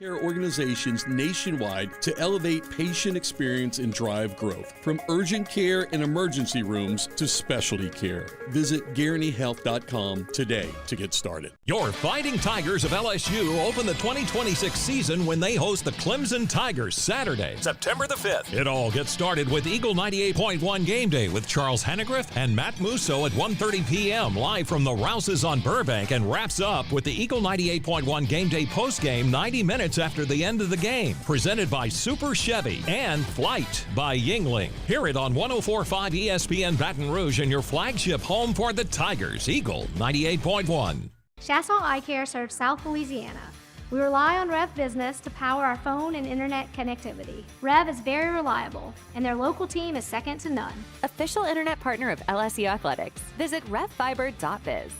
Care organizations nationwide to elevate patient experience and drive growth, from urgent care and emergency rooms to specialty care. Visit GuaranteeHealth.com today to get started. Your Fighting Tigers of LSU open the 2026 season when they host the Clemson Tigers Saturday, September the 5th. It all gets started with Eagle 98.1 Game Day with Charles Hannegriff and Matt Musso at 1:30 p.m. live from the Rouses on Burbank, and wraps up with the Eagle 98.1 Game Day postgame 90 minutes after the end of the game. Presented by Super Chevy and Flight by Yingling. Hear it on 104.5 ESPN Baton Rouge and your flagship home for the Tigers, Eagle 98.1. Chasson Eye Care serves South Louisiana. We rely on Rev Business to power our phone and internet connectivity. Rev is very reliable, and their local team is second to none. Official internet partner of LSU Athletics. Visit revfiber.biz.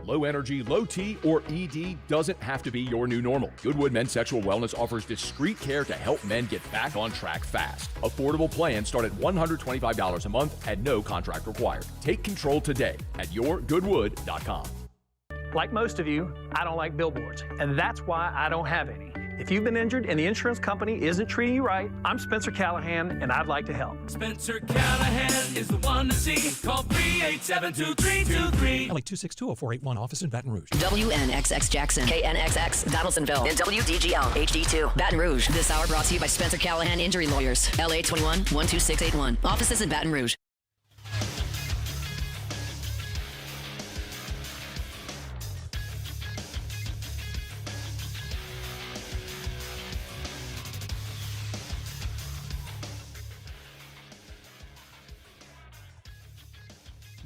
Low energy, low T, or ED doesn't have to be your new normal. Goodwood Men's Sexual Wellness offers discreet care to help men get back on track fast. Affordable plans start at $125 a month and no contract required. Take control today at yourgoodwood.com. Like most of you, I don't like billboards, and that's why I don't have any. If you've been injured and the insurance company isn't treating you right, I'm Spencer Callahan, and I'd like to help. Spencer Callahan is the one to see. Call 387-2323. LA 2620481, office in Baton Rouge. WNXX Jackson, KNXX Donaldsonville, and WDGL HD2 Baton Rouge. This hour brought to you by Spencer Callahan Injury Lawyers, LA 21-12681. Offices in Baton Rouge.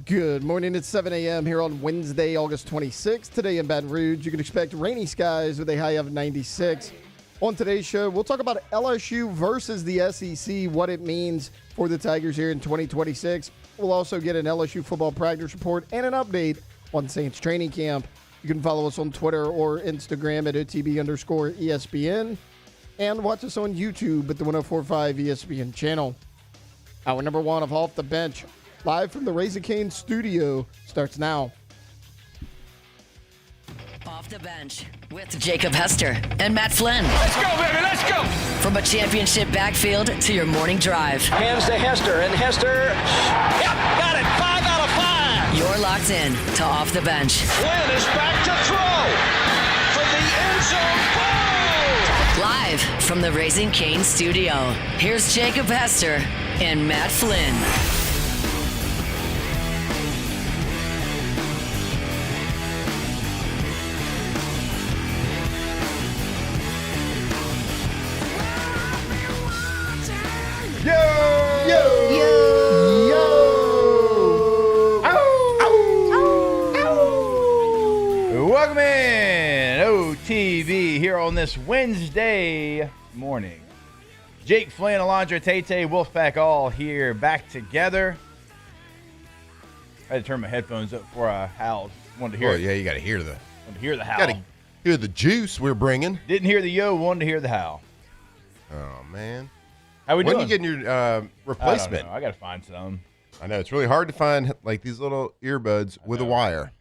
Good morning. It's 7 a.m. here on Wednesday, August 26th. Today in Baton Rouge, you can expect rainy skies with a high of 96. On today's show, we'll talk about LSU versus the SEC, what it means for the Tigers here in 2026. We'll also get an LSU football practice report and an update on Saints training camp. You can follow us on Twitter or Instagram at OTB_ESPN and watch us on YouTube at the 104.5 ESPN channel. Hour number one of Off the Bench, live from the Raising Cane's studio, starts now. Off the Bench with Jacob Hester and Matt Flynn. Let's go, baby, let's go! From a championship backfield to your morning drive. Hands to Hester, and Hester, yep, got it, 5 out of 5. You're locked in to Off the Bench. Flynn is back to throw from the end zone. Boom! Live from the Raising Cane studio, here's Jacob Hester and Matt Flynn. Welcome in, OTB, here on this Wednesday morning. Jake Flynn, Alondra Tate, Wolfpack all here back together. I had to turn my headphones up before I howled. Wanted to hear it. Yeah, you got to hear the. Wanted to hear the howl. Got to hear the juice we're bringing. Didn't hear the yo, wanted to hear the howl. Oh man, how we doing? When are you getting your replacement? I got to find some. I know it's really hard to find like these little earbuds with a wire.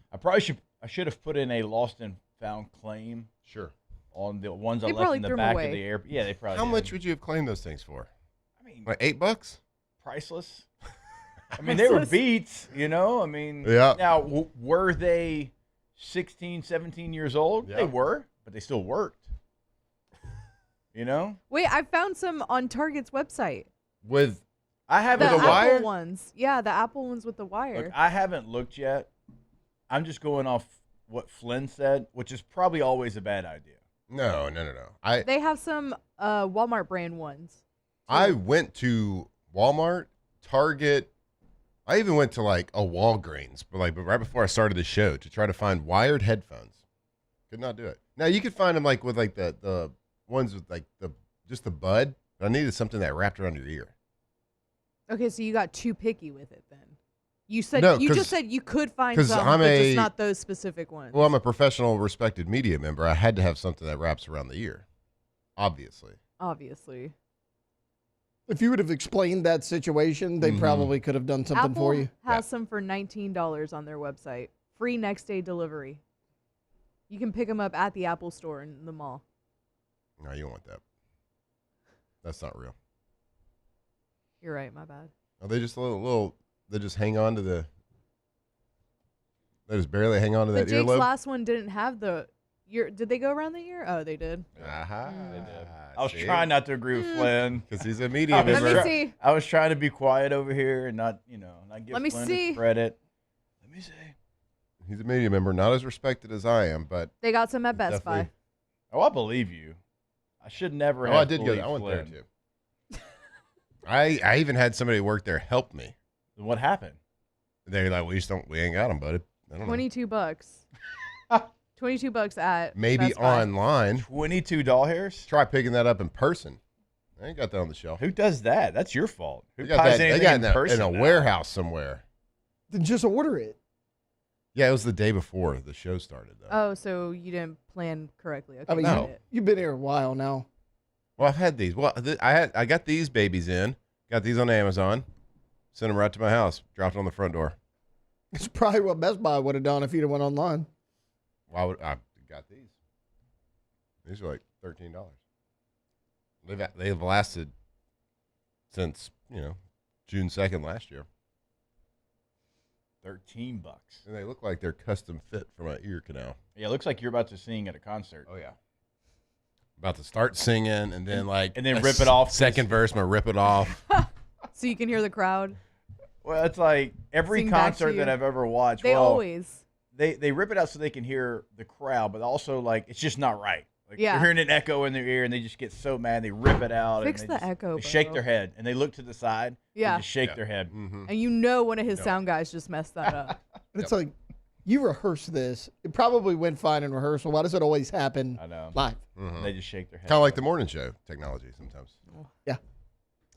I should have put in a lost and found claim. Sure. On the ones I left in the back of the air. Yeah, they probably. How much would you have claimed those things for? I mean, like $8? Priceless. I mean, they were Beats, you know? I mean, yeah. Now, were they 16, 17 years old? Yeah. They were, but they still worked. You know? Wait, I found some on Target's website. I haven't the the wire Apple ones. Yeah, the Apple ones with the wire. Look, I haven't looked yet. I'm just going off what Flynn said, which is probably always a bad idea. No. They have some Walmart brand ones. I went to Walmart, Target. I even went to like a Walgreens, but right before I started the show to try to find wired headphones. Could not do it. Now you could find them like with like the ones with like just the bud, but I needed something that wrapped around your ear. Okay, so you got too picky with it then. You said just said you could find some, but just not those specific ones. Well, I'm a professional, respected media member. I had to have something that wraps around the ear, obviously. If you would have explained that situation, they probably could have done something for you. Apple has some for $19 on their website. Free next day delivery. You can pick them up at the Apple store in the mall. No, you don't want that. That's not real. You're right. My bad. Are they just a little? They just hang on to the. They just barely hang on to that Jake's earlobe. last one didn't have the ear. Did they go around the ear? Oh, they did. Aha. They did. I was trying not to agree with Flynn because he's a media member. Let me see. I was trying to be quiet over here and not give Flynn his credit. Let me see. He's a media member, not as respected as I am, but they got some at Best Buy. Oh, I believe you. I should never have. I did go. I went there too. I even had somebody who worked there help me. What happened? They're like, we ain't got them, buddy. I don't know. $22. $22 at maybe Best Buy. online. 22 doll hairs. Try picking that up in person. I ain't got that on the shelf. Who does that? That's your fault. Who got buys that? anything They got in in person a now? warehouse somewhere. Then just order it. Yeah, it was the day before the show started, though. Oh, so you didn't plan correctly. Okay, I mean, No. you've been here a while now. Well, I've had these. Well, I got these babies in. Got these on Amazon. Sent them right to my house. Dropped on the front door. It's probably what Best Buy would have done if you'd have went online. Why would I got these? These are like $13. They've lasted since June 2nd last year. $13. And they look like they're custom fit for my ear canal. Yeah, it looks like you're about to sing at a concert. Oh yeah. About to start singing and then rip it off. Second verse, I'm gonna rip it off. So you can hear the crowd. Well, it's like every Sing back to concert you. that I've ever watched. They always. They rip it out so they can hear the crowd, but also like it's just not right. Like Yeah. they're hearing an echo in their ear and they just get so mad they rip it out. Fix and the they echo, They shake bro. their head and they look to the side. Yeah. They just shake their head. Mm-hmm. And you know one of his sound guys just messed that up. It's like, you rehearsed this. It probably went fine in rehearsal. Why does it always happen I know. live? Mm-hmm. They just shake their head. Kind of like the morning show technology sometimes. Yeah.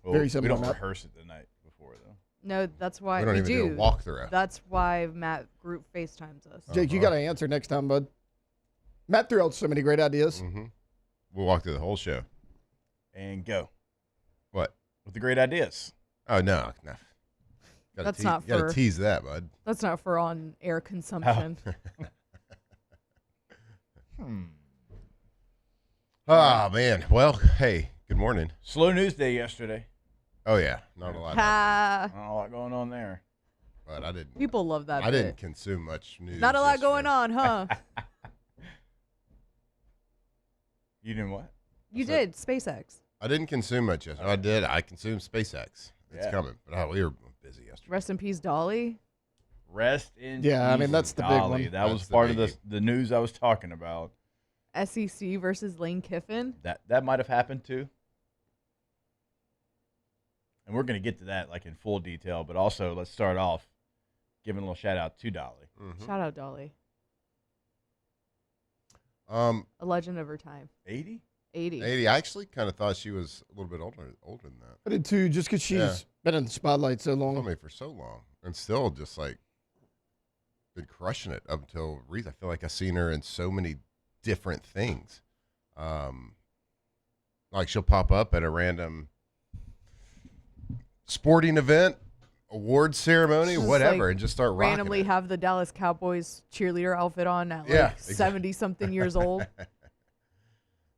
Well, Very similar. We don't Matt. rehearse it the night before though. No, that's why We don't even do a walkthrough. That's why Matt group FaceTimes us. Jake, you got to answer next time, bud. Matt threw out so many great ideas. Mm-hmm. We'll walk through the whole show. And go. What? With the great ideas. Oh no. That's not you gotta for- tease that, bud. That's not for on-air consumption. Oh man. Well, hey, good morning. Slow news day yesterday. Oh yeah, not a lot. Ha. Not a lot going on there. But I didn't. People love that. I bit. didn't consume much news. Not a lot yesterday. going on, huh? You didn't what? You did SpaceX. I didn't consume much yesterday. I did. I consumed SpaceX. It's Yeah. coming. But we were busy yesterday. Rest in peace, Dolly. Rest in Yeah, I peace, mean, that's the big Dolly. one. That was That's the part of biggie. the news I was talking about. SEC versus Lane Kiffin. That might have happened too. And we're going to get to that like in full detail, but also let's start off giving a little shout out to Dolly. Mm-hmm. Shout out Dolly. A legend of her time. 80? 80. 80. I actually kind of thought she was a little bit older than that. I did too, just because she's been in the spotlight so long. I mean, for so long, and still just like been crushing it up until recently. I feel like I've seen her in so many different things. Like she'll pop up at a random sporting event, award ceremony, Just, whatever, like, and just start rocking randomly it. have the Dallas Cowboys cheerleader outfit on at Yeah, like exactly. 70 something years old.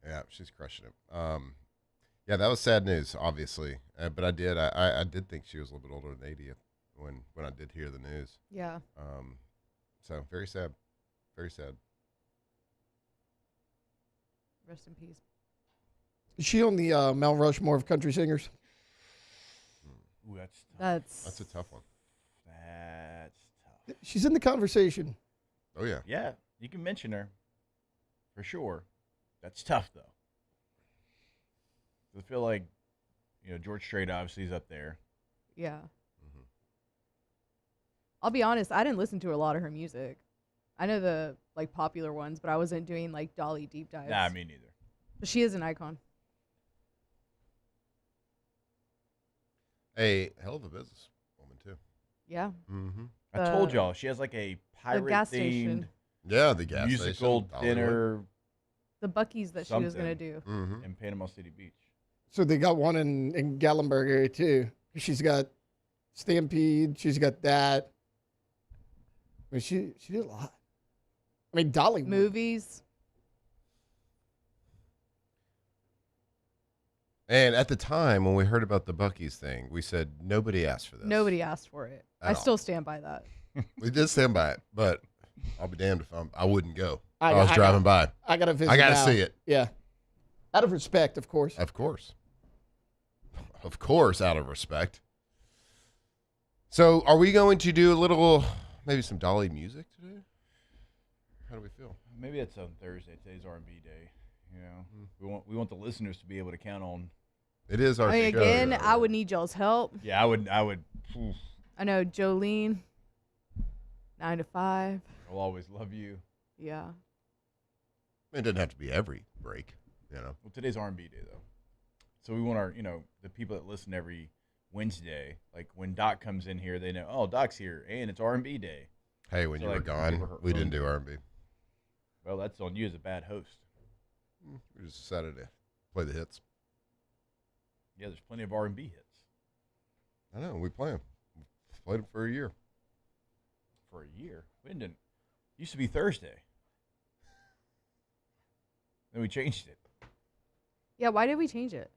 Yeah, she's crushing it. Yeah, that was sad news, obviously. But I did think she was a little bit older than 80 when I did hear the news. Yeah. So very sad. Very sad. Rest in peace. Is she on the Mount Rushmore of country singers? Ooh, That's a tough one. That's tough. She's in the conversation. Oh yeah. Yeah, you can mention her for sure. That's tough though. I feel like George Strait obviously is up there. Yeah. I'll be honest, I didn't listen to a lot of her music. I know the like popular ones, but I wasn't doing like Dolly deep dives. Nah, me neither. But she is an icon. A hell of a business woman too. Yeah. Mm-hmm. I told y'all she has like a pirate gas themed station. Yeah, the gas musical station, dinner The Buc-ee's that she was going to do. Mm-hmm. in Panama City Beach. So they got one in Gatlinburg area too. She's got Stampede. She's got that. I mean, she did a lot. I mean, Dolly. Movies. And at the time, when we heard about the Buc-ee's thing, we said nobody asked for this. Nobody asked for it. I still stand by that. We did stand by it, but I'll be damned if I wouldn't go. I was driving by. I got to visit. I got to see it. Yeah. Out of respect, of course. Of course. Of course, out of respect. So, are we going to do a little, maybe some Dolly music today? How do we feel? Maybe it's on Thursday. Today's R&B day. You know, we want the listeners to be able to count on. It is our show. Again, I would need y'all's help. Yeah, I would. Oof. I know Jolene, 9 to 5. I'll always love you. Yeah. It doesn't have to be every break, you know. Well, today's R&B day though, so we want our, the people that listen every Wednesday, like when Doc comes in here, they know, oh, Doc's here, and it's R&B day. Hey, when you were gone, we didn't do R&B. Well, that's on you as a bad host. We just decided to play the hits. Yeah, there's plenty of R&B hits. I know, we play them. Played them for a year. For a year? We didn't. Used to be Thursday. Then we changed it. Yeah, why did we change it?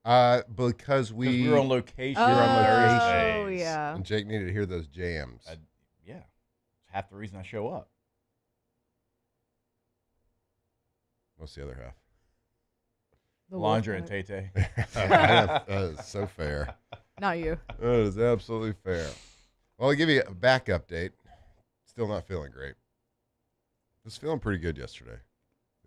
Because we were on location. We were on location. Oh, yeah. And Jake needed to hear those jams. Yeah. It's half the reason I show up. What's the other half? Alondra and Tay-Tay. That is so fair. Not you. That is absolutely fair. Well, I'll give you a back update. Still not feeling great. Was feeling pretty good yesterday.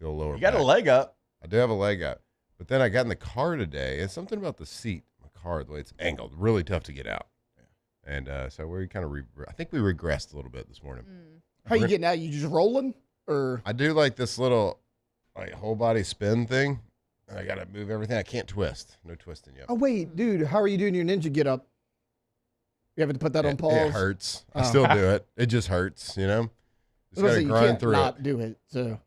The lower you got back. a leg up. I do have a leg up. But then I got in the car today, and something about the seat, my car, the way it's angled, really tough to get out. Yeah. And so we kind of, I think we regressed a little bit this morning. How you getting out? You just rolling? Or I do like this little whole body spin thing. I got to move everything. I can't twist. No twisting yet. Oh, wait, dude. How are you doing your ninja get up? You having to put that on pause? It hurts. I still do it. It just hurts, you know? Just got to grind through it. You can't not do it, so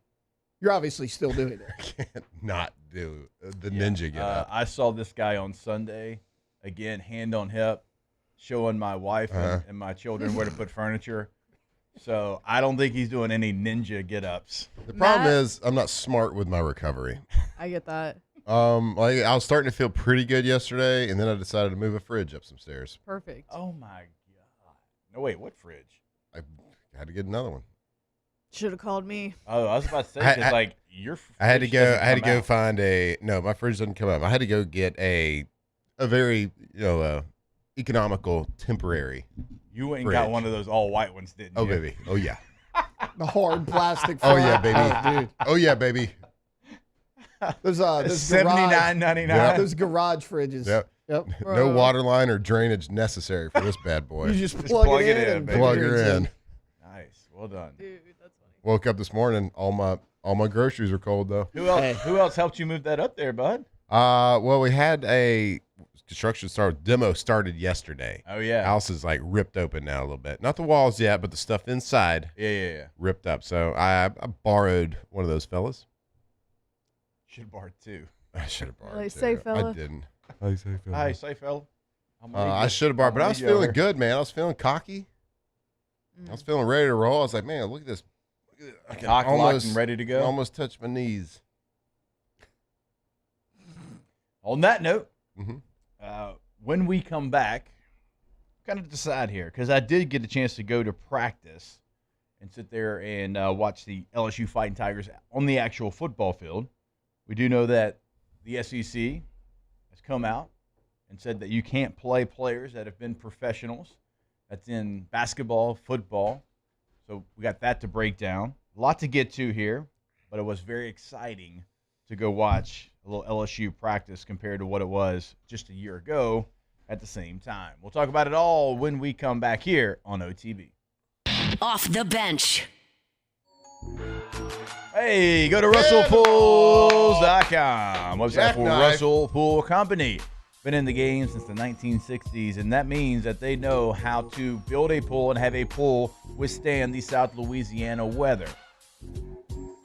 you're obviously still doing it. I can't not do the ninja get up. I saw this guy on Sunday, again, hand on hip, showing my wife and my children where to put furniture. So I don't think he's doing any ninja get-ups. The problem is I'm not smart with my recovery. I get that. I was starting to feel pretty good yesterday, and then I decided to move a fridge up some stairs. Perfect. Oh, my God. No, wait, what fridge? I had to get another one. Should have called me. Oh, I was about to say, because, your fridge I had to go out. find my fridge doesn't come up. I had to go get a very, economical temporary You went and fridge. got one of those all-white ones, didn't you? Oh, baby. Oh, yeah. The hard plastic. Oh, yeah, baby. Oh, dude. Oh, yeah, baby. There's $79.99. Yep. Those garage fridges. Yep. No water line or drainage necessary for this bad boy. You just plug it in and baby. Plug her in. Nice. Well done. Dude, that's funny. Woke up this morning. All my groceries are cold though. Who else helped you move that up there, bud? Well, we had a construction demo started yesterday. Oh yeah. House is ripped open now a little bit. Not the walls yet, but the stuff inside. Yeah. Ripped up. So I borrowed one of those fellas. Should have borrowed two. I should have borrowed two. Say fella. I didn't. Hey, say fella. Hi, say fella. I should have borrowed, but I was feeling good, man. I was feeling cocky. I was feeling ready to roll. I was like, man, look at this. I can locked and ready to go. Almost touch my knees. On that note, Mm-hmm. when we come back, kind of decide here, because I did get a chance to go to practice and sit there and watch the LSU Fighting Tigers on the actual football field. We do know that the SEC has come out and said that you can't play players that have been professionals. That's in basketball, football. So we got that to break down. A lot to get to here, but it was very exciting to go watch a little LSU practice compared to what it was just a year ago at the same time. We'll talk about it all when we come back here on OTB. Off the bench. Hey, go to RussellPools.com. Website for Jackknife. Russell Pool Company. Been in the game since the 1960s, and that means that they know how to build a pool and have a pool withstand the South Louisiana weather.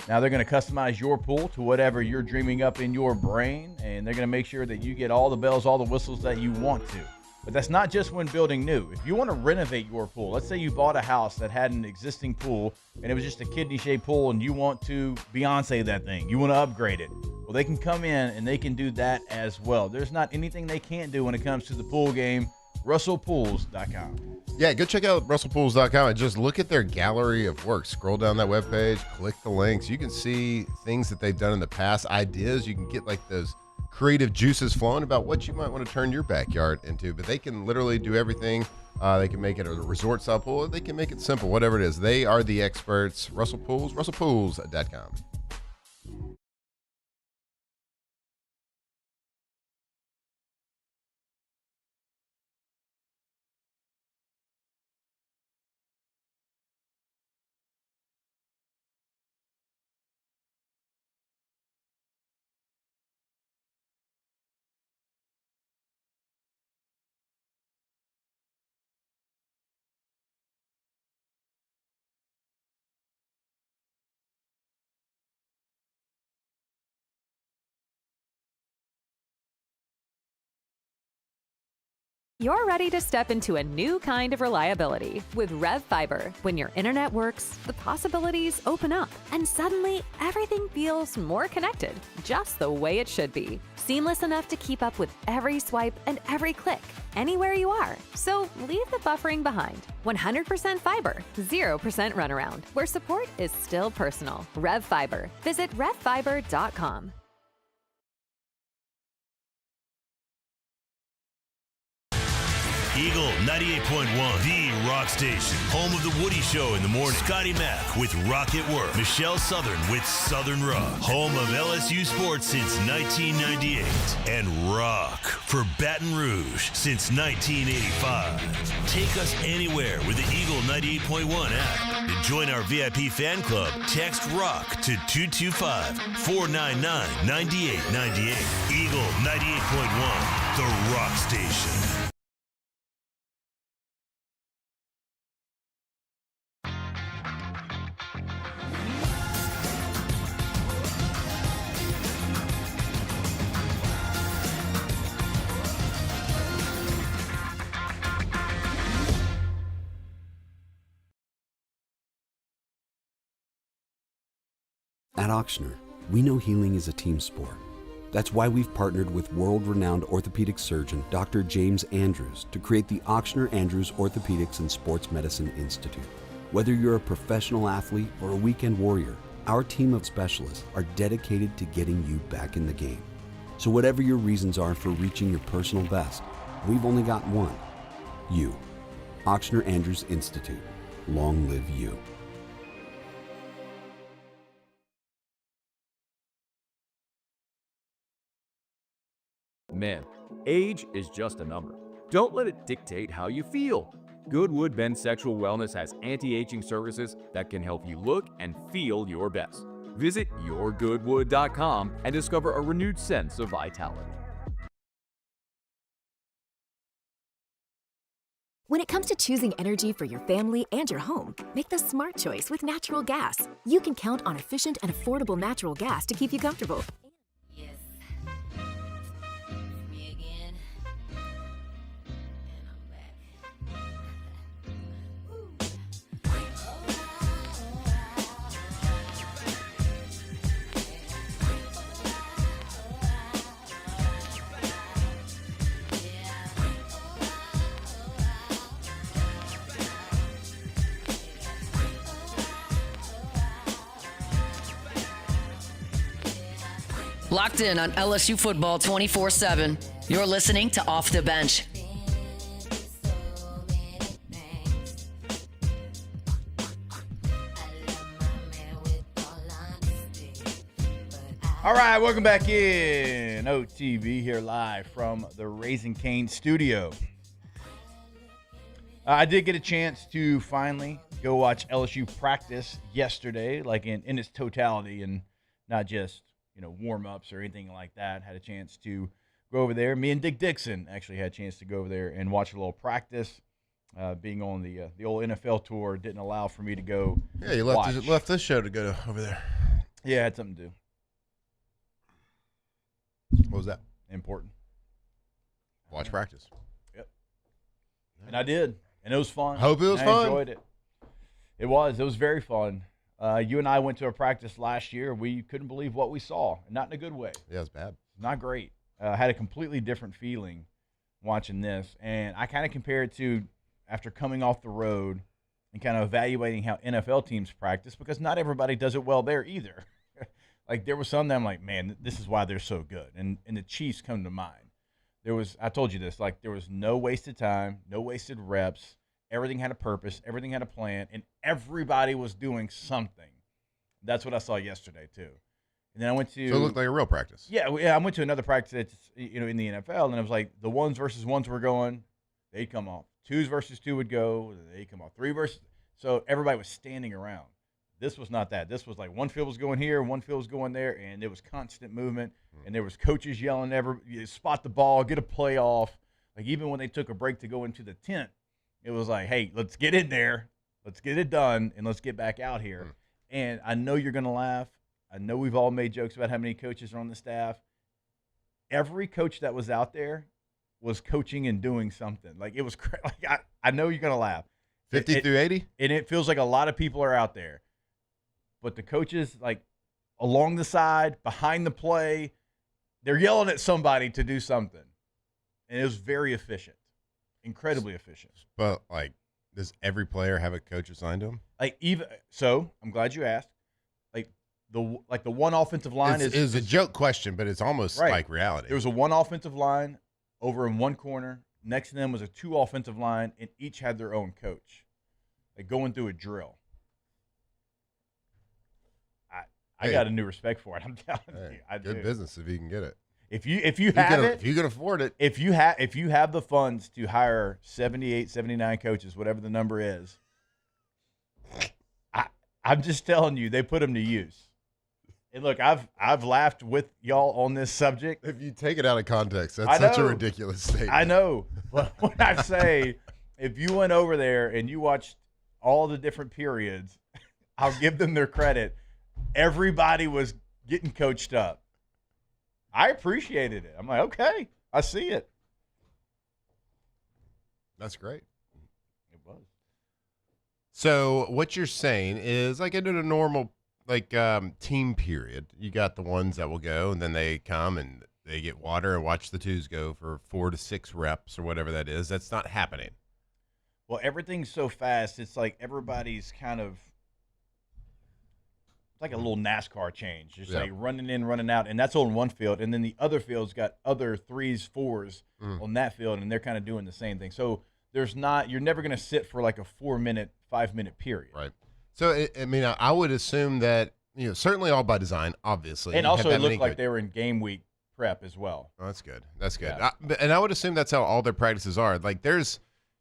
Now they're going to customize your pool to whatever you're dreaming up in your brain, and they're going to make sure that you get all the bells, all the whistles that you want to. But that's not just when building new. If you want to renovate your pool, let's say you bought a house that had an existing pool and it was just a kidney-shaped pool and you want to Beyonce that thing. You want to upgrade it. Well, they can come in and they can do that as well. There's not anything they can't do when it comes to the pool game. RussellPools.com. Yeah, go check out RussellPools.com and just look at their gallery of work. Scroll down that webpage, click the links. You can see things that they've done in the past, ideas. You can get like those creative juices flowing about what you might want to turn your backyard into. But they can literally do everything. They can make it a resort style pool. They can make it simple, whatever it is. They are the experts. Russell Pools, RussellPools.com. You're ready to step into a new kind of reliability with Rev Fiber. When your internet works, the possibilities open up, and suddenly everything feels more connected, just the way it should be. Seamless enough to keep up with every swipe and every click, anywhere you are. So leave the buffering behind. 100% fiber, 0% runaround, where support is still personal. Rev Fiber. Visit revfiber.com. Eagle 98.1, the rock station. Home of the Woody Show in the morning. Scotty Mack with Rock at Work. Michelle Southern with Southern Rock. Home of LSU sports since 1998. And rock for Baton Rouge since 1985. Take us anywhere with the Eagle 98.1 app. To join our VIP fan club, text ROCK to 225-499-9898. Eagle 98.1, the rock station. At Ochsner, we know healing is a team sport. That's why we've partnered with world-renowned orthopedic surgeon Dr. James Andrews to create the Ochsner Andrews Orthopedics and Sports Medicine Institute. Whether you're a professional athlete or a weekend warrior, our team of specialists are dedicated to getting you back in the game. So whatever your reasons are for reaching your personal best, we've only got one: you. Ochsner Andrews Institute. Long live you. Men, age is just a number. Don't let it dictate how you feel. Goodwood Men's Sexual Wellness has anti-aging services that can help you look and feel your best. Visit yourgoodwood.com and discover a renewed sense of vitality. When it comes to choosing energy for your family and your home, make the smart choice with natural gas. You can count on efficient and affordable natural gas to keep you comfortable. Locked in on LSU football 24/7. You're listening to Off the Bench. All right, welcome back in. OTB here live from the Raising Cane studio. I did get a chance to finally go watch LSU practice yesterday, like in its totality, and not just warm-ups or anything like that. Had a chance to go over there. Me and Dick Dixon actually had a chance to go over there and watch a little practice. Being on the old NFL tour didn't allow for me to go. Yeah, you left this show to go over there. Yeah, I had something to do. What was that? Important. Watch practice. Yep. And I did. And it was fun. Hope it was fun. I enjoyed it. It was. It was very fun. You and I went to a practice last year. We couldn't believe what we saw, and not in a good way. Yeah, it was bad. Not great. Had a completely different feeling watching this. And I kind of compare it to after coming off the road and kind of evaluating how NFL teams practice, because not everybody does it well there either. Like, there was some that I'm like, man, this is why they're so good. And the Chiefs come to mind. I told you this, like, there was no wasted time, no wasted reps. Everything had a purpose. Everything had a plan. And everybody was doing something. That's what I saw yesterday, too. And then I went to – So it looked like a real practice. Yeah, I went to another practice that's, in the NFL, and it was like the ones versus ones were going, they'd come off. Twos versus two would go, they'd come off. Three versus – so everybody was standing around. This was not that. This was like one field was going here, one field was going there, and there was constant movement, and there was coaches yelling, spot the ball, get a play off. Like, even when they took a break to go into the tent, it was like, hey, let's get in there, let's get it done, and let's get back out here. And I know you're going to laugh. I know we've all made jokes about how many coaches are on the staff. Every coach that was out there was coaching and doing something. Like, it was like I know you're going to laugh. 50 through 80? And it feels like a lot of people are out there. But the coaches, like, along the side, behind the play, they're yelling at somebody to do something. And it was very efficient. Incredibly efficient. But, like, does every player have a coach assigned to him? Like, so I'm glad you asked. The one offensive line is a joke question, but it's almost like reality. There was a one offensive line over in one corner. Next to them was a two offensive line, and each had their own coach. Like, going through a drill. I got a new respect for it. I'm telling you, I do. Good business if you can get it. If you have it, if you can afford it, if you have the funds to hire 78, 79 coaches, whatever the number is, I'm just telling you, they put them to use. And look, I've laughed with y'all on this subject. If you take it out of context, that's such a ridiculous statement. I know, but when I say if you went over there and you watched all the different periods, I'll give them their credit. Everybody was getting coached up. I appreciated it. I'm like, okay, I see it. That's great. It was. So what you're saying is, like, in a normal team period, you got the ones that will go, and then they come and they get water and watch the twos go for 4 to 6 reps or whatever that is. That's not happening. Well, everything's so fast. It's like everybody's kind of like a little NASCAR change. Just like running in, running out, and that's on one field, and then the other field's got other 3s, 4s on that field, and they're kind of doing the same thing. So you're never going to sit for like a 4-minute, 5-minute period. Right. So, I would assume that, certainly all by design, obviously. And also it looked like they were in game week prep as well. Oh, that's good. That's good. Yeah. And I would assume that's how all their practices are. Like,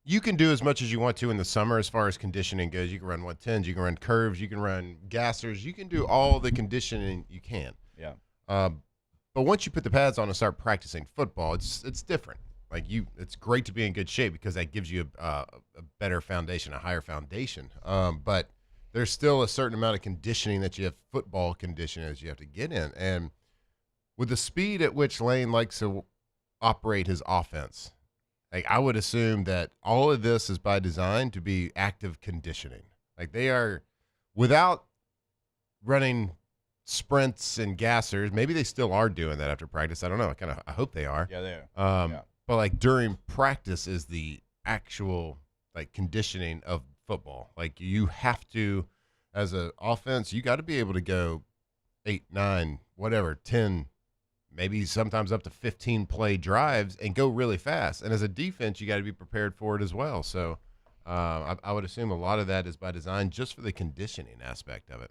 you can do as much as you want to in the summer as far as conditioning goes. You can run 110s, you can run curves, you can run gassers, you can do all the conditioning you can. Yeah. But once you put the pads on and start practicing football, it's different. Like, it's great to be in good shape because that gives you a better foundation, a higher foundation. But there's still a certain amount of conditioning that you have, football conditioning, that you have to get in. And with the speed at which Lane likes to operate his offense, like, I would assume that all of this is by design to be active conditioning. Like, they are, without running sprints and gassers, maybe they still are doing that after practice. I don't know. I hope they are. Yeah, they are. But, like, during practice is the actual, like, conditioning of football. Like, you have to, as an offense, you got to be able to go 8, 9, whatever, 10, maybe sometimes up to 15 play drives and go really fast. And as a defense, you got to be prepared for it as well. So I would assume a lot of that is by design just for the conditioning aspect of it.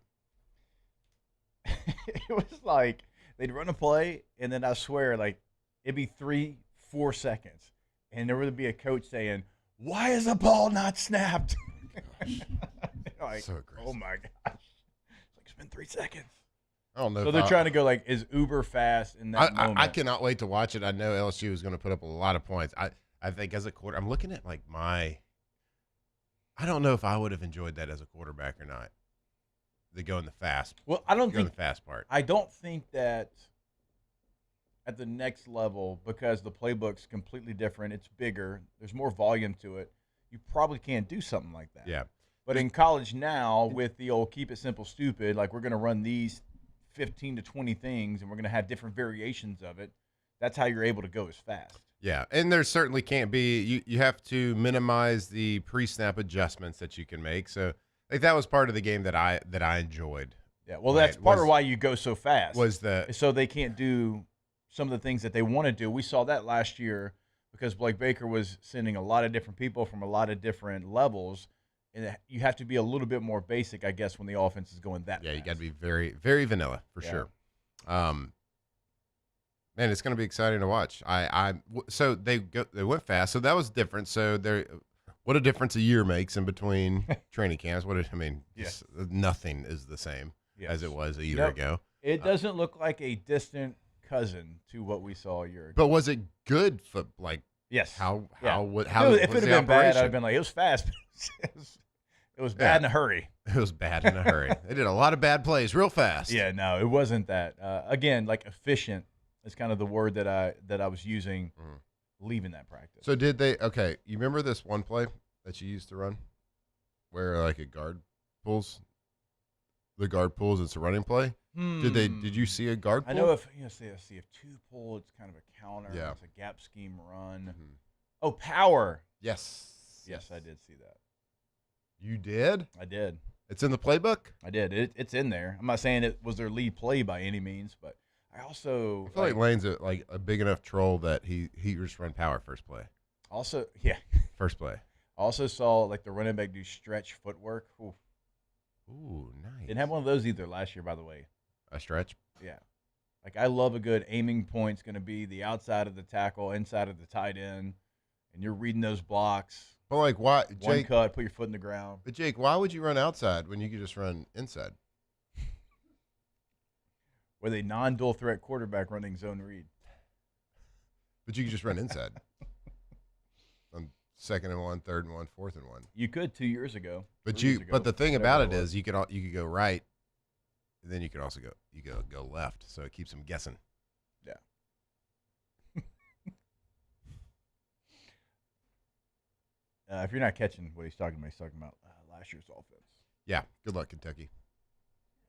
It was like they'd run a play, and then I swear, like, it'd be 3-4 seconds, and there would be a coach saying, "Why is the ball not snapped?" Like, so aggressive. Oh my gosh! Like, it's been 3 seconds. I don't know. So they're trying to go like is uber fast in that moment. I cannot wait to watch it. I know LSU is going to put up a lot of points. I think as a quarter, I'm looking at like I don't know if I would have enjoyed that as a quarterback or not. They go in the fast. Well, I don't think the fast part. I don't think that at the next level, because the playbook's completely different. It's bigger. There's more volume to it. you probably can't do something like that. Yeah. But in college now, with the old keep it simple, stupid, like we're going to run these 15 to 20 things, and we're going to have different variations of it. That's how you're able to go as fast. Yeah, and there certainly can't be. You have to minimize the pre-snap adjustments that you can make. So, like that was part of the game that I enjoyed. Yeah, well, that's part of why you go so fast. So they can't do some of the things that they want to do. We saw that last year because Blake Baker was sending a lot of different people from a lot of different levels, and you have to be a little bit more basic, I guess, when the offense is going that. Yeah, fast. you got to be very, very vanilla for sure. Man, it's going to be exciting to watch. So they went fast, so that was different. So what a difference a year makes in between training camps. Nothing is the same as it was a year ago. It doesn't look like a distant cousin to what we saw a year ago. But was it good for Yes. How if it had been bad, I'd have been like, it was fast. It was bad in a hurry. It was bad in a hurry. They did a lot of bad plays real fast. Yeah, no, it wasn't that. Again, like efficient is kind of the word that I was using leaving that practice. So did they? Okay, you remember this one play that you used to run, where like a guard pulls, it's a running play. Did you see a guard pull? I know if see if two pull, it's kind of a counter. Yeah. It's a gap scheme run. Mm-hmm. Oh, power. Yes, I did see that. You did? I did. It's in the playbook? I did. It's in there. I'm not saying it was their lead play by any means, but I also feel like Lane's a big enough troll that he just run power first play. Also, yeah. First play. Also saw like the running back do stretch footwork. Ooh, nice. Didn't have one of those either last year, by the way. A stretch? Yeah. Like I love a good aiming point's going to be the outside of the tackle, inside of the tight end, and you're reading those blocks. But like why, one Jake? Cut, put your foot in the ground. But Jake, why would you run outside when you could just run inside? With a non-dual threat quarterback running zone read. But you could just run inside. On 2nd and 1, 3rd and 1, 4th and 1. You could 2 years ago. But the thing about it is you could go right, and then you could also go left, so it keeps them guessing. Yeah. If you're not catching what he's talking about last year's offense. Yeah. Good luck, Kentucky.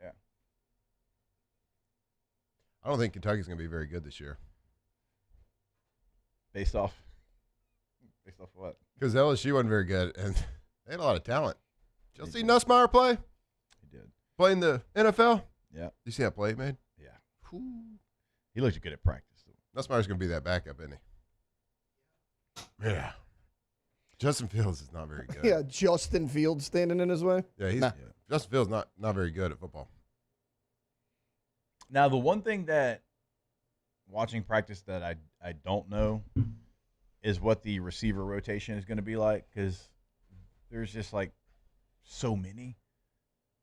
Yeah. I don't think Kentucky's going to be very good this year. Based off what? Because LSU wasn't very good, and they had a lot of talent. Did you see Nussmeier play? He did. Play in the NFL? Yeah. You see that play he made? Yeah. Whew. He looked good at practice. Nussmeier's going to be that backup, isn't he? Yeah. Justin Fields is not very good. Yeah, Justin Fields standing in his way. Yeah, Justin Fields not very good at football. Now, the one thing that watching practice that I don't know is what the receiver rotation is going to be like, because there's just like so many,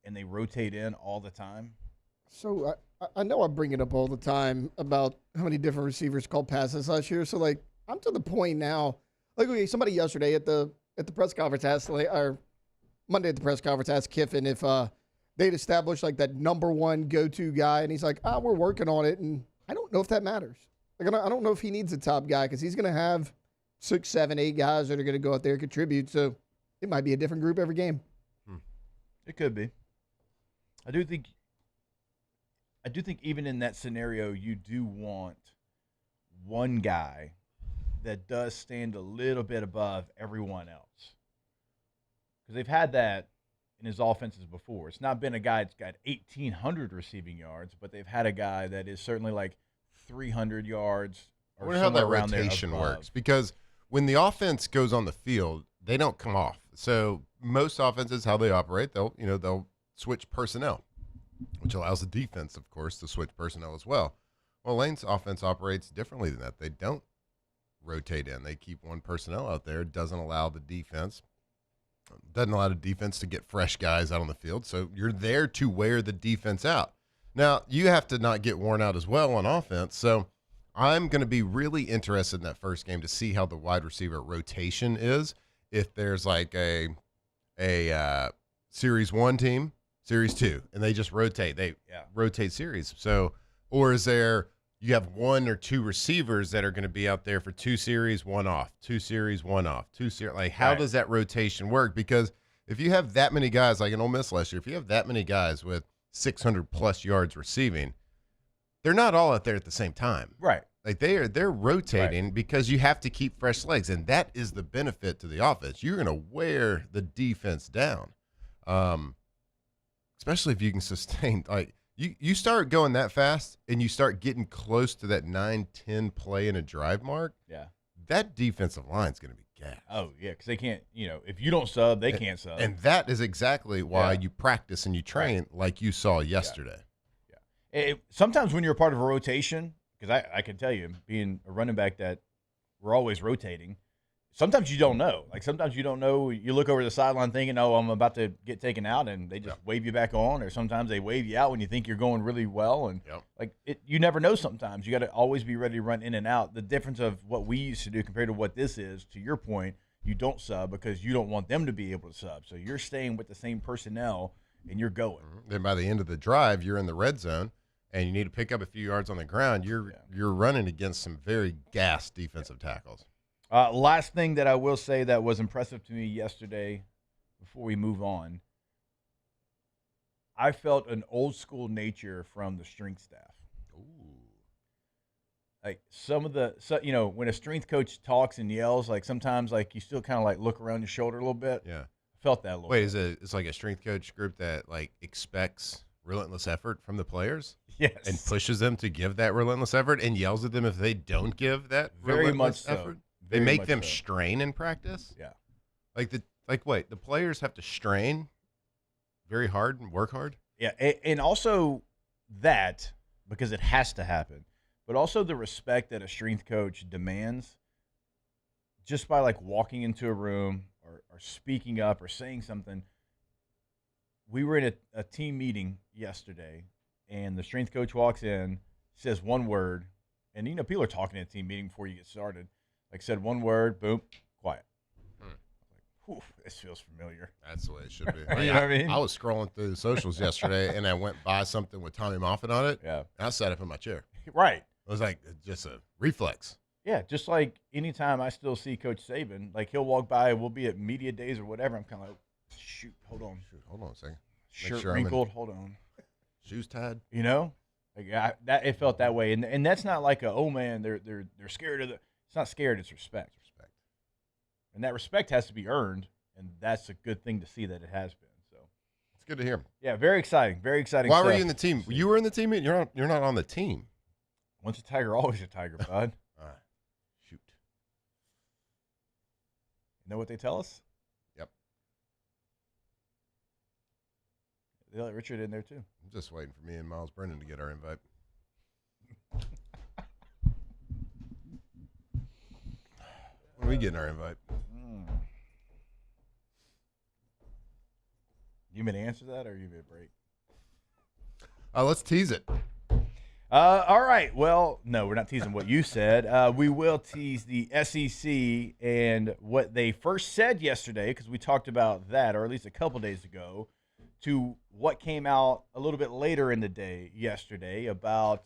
and they rotate in all the time. So I know I bring it up all the time about how many different receivers called passes last year. So like I'm to the point now. Like, okay, somebody yesterday at the press conference asked, or Monday at the press conference asked Kiffin if they'd established like that number one go-to guy, and he's like, we're working on it, and I don't know if that matters. Like, I don't know if he needs a top guy because he's going to have 6, 7, 8 guys that are going to go out there and contribute. So it might be a different group every game. It could be. I do think even in that scenario, you do want one guy that does stand a little bit above everyone else. Because they've had that in his offenses before. It's not been a guy that's got 1,800 receiving yards, but they've had a guy that is certainly like 300 yards or I wonder how that around rotation there works. Because when the offense goes on the field, they don't come off. So most offenses, how they operate, they'll switch personnel, which allows the defense, of course, to switch personnel as well. Well, Lane's offense operates differently than that. They don't rotate in. They keep one personnel out there. It doesn't allow the defense to get fresh guys out on the field. So you're there to wear the defense out. Now, you have to not get worn out as well on offense. So I'm going to be really interested in that first game to see how the wide receiver rotation is. If there's like a Series 1 team, Series 2, and they just rotate. They rotate series. So, or is there, you have one or two receivers that are going to be out there for 2 series, 1 off, 2 series, 1 off, 2 series. Like, how does that rotation work? Because if you have that many guys, like in Ole Miss last year, if you have that many guys with 600-plus yards receiving, they're not all out there at the same time. Right. Like, they're rotating because you have to keep fresh legs, and that is the benefit to the offense. You're going to wear the defense down, especially if you can sustain. Like, you start going that fast and you start getting close to that 9-10 play in a drive mark, that defensive line is going to be gassed. Oh, yeah, because they can't, if you don't sub, they can't sub. And that is exactly why you practice and you train like you saw yesterday. Sometimes when you're a part of a rotation, because I can tell you, being a running back that we're always rotating, sometimes you don't know. Like, sometimes you don't know. You look over the sideline thinking, oh, I'm about to get taken out, and they just wave you back on. Or sometimes they wave you out when you think you're going really well. And, you never know sometimes. You got to always be ready to run in and out. The difference of what we used to do compared to what this is, to your point, you don't sub because you don't want them to be able to sub. So you're staying with the same personnel, and you're going. Then by the end of the drive, you're in the red zone, and you need to pick up a few yards on the ground. You're running against some very gassed defensive tackles. Last thing that I will say that was impressive to me yesterday, before we move on, I felt an old school nature from the strength staff. Ooh. Like when a strength coach talks and yells, like sometimes like you still kind of like look around your shoulder a little bit. Yeah. I felt that a little bit. It's like a strength coach group that like expects relentless effort from the players? Yes. And pushes them to give that relentless effort and yells at them if they don't give that relentless effort? They make them strain in practice? Yeah. The players have to strain very hard and work hard? Yeah, and also that, because it has to happen, but also the respect that a strength coach demands just by like walking into a room or speaking up or saying something. We were in a team meeting yesterday, and the strength coach walks in, says one word, and people are talking in a team meeting before you get started. Like, said one word, boom, quiet. Like, this feels familiar. That's the way it should be. You know what I mean? I was scrolling through the socials yesterday, and I went by something with Tommy Moffitt on it. Yeah. And I sat up in my chair. Right. It was like just a reflex. Yeah, just like anytime I still see Coach Saban, like he'll walk by, we'll be at media days or whatever. I'm kind of like, shoot, hold on a second. Shirt wrinkled, hold on. Shoes tied. Like it felt that way, and that's not like oh man, they're scared of the. It's not scared. It's respect. And that respect has to be earned, and that's a good thing to see that it has been. So it's good to hear. Yeah, very exciting. Very exciting. Why stuff. were you in the team? You were in the team. You're not on the team. Once a tiger, always a tiger, bud. Shoot. You know what they tell us? Yep. They let Richard in there too. I'm just waiting for me and Miles Brennan to get our invite. When are we getting our invite? You mean to answer that, or you mean to break? Let's tease it. All right. Well, no, we're not teasing what you said. We will tease the SEC and what they first said yesterday, because we talked about that, or at least a couple days ago, to what came out a little bit later in the day yesterday about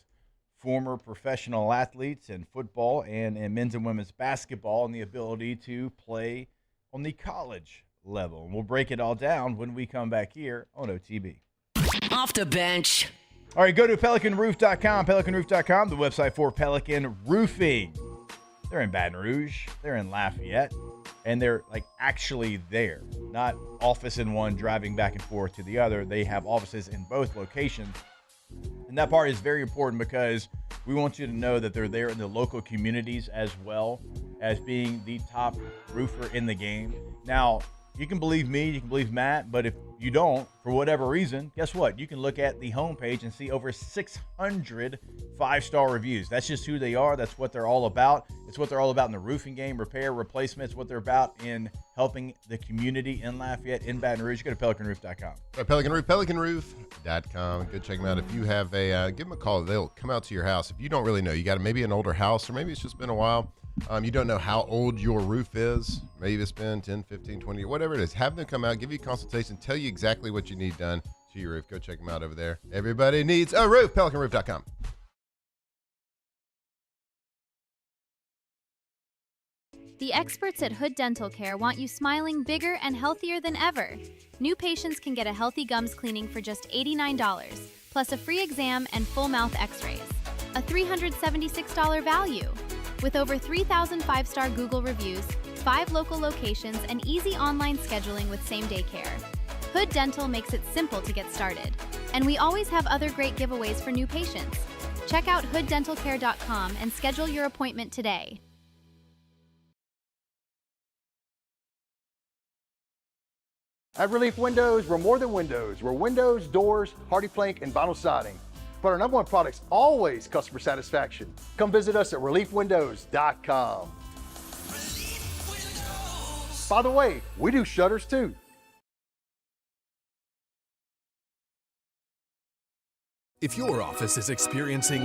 former professional athletes in football and in men's and women's basketball and the ability to play on the college level. And we'll break it all down when we come back here on OTB. Off the bench. All right, go to PelicanRoof.com, PelicanRoof.com, the website for Pelican Roofing. They're in Baton Rouge. They're in Lafayette. And they're like actually there, not office in one, driving back and forth to the other. They have offices in both locations. And that part is very important because we want you to know that they're there in the local communities as well as being the top roofer in the game. Now, you can believe me, you can believe Matt, but if you don't, for whatever reason, guess what? You can look at the homepage and see over 600 five-star reviews. That's just who they are. That's what they're all about. It's what they're all about in the roofing game, repair, replacements, what they're about in helping the community in Lafayette, in Baton Rouge. Go to PelicanRoof.com. Pelican Roof, PelicanRoof.com. Go check them out. If you have give them a call. They'll come out to your house. If you don't really know, you got maybe an older house, or maybe it's just been a while. You don't know how old your roof is. Maybe it's been 10, 15, 20, whatever it is. Have them come out, give you a consultation, tell you exactly what you need done to your roof. Go check them out over there. Everybody needs a roof. PelicanRoof.com. The experts at Hood Dental Care want you smiling bigger and healthier than ever. New patients can get a healthy gums cleaning for just $89, plus a free exam and full mouth x-rays. A $376 value. With over 3,000 5-star Google reviews, 5 local locations, and easy online scheduling with same-day care. Hood Dental makes it simple to get started. And we always have other great giveaways for new patients. Check out hooddentalcare.com and schedule your appointment today. At Relief Windows, we're more than windows. We're windows, doors, hardy plank, and vinyl siding. But our #1 product's always customer satisfaction. Come visit us at reliefwindows.com. By the way, we do shutters too. If your office is experiencing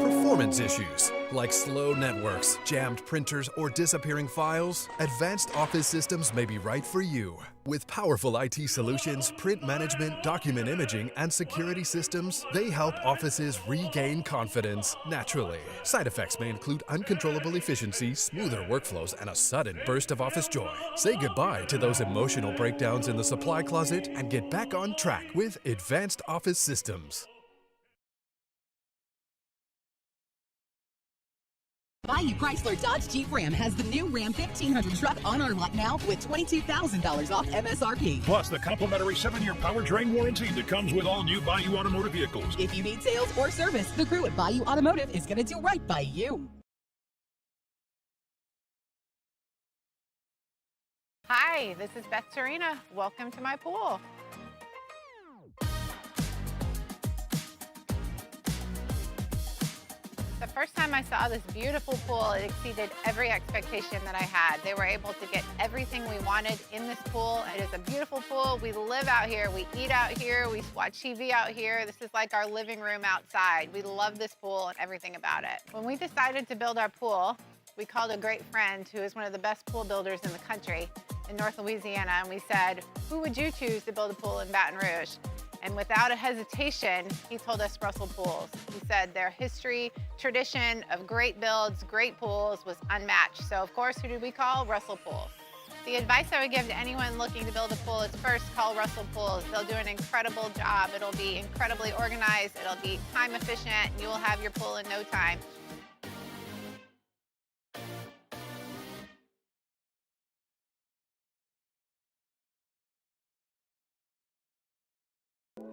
performance issues like slow networks, jammed printers, or disappearing files, Advanced Office Systems may be right for you. With powerful IT solutions, print management, document imaging, and security systems, they help offices regain confidence naturally. Side effects may include uncontrollable efficiency, smoother workflows, and a sudden burst of office joy. Say goodbye to those emotional breakdowns in the supply closet and get back on track with Advanced Office Systems. Bayou Chrysler Dodge Jeep Ram has the new Ram 1500 truck on our lot now with $22,000 off MSRP. Plus the complimentary 7-year powertrain warranty that comes with all new Bayou Automotive vehicles. If you need sales or service, the crew at Bayou Automotive is going to do right by you. Hi, this is Beth Serena. Welcome to my pool. The first time I saw this beautiful pool, it exceeded every expectation that I had. They were able to get everything we wanted in this pool. It is a beautiful pool. We live out here, we eat out here, we watch TV out here. This is like our living room outside. We love this pool and everything about it. When we decided to build our pool, we called a great friend who is one of the best pool builders in the country in North Louisiana, and we said, who would you choose to build a pool in Baton Rouge? And without a hesitation, he told us Russell Pools. He said their history, tradition of great builds, great pools was unmatched. So of course, who did we call? Russell Pools. The advice I would give to anyone looking to build a pool is first call Russell Pools. They'll do an incredible job. It'll be incredibly organized. It'll be time efficient. And you will have your pool in no time.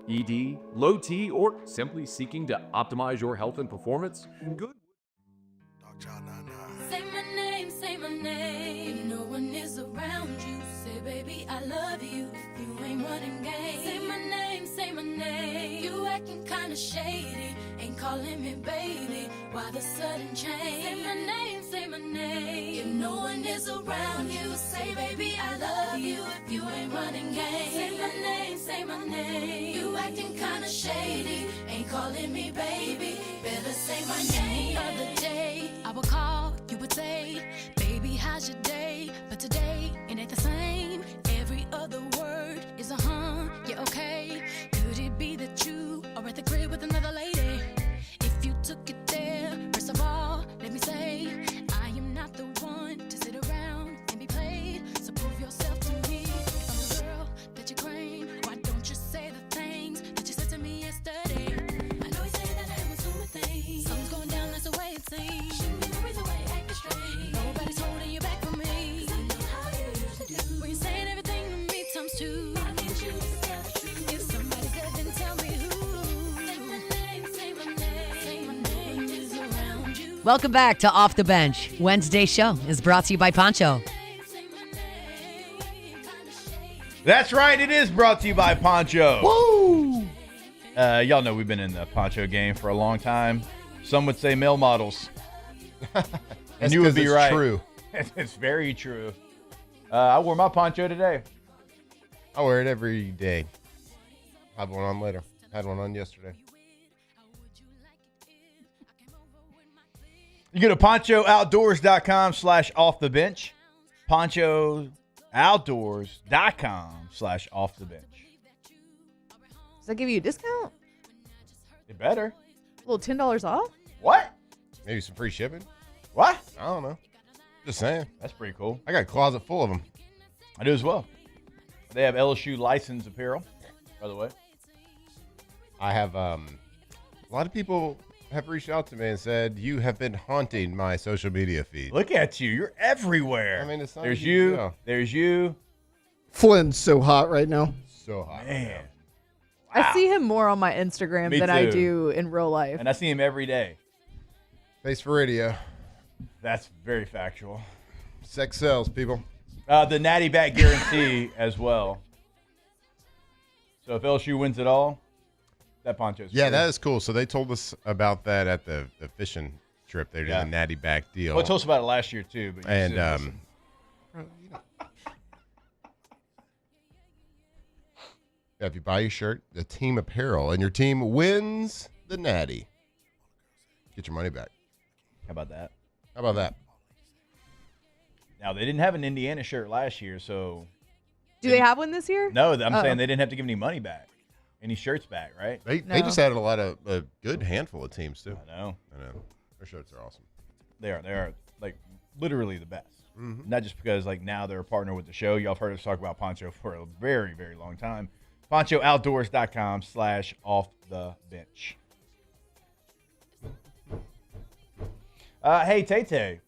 ED, low T, or simply seeking to optimize your health and performance? Good. Say my name, say my name. If no one is around you, say baby I love you. If you ain't running game, say my name, say my name. You acting kinda shady, ain't calling me baby. Why the sudden change? Say my name, say my name. If no one is around you, say baby I love you. If you ain't running game, say my name, say my name. You acting kinda shady, ain't calling me baby. Better say my name. The other day I would call, you would say, baby how's your day? But today it ain't the same. Every other word is a yeah okay. Could it be that you are at the crib with another lady? If you took it there, first of all, let me say, I am not the one to sit around and be played. So prove yourself to me. If I'm the girl that you claim, why don't you say the things that you said to me yesterday? I know you say that I am assuming things. Something's going down, that's the way it seems. Shouldn't be the reason why you acting strange. Nobody's holding you back from me. 'Cause I know how you usually do. When you're saying everything to me times two. I need you to tell the truth. If somebody's dead, then tell me who. Say my name, say my name. Say my name is around you. Welcome back to Off the Bench. Wednesday's show is brought to you by Poncho. That's right, it is brought to you by Poncho. Woo! Y'all know we've been in the Poncho game for a long time. Some would say male models. And you would be right. True. It's very true. I wore my poncho today. I wear it every day. Have one on later. Had one on yesterday. You go to ponchooutdoors.com/offthebench. ponchooutdoors.com/offthebench. Does that give you a discount? It better. A little $10 off? What? Maybe some free shipping? What? I don't know. Just saying. That's pretty cool. I got a closet full of them. I do as well. They have LSU licensed apparel, by the way. I have a lot of people have reached out to me and said, you have been haunting my social media feed. Look at you. You're everywhere. I mean, it's not There's easy, you. yeah. There's you. Flynn's so hot right now. So hot. Man. I see him more on my Instagram Me than I too. do in real life. And I see him every day. Face for radio. That's very factual. Sex sells, people. The Natty Back guarantee as well. So if LSU wins it all, that poncho's Yeah, free. that is cool. So they told us about that at the fishing trip. They did a natty back deal. Well, told us about it last year too. But you And said, listen. if you buy your shirt, the team apparel, and your team wins the natty, get your money back. How about that? How about that? Now, they didn't have an Indiana shirt last year, so... Do they have one this year? No, I'm Oh. saying they didn't have to give any money back. Any shirts back, right? They just added a good handful of teams, too. I know. Their shirts are awesome. They are like, literally the best. Mhm. Not just because, like, now they're a partner with the show. Y'all have heard us talk about Poncho for a very, very long time. PonchoOutdoors.com/offthebench. Hey, Tay-Tay.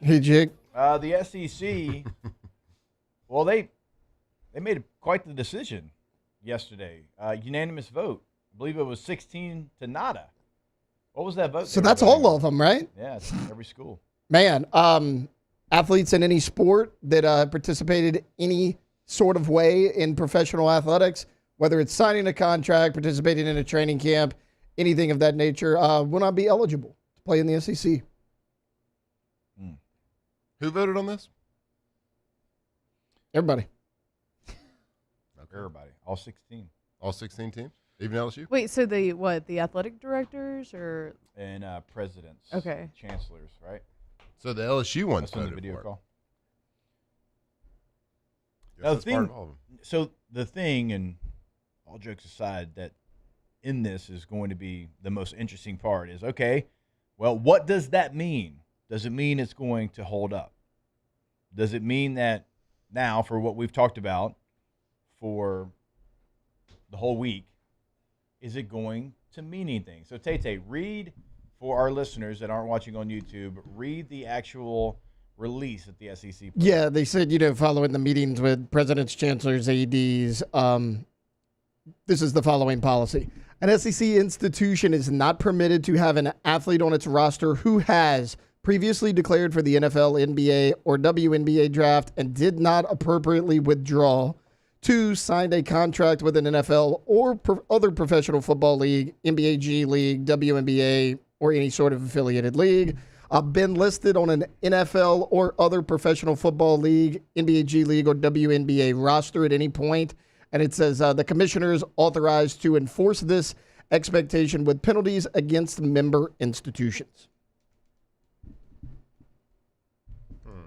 Hey, Jake. The SEC, well, they made quite the decision yesterday. Unanimous vote. I believe it was 16-0. What was that vote? So that's all of them, right? Yeah, it's every school. Man, athletes in any sport that participated any sort of way in professional athletics, whether it's signing a contract, participating in a training camp, anything of that nature, will not be eligible to play in the SEC. Who voted on this? Everybody. Everybody. All 16. All 16 teams? Even LSU? Wait, so the athletic directors or? And presidents. Okay. Chancellors, right? So the LSU ones That's on the voted video for it. call. Guess Now, that's part of all of them. so the thing, and all jokes aside, that in this is going to be the most interesting part is, okay, well, what does that mean? Does it mean it's going to hold up? Does it mean that now, for what we've talked about for the whole week, is it going to mean anything? So, Tay-Tay, read for our listeners that aren't watching on YouTube, read the actual release at the SEC. Yeah, they said, following the meetings with presidents, chancellors, ADs, this is the following policy. An SEC institution is not permitted to have an athlete on its roster who has previously declared for the NFL, NBA, or WNBA draft and did not appropriately withdraw, 2, signed a contract with an NFL or other professional football league, NBA G League, WNBA, or any sort of affiliated league, been listed on an NFL or other professional football league, NBA G League, or WNBA roster at any point. And it says the commissioner is authorized to enforce this expectation with penalties against member institutions.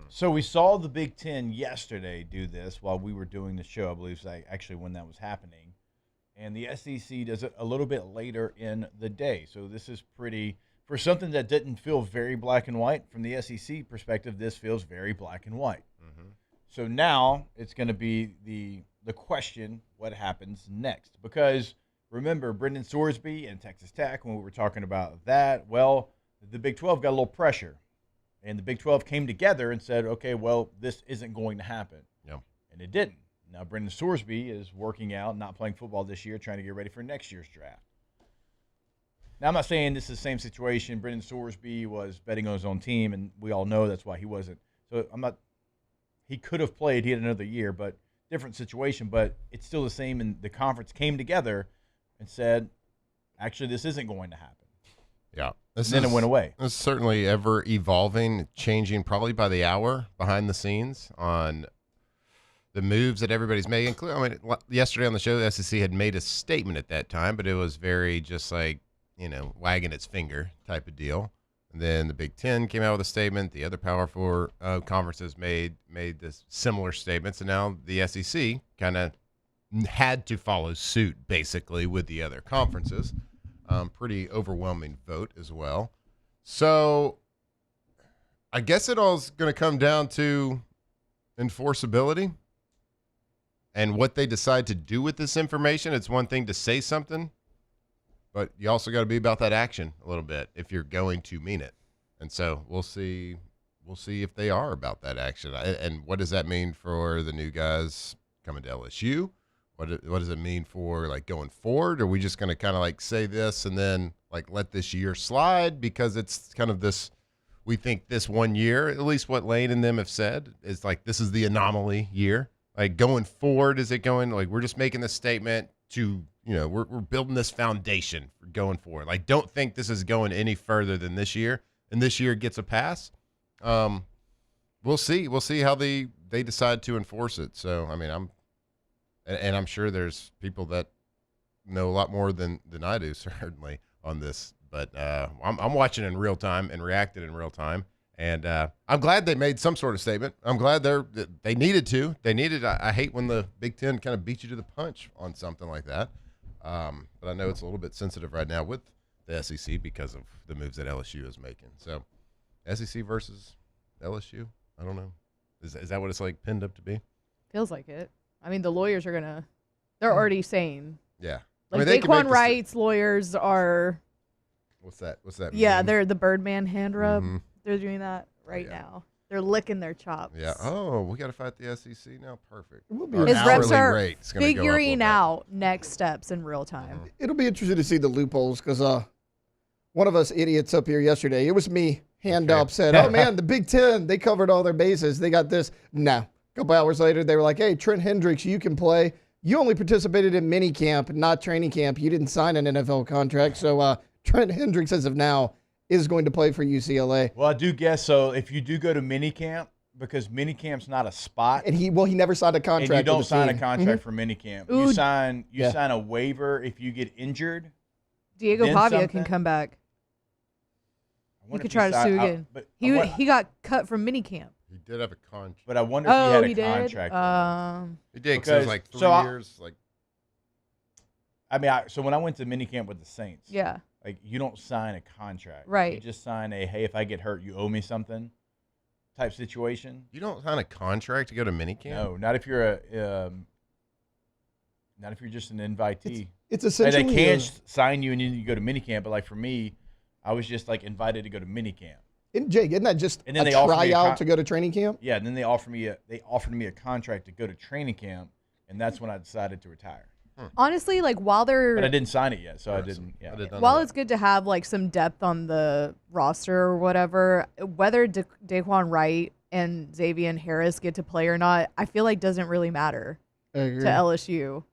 So we saw the Big Ten yesterday do this while we were doing the show. I believe it's actually when that was happening. And the SEC does it a little bit later in the day. So this is pretty, for something that didn't feel very black and white, from the SEC perspective, this feels very black and white. Mm-hmm. So now it's going to be the question, what happens next? Because remember, Brendan Sorsby and Texas Tech, when we were talking about that, well, the Big 12 got a little pressure. And the Big 12 came together and said, okay, well, this isn't going to happen. Yep. And it didn't. Now, Brendan Sorsby is working out, not playing football this year, trying to get ready for next year's draft. Now, I'm not saying this is the same situation. Brendan Sorsby was betting on his own team, and we all know that's why he wasn't. So he could have played. He had another year, but different situation. But it's still the same, and the conference came together and said, actually, this isn't going to happen. Yeah. Then it went away. It's certainly ever evolving, changing probably by the hour behind the scenes on the moves that everybody's making. I mean, yesterday on the show, the SEC had made a statement at that time, but it was very just like, wagging its finger type of deal. And then the Big Ten came out with a statement. The other Power Four conferences made this similar statements, and now the SEC kind of had to follow suit, basically, with the other conferences. Pretty overwhelming vote as well. So I guess it all's going to come down to enforceability and what they decide to do with this information. It's one thing to say something, but you also got to be about that action a little bit if you're going to mean it. And so we'll see if they are about that action. And what does that mean for the new guys coming to LSU? What does it mean for like going forward? Are we just going to kind of like say this and then like let this year slide because it's kind of this, we think this 1 year, at least what Lane and them have said, is like this is the anomaly year. Like going forward, is it going like we're just making this statement to, we're building this foundation for going forward. Like don't think this is going any further than this year and this year gets a pass. We'll see. We'll see how they decide to enforce it. So, I mean, I'm sure there's people that know a lot more than I do, certainly, on this. But I'm watching in real time and reacting in real time. And I'm glad they made some sort of statement. I'm glad they needed to. I hate when the Big Ten kind of beat you to the punch on something like that. But I know it's a little bit sensitive right now with the SEC because of the moves that LSU is making. So, SEC versus LSU, I don't know. Is that what it's like pinned up to be? Feels like it. I mean, the lawyers are they're already saying. Yeah. Like Daquan Wright's lawyers are. What's that mean? Yeah, they're the Birdman hand rub. Mm-hmm. They're doing that right now. They're licking their chops. Yeah. Oh, we got to fight the SEC now. Perfect. His reps are figuring out next steps in real time. Mm-hmm. It'll be interesting to see the loopholes because one of us idiots up here yesterday, it was me, hand up, said, oh, man, the Big Ten, they covered all their bases. They got this. No. A couple hours later, they were like, hey, Trent Hendricks, you can play. You only participated in mini camp, not training camp. You didn't sign an NFL contract. So Trent Hendricks, as of now, is going to play for UCLA. Well, I do guess so. If you do go to minicamp, because minicamp's not a spot. And he never signed a contract. And you don't sign a contract for minicamp. You sign a waiver if you get injured. Diego Pavia can come back. You could try to sue again. He got cut from minicamp. He did have a contract. But I wonder if he had a contract. He did because it was like 3 years. So when I went to minicamp with the Saints. Yeah. Like, you don't sign a contract. Right. You just sign hey, if I get hurt, you owe me something type situation. You don't sign a contract to go to minicamp? No, not if you're just an invitee. It's essentially they can sign you and you go to minicamp, but like for me, I was just like invited to go to minicamp. And Jake, isn't that just a tryout to go to training camp? Yeah, and then they offered me a contract to go to training camp, and that's when I decided to retire. Honestly, like but I didn't sign it yet, so I didn't. Yeah. While it's good to have like some depth on the roster or whatever, whether Daquan Wright and Xavier Harris get to play or not, I feel like doesn't really matter to LSU.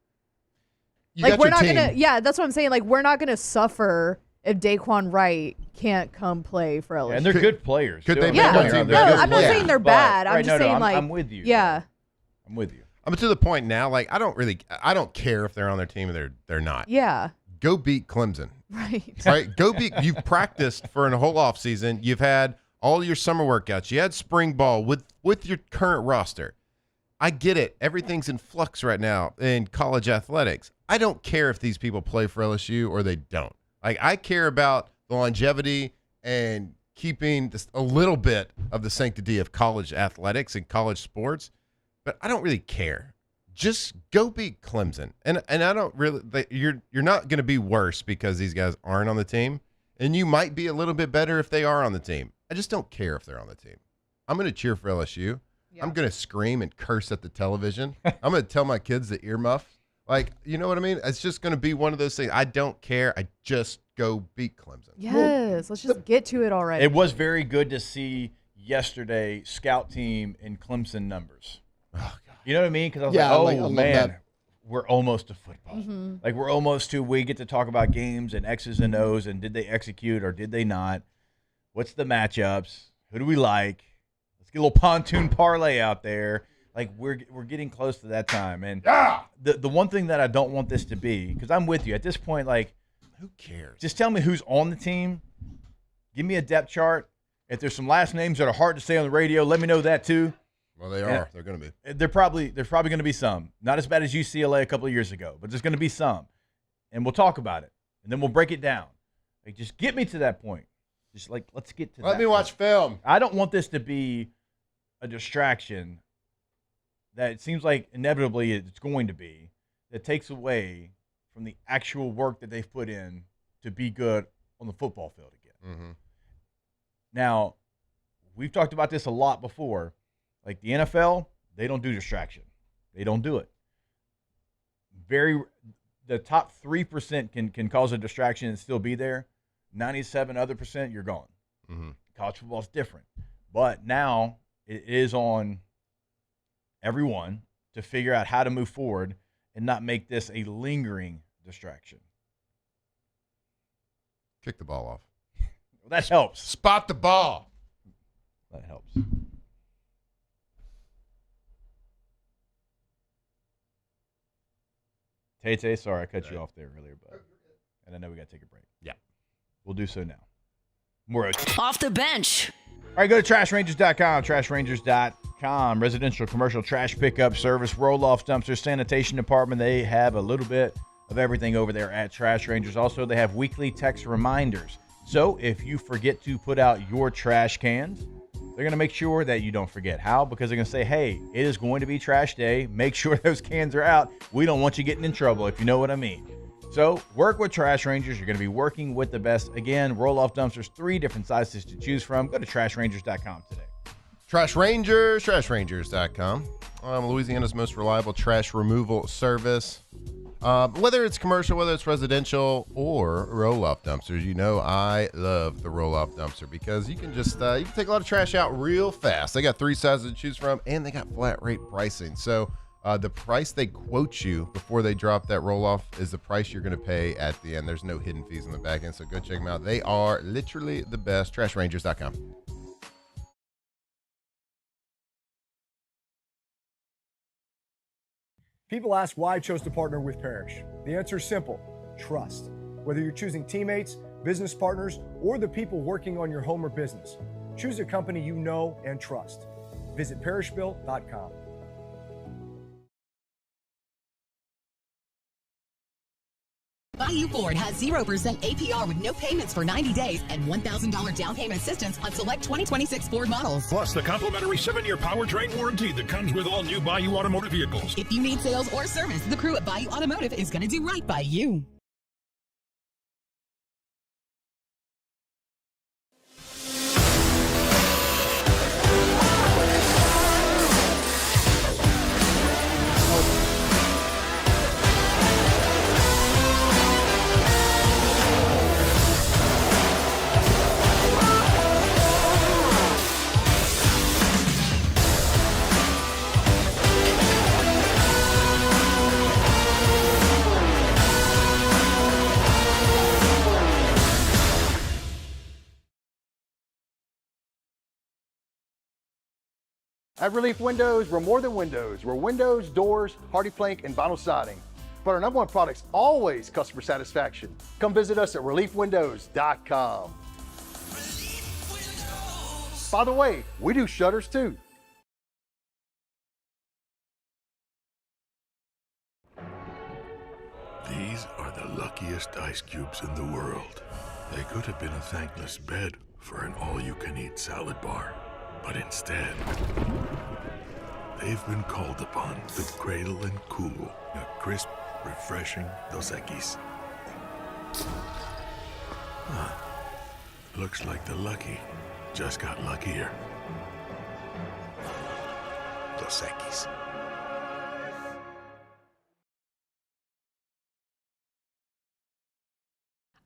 Like we're not gonna. Yeah, that's what I'm saying. Like we're not gonna suffer if Daquan Wright can't come play for LSU. Yeah, and they're good players. Could they? Yeah. No, I'm not saying they're bad. I'm just saying I'm with you. Yeah. I'm with you. I'm to the point now, like, I don't care if they're on their team or they're not. Yeah. Go beat Clemson. Right. Go beat. You've practiced for a whole off season. You've had all your summer workouts. You had spring ball with your current roster. I get it. Everything's in flux right now in college athletics. I don't care if these people play for LSU or they don't. Like, I care about the longevity and keeping a little bit of the sanctity of college athletics and college sports. But I don't really care. Just go beat Clemson. And I don't really you're not going to be worse because these guys aren't on the team. And you might be a little bit better if they are on the team. I just don't care if they're on the team. I'm going to cheer for LSU. Yeah. I'm going to scream and curse at the television. I'm going to tell my kids to earmuff. Like, you know what I mean? It's just going to be one of those things. I don't care. I just go beat Clemson. Yes. Let's just get to it already. It was very good to see yesterday scout team and Clemson numbers. Oh, God. You know what I mean? Because I was like, man, we're almost to football. Mm-hmm. Like, we're almost to, we get to talk about games and X's and O's and did they execute or did they not? What's the matchups? Who do we like? Let's get a little pontoon parlay out there. Like, we're getting close to that time. And the one thing that I don't want this to be, because I'm with you. At this point, like, who cares? Just tell me who's on the team. Give me a depth chart. If there's some last names that are hard to say on the radio, let me know that too. Well, they are. They're going to be. There's probably going to be some. Not as bad as UCLA a couple of years ago, but there's going to be some. And we'll talk about it. And then we'll break it down. Like, just get me to that point. Just like, let's get to Let me watch film. I don't want this to be a distraction that it seems like inevitably it's going to be, that takes away from the actual work that they've put in to be good on the football field again. Mm-hmm. Now, we've talked about this a lot before. Like the NFL, they don't do distraction. They don't do it. The top 3% can cause a distraction and still be there. 97 other percent, you're gone. Mm-hmm. College football is different. But now it is on everyone to figure out how to move forward and not make this a lingering distraction. Kick the ball off. Well, that helps. Spot the ball. That helps. Tay, sorry I cut you off there earlier, but and I know we got to take a break. Yeah. We'll do so now. More Off the bench. All right, go to trashrangers.com, trashrangers.com. Residential, commercial trash pickup service, roll-off dumpsters, sanitation department. They have a little bit of everything over there at Trash Rangers. Also, they have weekly text reminders. So if you forget to put out your trash cans, they're going to make sure that you don't forget. How? Because they're going to say, hey, it is going to be trash day. Make sure those cans are out. We don't want you getting in trouble, if you know what I mean. So work with Trash Rangers. You're going to be working with the best. Again, roll-off dumpsters, 3 different sizes to choose from. Go to trashrangers.com today. Trash Rangers, trashrangers.com. Louisiana's most reliable trash removal service. Whether it's commercial, whether it's residential, or roll-off dumpsters, you know I love the roll-off dumpster because you can just you can take a lot of trash out real fast. They got 3 sizes to choose from, and they got flat rate pricing. So the price they quote you before they drop that roll-off is the price you're going to pay at the end. There's no hidden fees in the back end, so go check them out. They are literally the best. TrashRangers.com. People ask why I chose to partner with Parrish. The answer is simple: trust. Whether you're choosing teammates, business partners, or the people working on your home or business, choose a company you know and trust. Visit parrishbuilt.com. Bayou Ford has 0% APR with no payments for 90 days and $1,000 down payment assistance on select 2026 Ford models. Plus the complimentary 7-year powertrain warranty that comes with all new Bayou Automotive vehicles. If you need sales or service, the crew at Bayou Automotive is going to do right by you. At Relief Windows, we're more than windows. We're windows, doors, hardy plank, and vinyl siding. But our #1 product's always customer satisfaction. Come visit us at reliefwindows.com. By the way, we do shutters too. These are the luckiest ice cubes in the world. They could have been a thankless bed for an all-you-can-eat salad bar. But instead, they've been called upon to cradle and cool a crisp, refreshing Dos Equis. Looks like the lucky just got luckier. Dos Equis.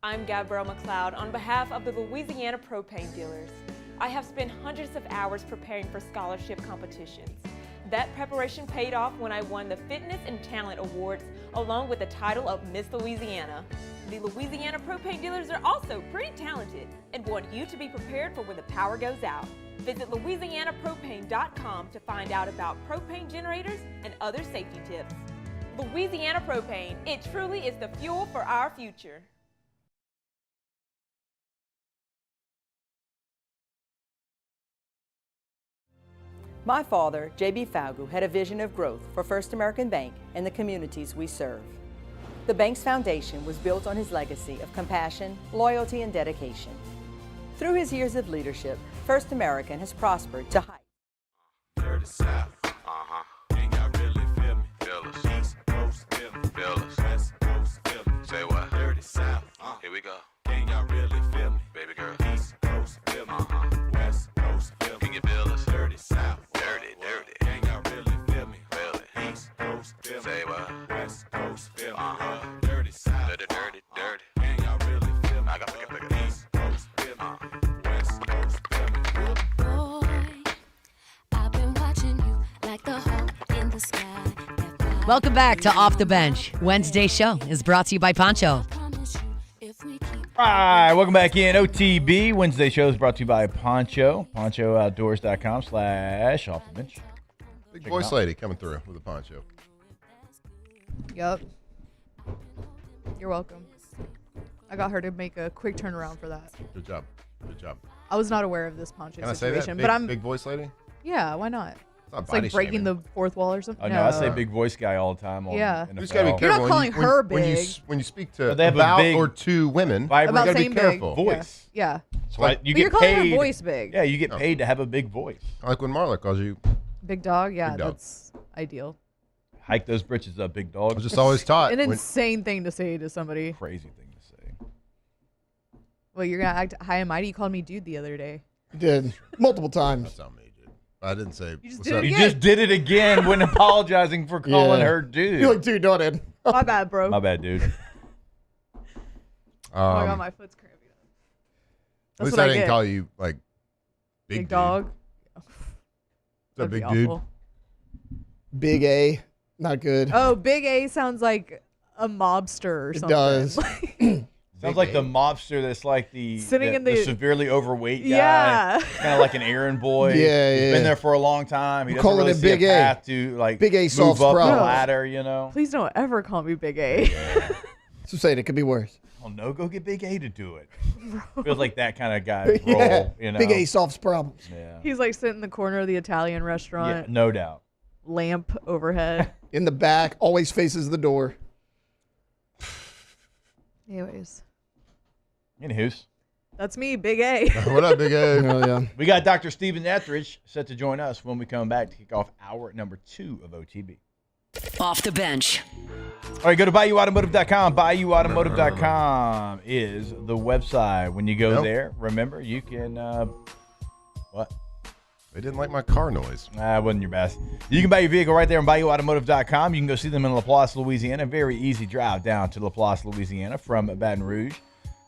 I'm Gabrielle McLeod on behalf of the Louisiana Propane Dealers. I have spent hundreds of hours preparing for scholarship competitions. That preparation paid off when I won the Fitness and Talent Awards along with the title of Miss Louisiana. The Louisiana Propane Dealers are also pretty talented and want you to be prepared for when the power goes out. Visit LouisianaPropane.com to find out about propane generators and other safety tips. Louisiana Propane, it truly is the fuel for our future. My father, J.B. Falgu, had a vision of growth for First American Bank and the communities we serve. The bank's foundation was built on his legacy of compassion, loyalty, and dedication. Through his years of leadership, First American has prospered to heights. Dirty South, ain't got really feel me. Feel us. East Coast, feel me. Feel us. West Coast, feel me. Say what? Dirty South, here we go. Ain't got really feel me. Baby girl. East Coast, feel me. West Coast, feel me. Can you feel us? Dirty South, dirty, dirty. Ain't got really feel me. Feel it. East Coast, feel me. Say what? West Coast, feel me. Dirty South, dirty, dirty, dirty. Ain't got really feel me. I got to pick it. East Coast, feel me. West Coast, feel me. I've been watching you like the hawk in the sky. Welcome back to Off the Bench. Wednesday's show is brought to you by Poncho. All right, welcome back in. OTB Wednesday show is brought to you by Poncho. PonchoOutdoors.com/offthebench. Big voice lady coming through with a poncho. Yup. You're welcome. I got her to make a quick turnaround for that. Good job. Good job. I was not aware of this poncho Can I say situation, that? but I'm Big voice lady? Yeah, why not? Not It's like body breaking shaming. the fourth wall or something. Oh, no, I say big voice guy all the time. Yeah. You just gotta be You're not careful. calling her big. When you speak to But they have a about big, or to women, vibrant, you gotta be saying big. careful. voice. Yeah. That's why you But get you're calling paid. her voice big. Yeah, you get paid to have a big voice. Like when Marla calls you. Big dog, yeah, Big dog. that's ideal. Hike those britches up, big dog. I was just always taught. An insane thing to say to somebody. Crazy thing to say. Well, you're gonna act high and mighty. You called me dude the other day. You did. Multiple times. That's not me, dude. I didn't say. You just what's did it up? You again. just did it again when apologizing for calling Yeah. her dude. You're like, dude, no, I didn't. My bad, bro. My bad, dude. Oh my god, my foot's cramping. At least what I I didn't get. call you like Big dude. dog. What's That'd up, be big dude? awful. Big A. Not good. Oh, Big A sounds like a mobster or It something. does. Sounds like the mobster that's like the Sitting the, in the the- severely overweight guy. Yeah. Kind of like an errand boy. Yeah, He's yeah. been there for a long time. He We're doesn't calling really it see Big a A. path to like Big A move solves up the problems. ladder, you know. Please don't ever call me Big A. So saying it could be worse. Oh no, go get Big A to do it. Feels like that kind of guy's role, Yeah. you know. Big A solves problems. Yeah. He's like sitting in the corner of the Italian Yeah, restaurant. no doubt. Lamp overhead. In the back, always faces the door. Anyways, Anywho's. that's me, Big A. What up, Big A? Oh, yeah. We got Dr. Stephen Etheridge set to join us when we come back to kick off hour number 2 of OTB. Off the Bench. All right, go to BayouAutomotive.com. BayouAutomotive.com is the website. When you go there, remember, you can, what? They didn't like my car noise. That wasn't your best. You can buy your vehicle right there on BayouAutomotive.com. You can go see them in Laplace, Louisiana. Very easy drive down to Laplace, Louisiana from Baton Rouge.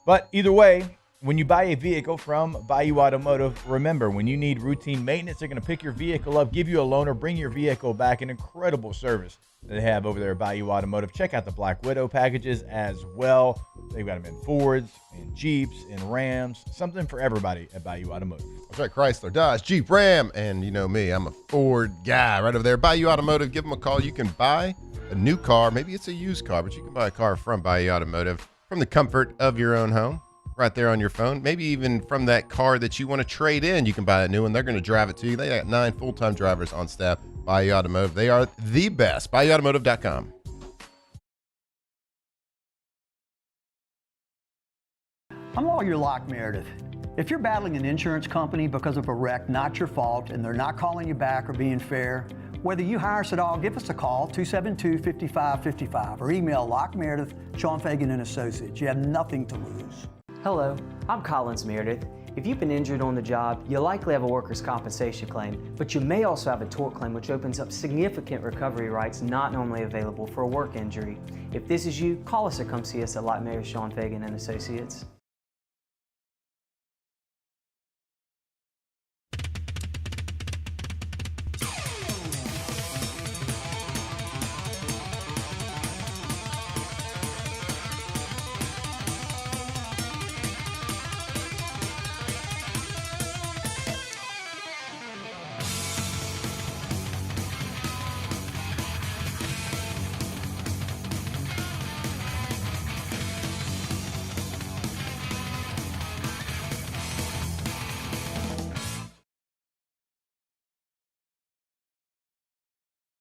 But either way, when you buy a vehicle from Bayou Automotive, remember, when you need routine maintenance, they're going to pick your vehicle up, give you a loan, or bring your vehicle back. An incredible service that they have over there at Bayou Automotive. Check out the Black Widow packages as well. They've got them in Fords, in Jeeps, in Rams. Something for everybody at Bayou Automotive. That's right, Chrysler, Dodge, Jeep, Ram, and you know me, I'm a Ford guy right over there. Bayou Automotive, give them a call. You can buy a new car. Maybe it's a used car, but you can buy a car from Bayou Automotive from the comfort of your own home, right there on your phone. Maybe even from that car that you want to trade in, you can buy a new one. They're going to drive it to you. They got 9 full-time drivers on staff. Bayou Automotive, they are the best. BayouAutomotive.com. I'm Lawyer Locke Meredith. If you're battling an insurance company because of a wreck not your fault and they're not calling you back or being fair, whether you hire us at all, give us a call, 272-5555, or email Locke Meredith, Sean Fagan and Associates. You have nothing to lose. Hello, I'm Collins Meredith. If you've been injured on the job, you'll likely have a workers' compensation claim, but you may also have a tort claim, which opens up significant recovery rights not normally available for a work injury. If this is you, call us or come see us at Locke Meredith, Sean Fagan and Associates.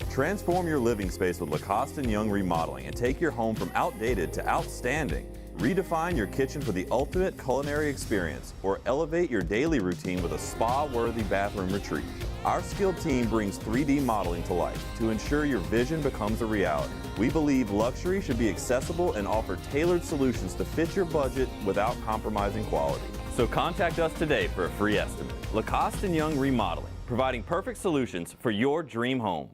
Transform your living space with Lacoste & Young Remodeling and take your home from outdated to outstanding. Redefine your kitchen for the ultimate culinary experience, or elevate your daily routine with a spa-worthy bathroom retreat. Our skilled team brings 3D modeling to life to ensure your vision becomes a reality. We believe luxury should be accessible and offer tailored solutions to fit your budget without compromising quality. So contact us today for a free estimate. Lacoste & Young Remodeling, providing perfect solutions for your dream home.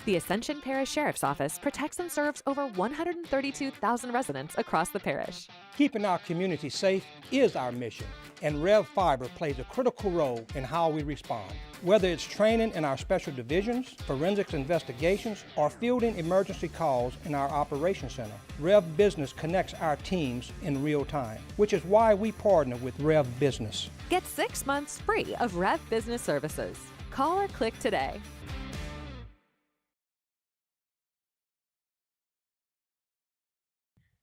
The Ascension Parish Sheriff's Office protects and serves over 132,000 residents across the parish. Keeping our community safe is our mission, and Rev Fiber plays a critical role in how we respond. Whether it's training in our special divisions, forensics investigations, or fielding emergency calls in our operations center, Rev Business connects our teams in real time, which is why we partner with Rev Business. Get 6 months free of Rev Business services. Call or click today.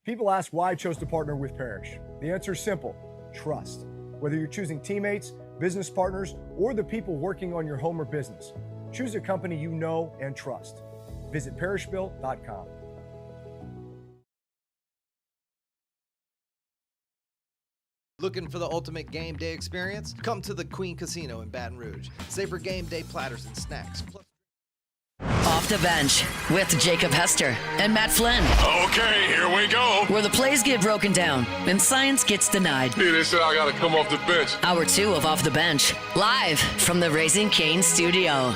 People ask why I chose to partner with Parrish. The answer is simple: trust. Whether you're choosing teammates, business partners, or the people working on your home or business, choose a company you know and trust. Visit parrishbuilt.com. Looking for the ultimate game day experience? Come to the Queen Casino in Baton Rouge. Savor game day platters and snacks. Off the Bench with Jacob Hester and Matt Flynn. Okay, here we go. Where the plays get broken down and science gets denied. Hey, they said I gotta come off the bench. Hour 2 of Off the Bench, live from the Raising Cane's studio.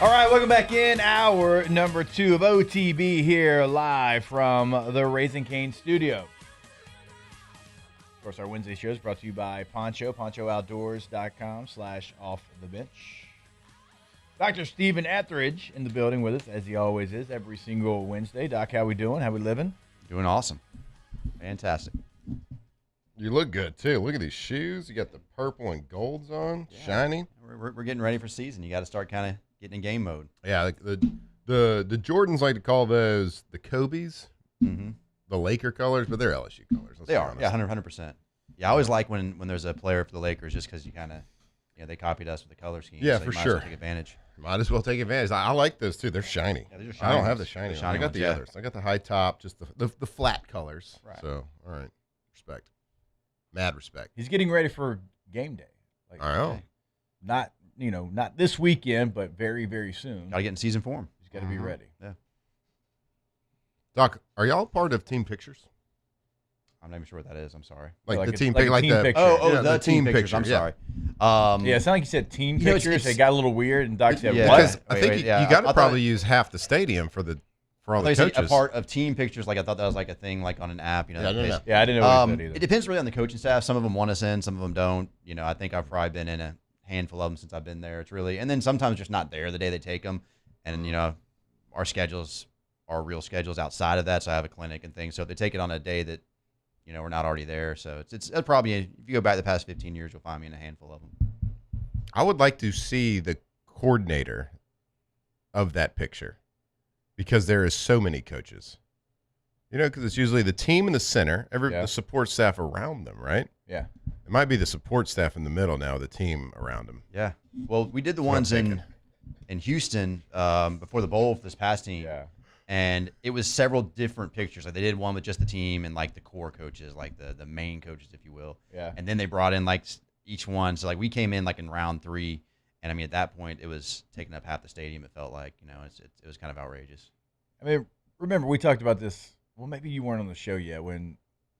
All right, welcome back in. Hour number 2 of OTB here live from the Raising Cane studio. Of course, our Wednesday show is brought to you by Poncho, ponchooutdoors.com/offthebench. Dr. Stephen Etheridge in the building with us, as he always is, every single Wednesday. Doc, how we doing? How we living? Doing awesome. Fantastic. You look good, too. Look at these shoes. You got the purple and golds on, shiny. We're getting ready for season. You got to start kind of getting in game mode. Yeah, the Jordans like to call those the Kobe's, the Laker colors, but they're LSU colors. They are, yeah, 100%. Yeah, I always like when there's a player for the Lakers just because you kind of, they copied us with the color scheme. Yeah, so for you might as sure. well take advantage. Might as well take advantage. I like those, too. They're shiny. Yeah, these are shiny I don't have ones. the shiny The ones. shiny I got ones, the yeah. others. I got the high top, just the flat colors. Right. So, all right. Respect. Mad respect. He's getting ready for game day. I know. Not this weekend, but very, very soon. Got to get in season form. He's got to be ready. Yeah. Doc, are y'all part of Team Pictures? I'm not even sure what that is. I'm sorry. Like the team like like team the picture. The team pictures. I'm sorry. Yeah, it sounded like you said team You know, pictures. It got a little weird, and Doc said, Yeah. what? Because I think Wait, you yeah. got to I thought- probably use half the stadium for all the I thought you said coaches. a part of team pictures. Like I thought that was like a thing, like on an app. Yeah, I don't know. Yeah, I didn't know what he said either. It depends really on the coaching staff. Some of them want us in, some of them don't. I think I've probably been in a handful of them since I've been there. It's really, and then sometimes just not there the day they take them, and our schedules are real schedules outside of that. So I have a clinic and things. So if they take it on a day that we're not already there, so it's probably, if you go back the past 15 years, you'll find me in a handful of them. I would like to see the coordinator of that picture because there is so many coaches. Because it's usually the team in the center, the support staff around them, right? Yeah. It might be the support staff in the middle now, the team around them. Yeah. Well, we did the ones in Houston before the bowl for this past team. Yeah. And it was several different pictures. Like they did one with just the team and like the core coaches, like the main coaches, if you will. Yeah. And then they brought in like each one. So like we came in like in round 3, And I mean, at that point, it was taking up half the stadium. It felt like, it was kind of outrageous. I mean, remember we talked about this. Well, maybe you weren't on the show yet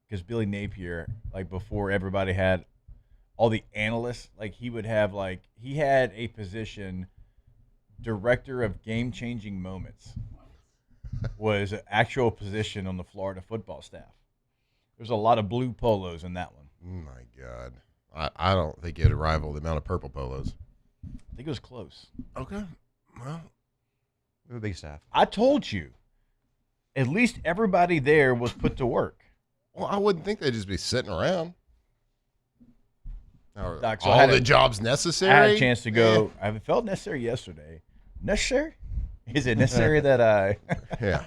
because Billy Napier, like before everybody had all the analysts, like he would have he had a position, director of game-changing moments, was an actual position on the Florida football staff. There's a lot of blue polos in that one. Oh my God, I don't think it'd rival the amount of purple polos. I think it was close. Okay, well, we have a big staff. I told you, at least everybody there was put to work. Well, I wouldn't think they'd just be sitting around. Doc, so all the jobs necessary? I had a chance to go. I felt necessary yesterday. Necessary? Is it necessary that I... Yeah.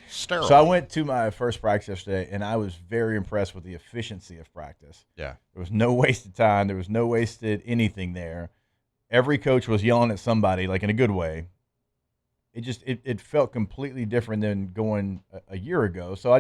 Sterile. So I went to my first practice yesterday, and I was very impressed with the efficiency of practice. Yeah. There was no wasted time. There was no wasted anything there. Every coach was yelling at somebody, like in a good way. It felt completely different than going a year ago. So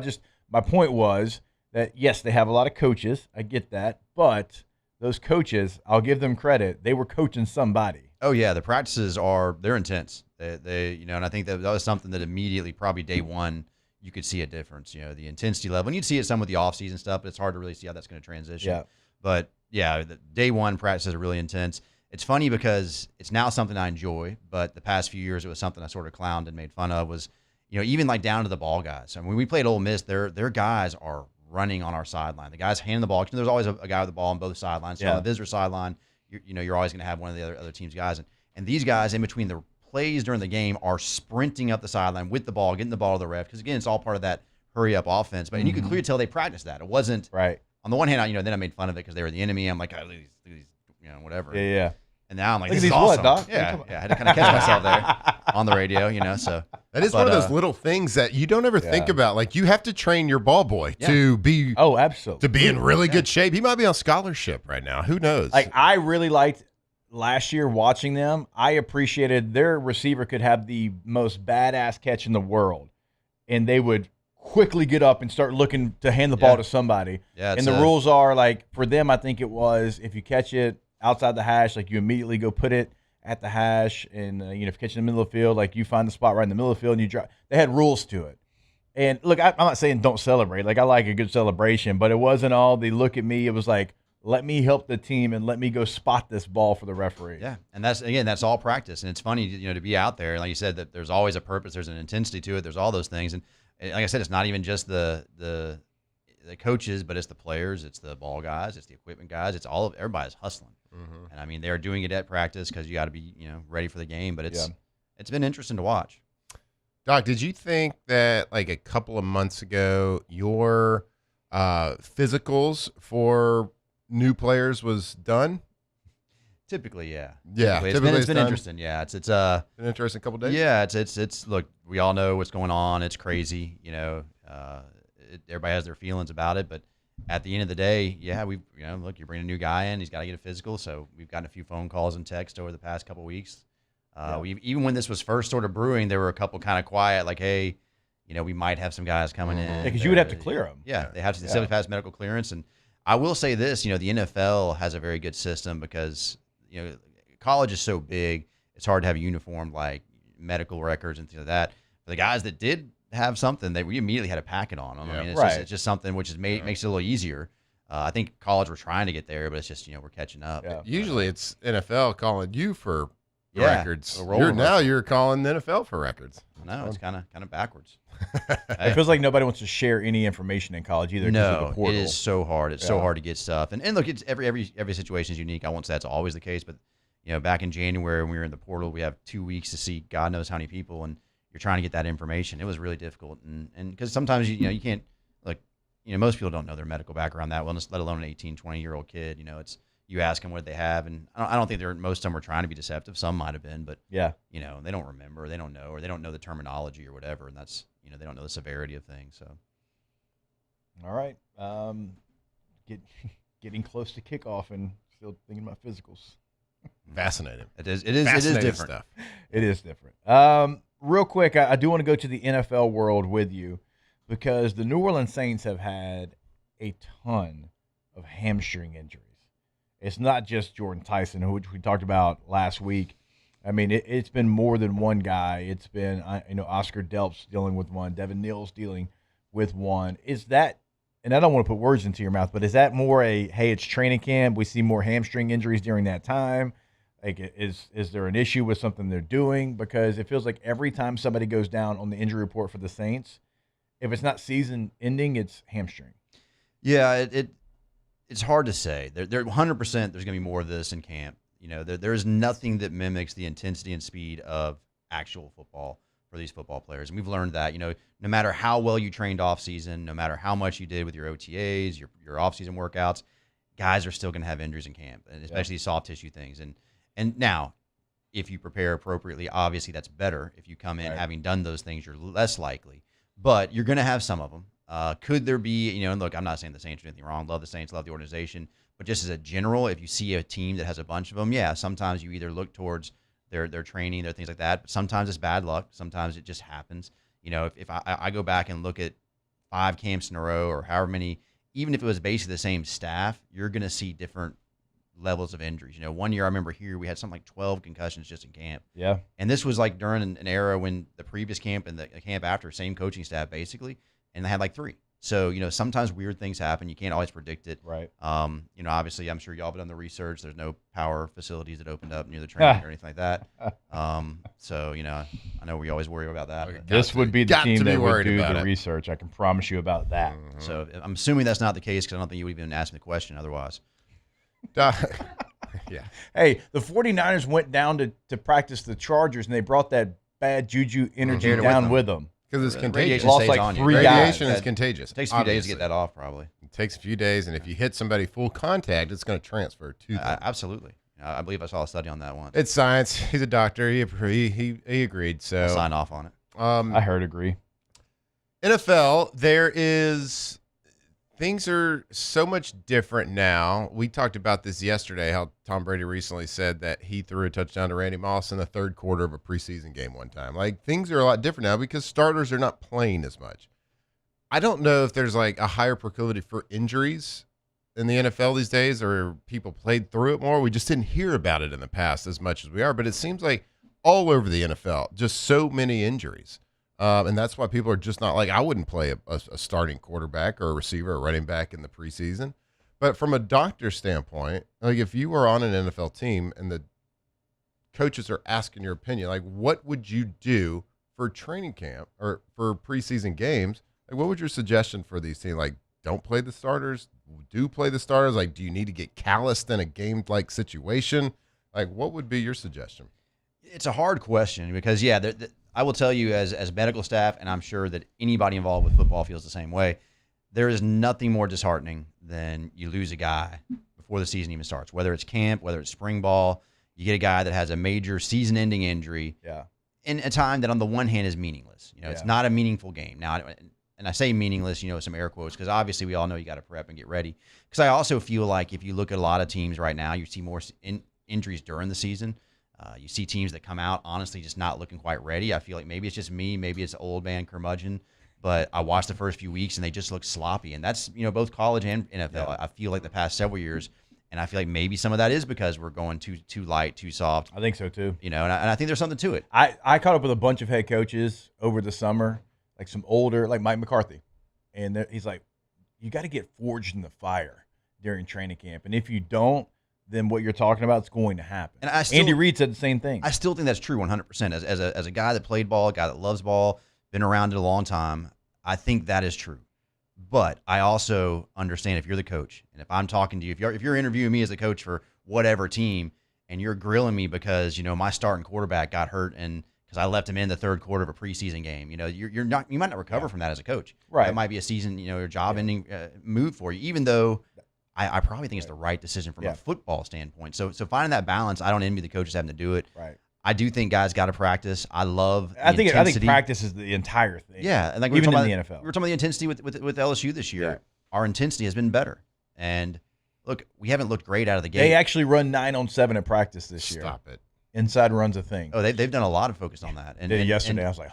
my point was that, yes, they have a lot of coaches. I get that. But those coaches, I'll give them credit. They were coaching somebody. Oh, yeah. The practices they're intense. They and I think that was something that immediately, probably day one, you could see a difference, the intensity level. And you'd see it some with the off-season stuff, but it's hard to really see how that's going to transition. Yeah. But, yeah, the day one practices are really intense. It's funny because it's now something I enjoy, but the past few years it was something I sort of clowned and made fun of was, even like down to the ball guys. I mean, when we played Ole Miss, their guys are running on our sideline. The guys handing the ball. There's always a guy with the ball on both sidelines. So on the visitor sideline, you're always going to have one of the other team's guys. And these guys in between the plays during the game are sprinting up the sideline with the ball, getting the ball to the ref. Because, again, it's all part of that hurry-up offense. But and you could clearly tell they practiced that. It wasn't – right. On the one hand, then I made fun of it because they were the enemy. I'm like, oh, look at these, whatever. Yeah. And now I'm like, look this is awesome. What, Doc? Yeah, I had to kind of catch myself there on the radio, so. That is one of those little things that you don't ever think about. Like, you have to train your ball boy to be absolutely. To be in really good shape. He might be on scholarship right now. Who knows? Like, I really liked last year watching them. I appreciated their receiver could have the most badass catch in the world, and they would quickly get up and start looking to hand the ball to somebody. Yeah, and the rules are, like, for them, I think it was if you catch it outside the hash, like you immediately go put it at the hash, and if you catch it in the middle of the field, like you find the spot right in the middle of the field and you drop. They had rules to it. And look, I'm not saying don't celebrate. Like, I like a good celebration, but it wasn't all the look at me. It was like, let me help the team and let me go spot this ball for the referee. Yeah, and that's all practice. And it's funny, to be out there. Like you said, that there's always a purpose. There's an intensity to it. There's all those things. And like I said, it's not even just the coaches, but it's the players, it's the ball guys, it's the equipment guys, it's everybody's hustling. Mm-hmm. And I mean, they're doing it at practice because you got to be, ready for the game. But it's been interesting to watch. Doc, did you think that like a couple of months ago, your physicals for new players was done? Typically, yeah. Yeah, it's been interesting. Yeah, it's an interesting couple days. Yeah, it's look, we all know what's going on. It's crazy. Everybody has their feelings about it, but at the end of the day, look, you bring a new guy in, he's got to get a physical. So we've gotten a few phone calls and texts over the past couple of weeks. Even when this was first sort of brewing, there were a couple kind of quiet, like, hey, we might have some guys coming in. Because you would have to clear them. Yeah, they have to pass medical clearance. And I will say this, the NFL has a very good system because, college is so big, it's hard to have uniform like medical records and things like that. For the guys that did have something, we immediately had a packet on them. I mean, it's just something which makes it a little easier. I think college we're trying to get there, but it's just we're catching up. Yeah. Usually it's NFL calling you for records. You're calling the NFL for records. No, it's kind of backwards. It feels like nobody wants to share any information in college either. No, it is so hard. It's so hard to get stuff. And look, it's every situation is unique. I won't say that's always the case, but back in January when we were in the portal, we have 2 weeks to see God knows how many people, and you're trying to get that information. It was really difficult, and because sometimes you can't, like, most people don't know their medical background that well, let alone an 18, 20-year-old kid. It's you ask them what they have, and I don't think most of them were trying to be deceptive. Some might have been, but they don't remember, they don't know, or they don't know the terminology or whatever, and that's they don't know the severity of things. So, all right, getting close to kickoff and still thinking about physicals. Fascinating. It is different stuff. It is different. Real quick, I do want to go to the NFL world with you because the New Orleans Saints have had a ton of hamstring injuries. It's not just Jordan Tyson, which we talked about last week. I mean, it's been more than one guy. It's been, Oscar Delp's dealing with one, Devin Neal's dealing with one. Is that, and I don't want to put words into your mouth, but is that more hey, it's training camp, we see more hamstring injuries during that time? Like, is there an issue with something they're doing? Because it feels like every time somebody goes down on the injury report for the Saints, if it's not season ending, it's hamstring. Yeah, it's hard to say. There 100% there's going to be more of this in camp. There is nothing that mimics the intensity and speed of actual football for these football players. And we've learned that, no matter how well you trained off season, no matter how much you did with your OTAs, your off season workouts, guys are still going to have injuries in camp, and especially soft tissue things. And now, if you prepare appropriately, obviously that's better. If you come in having done those things, you're less likely. But you're going to have some of them. Could there be, and look, I'm not saying the Saints do anything wrong. Love the Saints, love the organization. But just as a general, if you see a team that has a bunch of them, sometimes you either look towards their training, their things like that. But sometimes it's bad luck. Sometimes it just happens. If I go back and look at 5 camps in a row or however many, even if it was basically the same staff, you're going to see different levels of injuries. One year I remember here we had something like 12 concussions just in camp. Yeah. And this was like during an era when the previous camp and the camp after, same coaching staff basically, and they had like 3. So, sometimes weird things happen. You can't always predict it. Right. Obviously, I'm sure y'all have done the research. There's no power facilities that opened up near the training or anything like that. So, I know we always worry about that. This would be the team that would do the research. I can promise you about that. Mm-hmm. So, I'm assuming that's not the case because I don't think you would even ask me the question otherwise. Yeah. Hey, the 49ers went down to practice the Chargers, and they brought that bad juju energy down with them. Because it's contagious. Lost like 3 guys. Radiation is contagious. It takes a few days to get that off, probably. It takes a few days, and if you hit somebody full contact, it's going to transfer to them. Absolutely. I believe I saw a study on that once. It's science. He's a doctor. He agreed. So I'll sign off on it. I heard agree. NFL, things are so much different now. We talked about this yesterday, how Tom Brady recently said that he threw a touchdown to Randy Moss in the third quarter of a preseason game one time. Like, things are a lot different now because starters are not playing as much. I don't know if there's like a higher proclivity for injuries in the NFL these days, or people played through it more. We just didn't hear about it in the past as much as we are, but it seems like all over the NFL, just so many injuries. And that's why people are just not like, I wouldn't play a starting quarterback or a receiver or running back in the preseason. But from a doctor standpoint, like if you were on an NFL team and the coaches are asking your opinion, like what would you do for training camp or for preseason games? Like what would your suggestion for these teams? Like don't play the starters, do play the starters? Like do you need to get calloused in a game-like situation? Like what would be your suggestion? It's a hard question because, I will tell you as medical staff, and I'm sure that anybody involved with football feels the same way, there is nothing more disheartening than you lose a guy before the season even starts, whether it's camp, whether it's spring ball. You get a guy that has a major season-ending injury in a time that on the one hand is meaningless. It's not a meaningful game. Now, and I say meaningless, some air quotes, because obviously we all know you got to prep and get ready. Because I also feel like if you look at a lot of teams right now, you see more injuries during the season. You see teams that come out, honestly, just not looking quite ready. I feel like maybe it's just me, maybe it's old man curmudgeon, but I watched the first few weeks and they just look sloppy. And that's, both college and NFL. Yeah. I feel like the past several years, and I feel like maybe some of that is because we're going too light, too soft. I think so too. And I think there's something to it. I caught up with a bunch of head coaches over the summer, like some older, like Mike McCarthy. And he's like, you got to get forged in the fire during training camp. And if you don't, then what you're talking about is going to happen. And Andy Reid said the same thing. I still think that's true 100%. As a guy that played ball, a guy that loves ball, been around it a long time, I think that is true. But I also understand if you're the coach, and if I'm talking to you, if you're interviewing me as a coach for whatever team, and you're grilling me because my starting quarterback got hurt and because I left him in the third quarter of a preseason game, you might not recover from that as a coach. Right. That might be a season, your job-ending move for you, even though. I probably think it's the right decision from a football standpoint. So finding that balance, I don't envy the coaches having to do it. Right. I do think guys got to practice. I think practice is the entire thing. Yeah, and like even in the we NFL, were talking about the intensity with LSU this year. Yeah. Our intensity has been better. And look, we haven't looked great out of the gate. They actually run 9-on-7 at practice this year. Stop it. Inside run's a thing. Oh, they've done a lot of focus on that. And yesterday, I was like,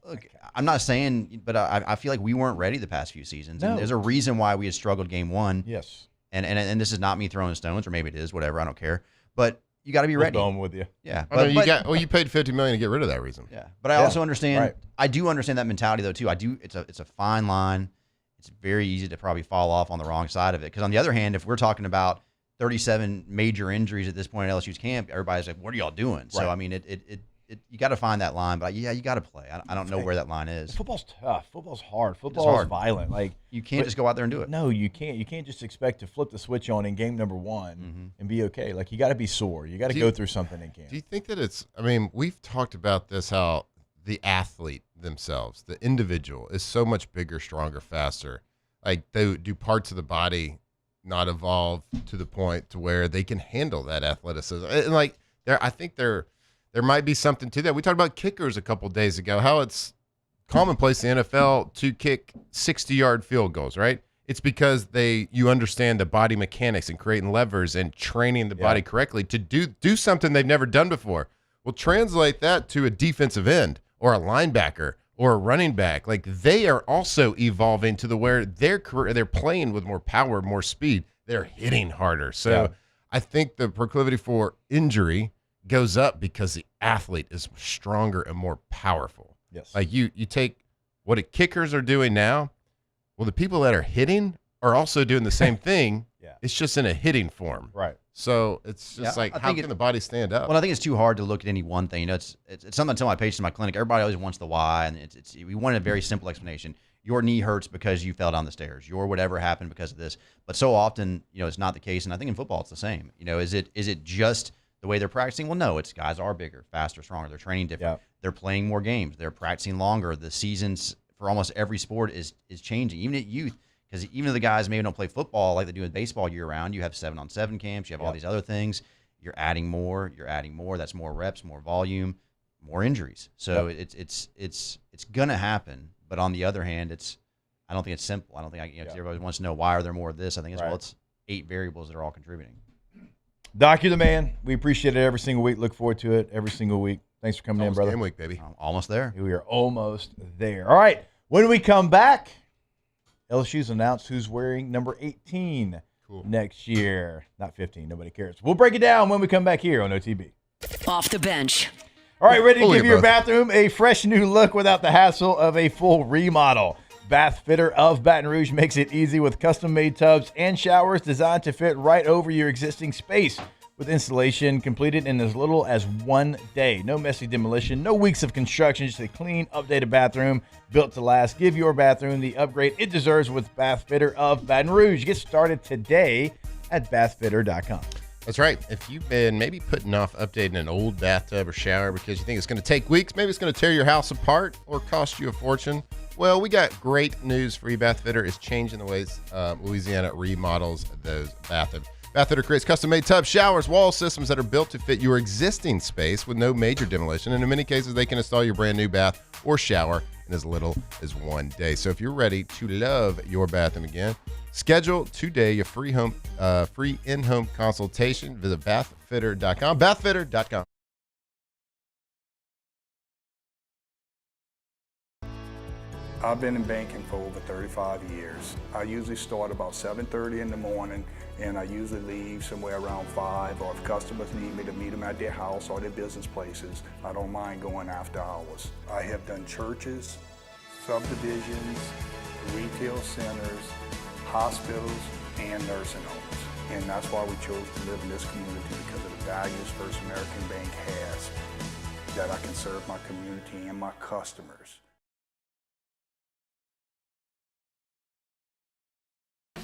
look, I'm not saying, but I feel like we weren't ready the past few seasons. No. And there's a reason why we had struggled game one. Yes. And this is not me throwing stones, or maybe it is, whatever. I don't care. But you got to be ready. Going with you. Yeah. I mean, you paid $50 million to get rid of that reason. Yeah. But I also understand. Right. I do understand that mentality though too. It's a fine line. It's very easy to probably fall off on the wrong side of it. Because on the other hand, if we're talking about 37 major injuries at this point at LSU's camp, everybody's like, "What are y'all doing?" Right. So I mean, you got to find that line. But yeah, you got to play. I don't know where that line is. Football's tough. Football's hard. Football is violent. Like you can't just go out there and do it. No, you can't. You can't just expect to flip the switch on in game number 1 and be okay. Like you got to be sore. You got to go through something in camp. Do you think that it's? I mean, we've talked about this how the athlete themselves, the individual, is so much bigger, stronger, faster. Like they do parts of the body not evolve to the point to where they can handle that athleticism. And like I think there might be something to that. We talked about kickers a couple days ago, how it's commonplace in the NFL to kick 60-yard field goals, right? It's because you understand the body mechanics and creating levers and training the body correctly to do something they've never done before. Well, translate that to a defensive end or a linebacker or a running back. Like they are also evolving to the where they're playing with more power, more speed. They're hitting harder. So I think the proclivity for injury goes up because the athlete is stronger and more powerful. Yes. Like you take what kickers are doing now. Well, the people that are hitting are also doing the same thing. It's just in a hitting form. Right. So it's just like, how can the body stand up? Well, I think it's too hard to look at any one thing. You know, it's something I tell my patients in my clinic. Everybody always wants the why, and we want a very simple explanation. Your knee hurts because you fell down the stairs. Your whatever happened because of this. But so often, you know, it's not the case. And I think in football, it's the same. You know, is it just the way they're practicing? Well, no, it's guys are bigger, faster, stronger. They're training different. They're playing more games. They're practicing longer. The seasons for almost every sport is changing, even at youth. Because even though the guys maybe don't play football like they do in baseball year-round, you have 7-on-7 camps, you have all these other things. You're adding more. That's more reps, more volume, more injuries. So it's going to happen. But on the other hand, I don't think it's simple. I don't think everybody wants to know why are there more of this. I think it's 8 variables that are all contributing. Doc, you're the man. We appreciate it every single week. Look forward to it every single week. Thanks for coming in, brother. Game week, baby. Almost there. We are almost there. All right. When we come back, LSU's announced who's wearing number 18 next year. Not 15. Nobody cares. We'll break it down when we come back here on OTB. Off the bench. All right, ready to give your bathroom a fresh new look without the hassle of a full remodel. Bath Fitter of Baton Rouge makes it easy with custom-made tubs and showers designed to fit right over your existing space. With installation completed in as little as 1 day. No messy demolition, no weeks of construction, just a clean, updated bathroom built to last. Give your bathroom the upgrade it deserves with Bath Fitter of Baton Rouge. Get started today at bathfitter.com. That's right. If you've been maybe putting off updating an old bathtub or shower because you think it's going to take weeks, maybe it's going to tear your house apart or cost you a fortune, well, we got great news for you. Bath Fitter is changing the ways Louisiana remodels those bathtubs. Bath Fitter creates custom-made tub showers, wall systems that are built to fit your existing space with no major demolition. And in many cases, they can install your brand new bath or shower in as little as 1 day. So if you're ready to love your bathroom again, schedule today your free in-home consultation. Visit bathfitter.com. Bathfitter.com. I've been in banking for over 35 years. I usually start about 7:30 in the morning, and I usually leave somewhere around 5, or if customers need me to meet them at their house or their business places, I don't mind going after hours. I have done churches, subdivisions, retail centers, hospitals, and nursing homes. And that's why we chose to live in this community, because of the values First American Bank has, that I can serve my community and my customers.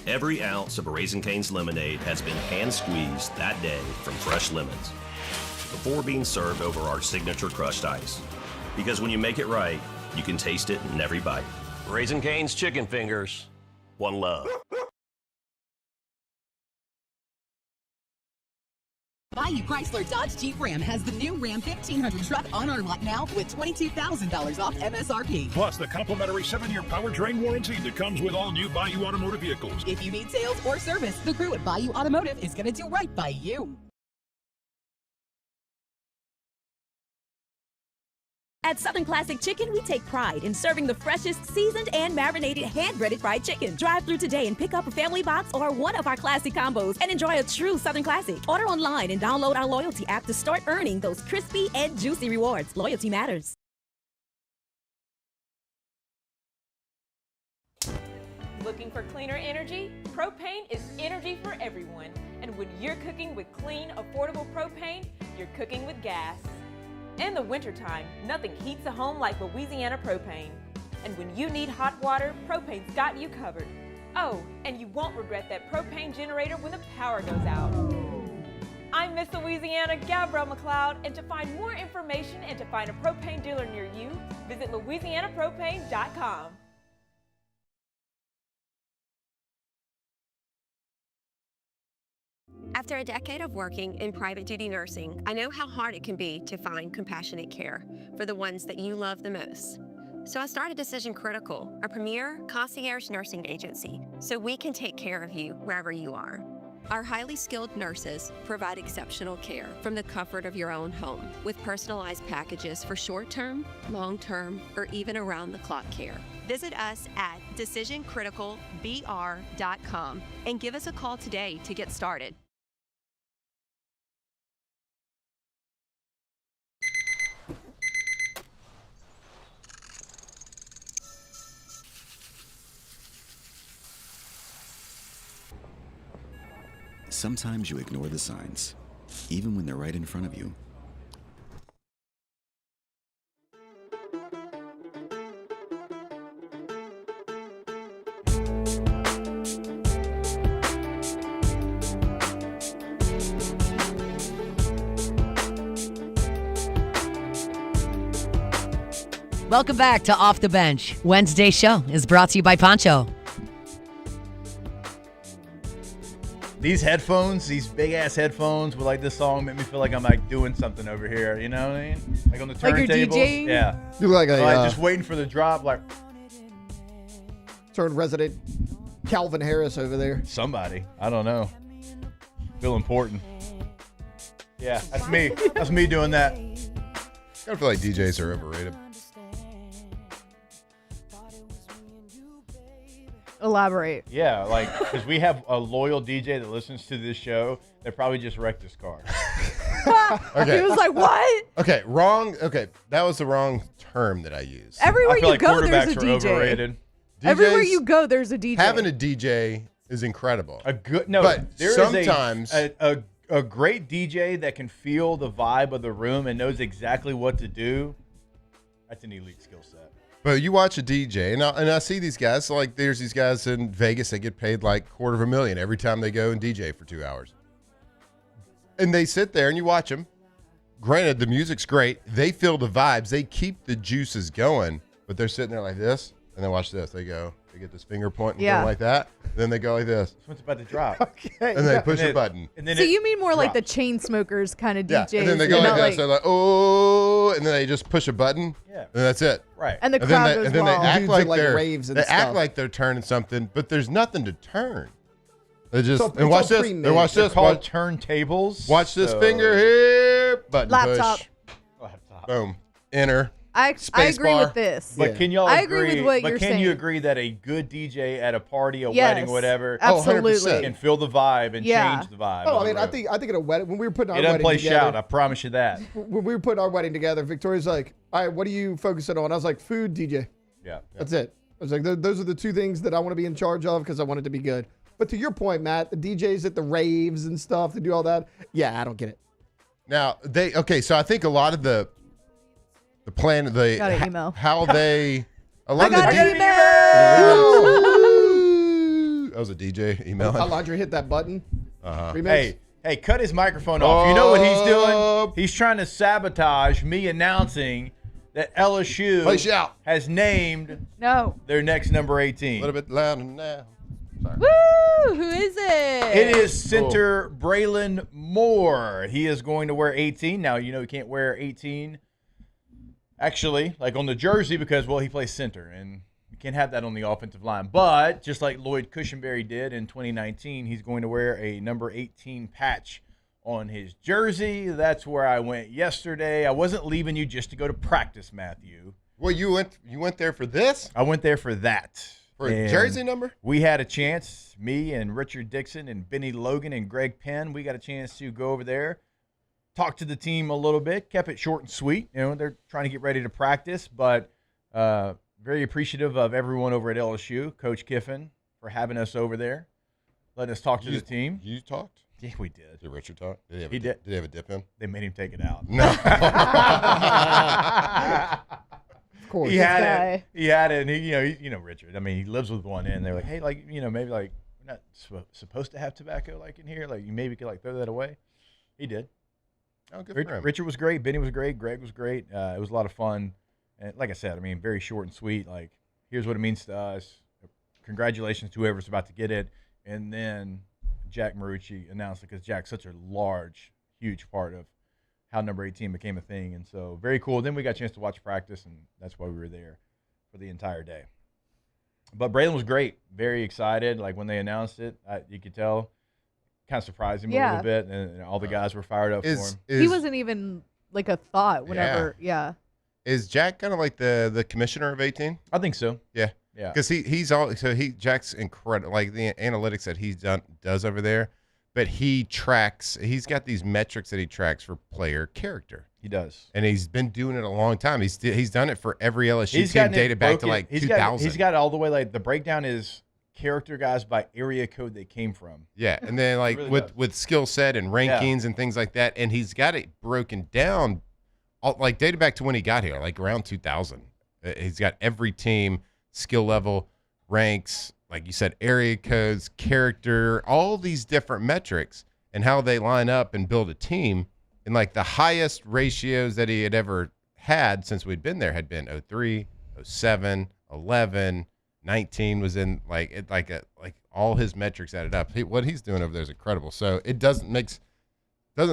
Every ounce of Raising Cane's lemonade has been hand-squeezed that day from fresh lemons before being served over our signature crushed ice. Because when you make it right, you can taste it in every bite. Raising Cane's Chicken Fingers. One love. Bayou Chrysler Dodge Jeep Ram has the new Ram 1500 truck on our lot now with $22,000 off MSRP. Plus the complimentary 7-year powertrain warranty that comes with all new Bayou Automotive vehicles. If you need sales or service, the crew at Bayou Automotive is going to do right by you. At Southern Classic Chicken, we take pride in serving the freshest, seasoned, and marinated hand-breaded fried chicken. Drive through today and pick up a family box or one of our classic combos and enjoy a true Southern Classic. Order online and download our loyalty app to start earning those crispy and juicy rewards. Loyalty matters. Looking for cleaner energy? Propane is energy for everyone. And when you're cooking with clean, affordable propane, you're cooking with gas. In the wintertime, nothing heats a home like Louisiana propane. And when you need hot water, propane's got you covered. Oh, and you won't regret that propane generator when the power goes out. I'm Miss Louisiana, Gabrielle McLeod, and to find more information and to find a propane dealer near you, visit louisianapropane.com. After a decade of working in private duty nursing, I know how hard it can be to find compassionate care for the ones that you love the most. So I started Decision Critical, a premier concierge nursing agency, so we can take care of you wherever you are. Our highly skilled nurses provide exceptional care from the comfort of your own home with personalized packages for short-term, long-term, or even around-the-clock care. Visit us at decisioncriticalbr.com and give us a call today to get started. Sometimes you ignore the signs, even when they're right in front of you. Welcome back to Off the Bench. Wednesday's show is brought to you by Poncho. These headphones, these big-ass headphones with, like, this song make me feel like I'm, like, doing something over here. You know what I mean? Like, on the turntables. Like you're DJing? Yeah. You look like a... just waiting for the drop, like... Turn resident Calvin Harris over there. Somebody. I don't know. Feel important. Yeah, that's me. That's me doing that. I feel like DJs are overrated. Elaborate. Yeah, like, because we have a loyal DJ that listens to this show that probably just wrecked his car. Okay. He was like, what? Okay, wrong. Okay, that was the wrong term that I used. Everywhere I feel you like go, there's a quarterbacks are DJ. overrated. Everywhere you go, there's a DJ. Having a DJ is incredible. But there sometimes is a great DJ that can feel the vibe of the room and knows exactly what to do. That's an elite skill set. But you watch a DJ, and I see these guys, like there's these guys in Vegas that get paid like $250,000 every time they go and DJ for 2 hours. And they sit there and you watch them. Granted, the music's great. They feel the vibes. They keep the juices going, but they're sitting there like this, and then watch this. They go, they get this finger point and go like that. Then they go like this. What's about to drop? Okay. And they push a button. And then So you mean more like the chain smokers kind of DJs? And then they go like this. They're like, oh, and then they just push a button. Yeah. And that's it. Right. And the crowd goes and then wild. they act Dudes like at, like, they're raves and they stuff. act like they're turning something, but there's nothing to turn. They just It's and watch all this. pre-made. They watch They're this. called Watch, turntables. watch this So- finger here. Button Laptop. push. Laptop. Boom. Enter. I Space agree bar. with this. But can y'all I agree? agree with what but you're can saying. you agree that a good DJ at a party, a Yes, wedding, whatever, absolutely. can feel the vibe and Yeah. change the vibe? Oh, of I mean, the I room? think at a wedding, when we were putting our It doesn't wedding play together, shout. I promise you that. when we were putting our wedding together, Victoria's like, all right, what are you focusing on? I was like, food, DJ. Yeah. That's it. I was like, those are the two things that I want to be in charge of because I want it to be good. But to your point, Matt, the DJs at the raves and stuff to do all that, yeah, I don't get it. Now so I think a lot of the plan of the Got an email. how they a lot I got of an the email. that was a DJ email. Alondra hit that button. Remix. Hey, cut his microphone off. You know what he's doing? He's trying to sabotage me announcing that LSU Play shout. has named their next number 18. A little bit louder now. Sorry. Woo! Who is it? It is center Braylon Moore. He is going to wear 18. Now, you know he can't wear 18, actually, like on the jersey because, well, he plays center, and you can't have that on the offensive line. But just like Lloyd Cushenberry did in 2019, he's going to wear a number 18 patch on his jersey. That's where I went yesterday. I wasn't leaving you just to go to practice, Matthew. Well, you went there for this? I went there for that. For a jersey number? We had a chance, me and Richard Dixon and Benny Logan and Greg Penn, we got a chance to go over there, talk to the team a little bit, kept it short and sweet. You know, they're trying to get ready to practice, but very appreciative of everyone over at LSU, Coach Kiffin, for having us over there, letting us talk to the team. You talked? Yeah, we did. Did Richard talk? Did He did. Did he have a dip in? They made him take it out. No. Of course. He had it, and you know Richard. I mean, he lives with one end. They're like, hey, like, you know, maybe like we're not supposed to have tobacco like in here. Like, you maybe could like throw that away. He did. Oh, good for him. Richard was great. Benny was great. Greg was great. It was a lot of fun. And like I said, I mean, very short and sweet. Like, here's what it means to us. Congratulations to whoever's about to get it. And then Jack Marucci announced it because Jack's such a large, huge part of how number 18 became a thing. And so very cool. Then we got a chance to watch practice, and that's why we were there for the entire day. But Braylon was great. Very excited. Like, when they announced it, you could tell. Kind of surprised him a little bit, and all the guys were fired up for him. He wasn't even like a thought whenever, Is Jack kind of like the commissioner of 18? I think so. Yeah. Yeah. Because Jack's incredible. Like, the analytics that he does over there, but he's got these metrics that he tracks for player character. He does. And he's been doing it a long time. He's done it for every LSU team dated back to like 2000. He's got it all the way. Like, the breakdown is character guys by area code they came from. Yeah, and then like really with skill set and rankings and things like that, and he's got it broken down, like dated back to when he got here, like around 2000. He's got every team, skill level, ranks, like you said, area codes, character, all these different metrics, and how they line up and build a team. And like the highest ratios that he had ever had since we'd been there had been 03, 07, 11. 19 was in like all his metrics added up. What he's doing over there is incredible. So it doesn't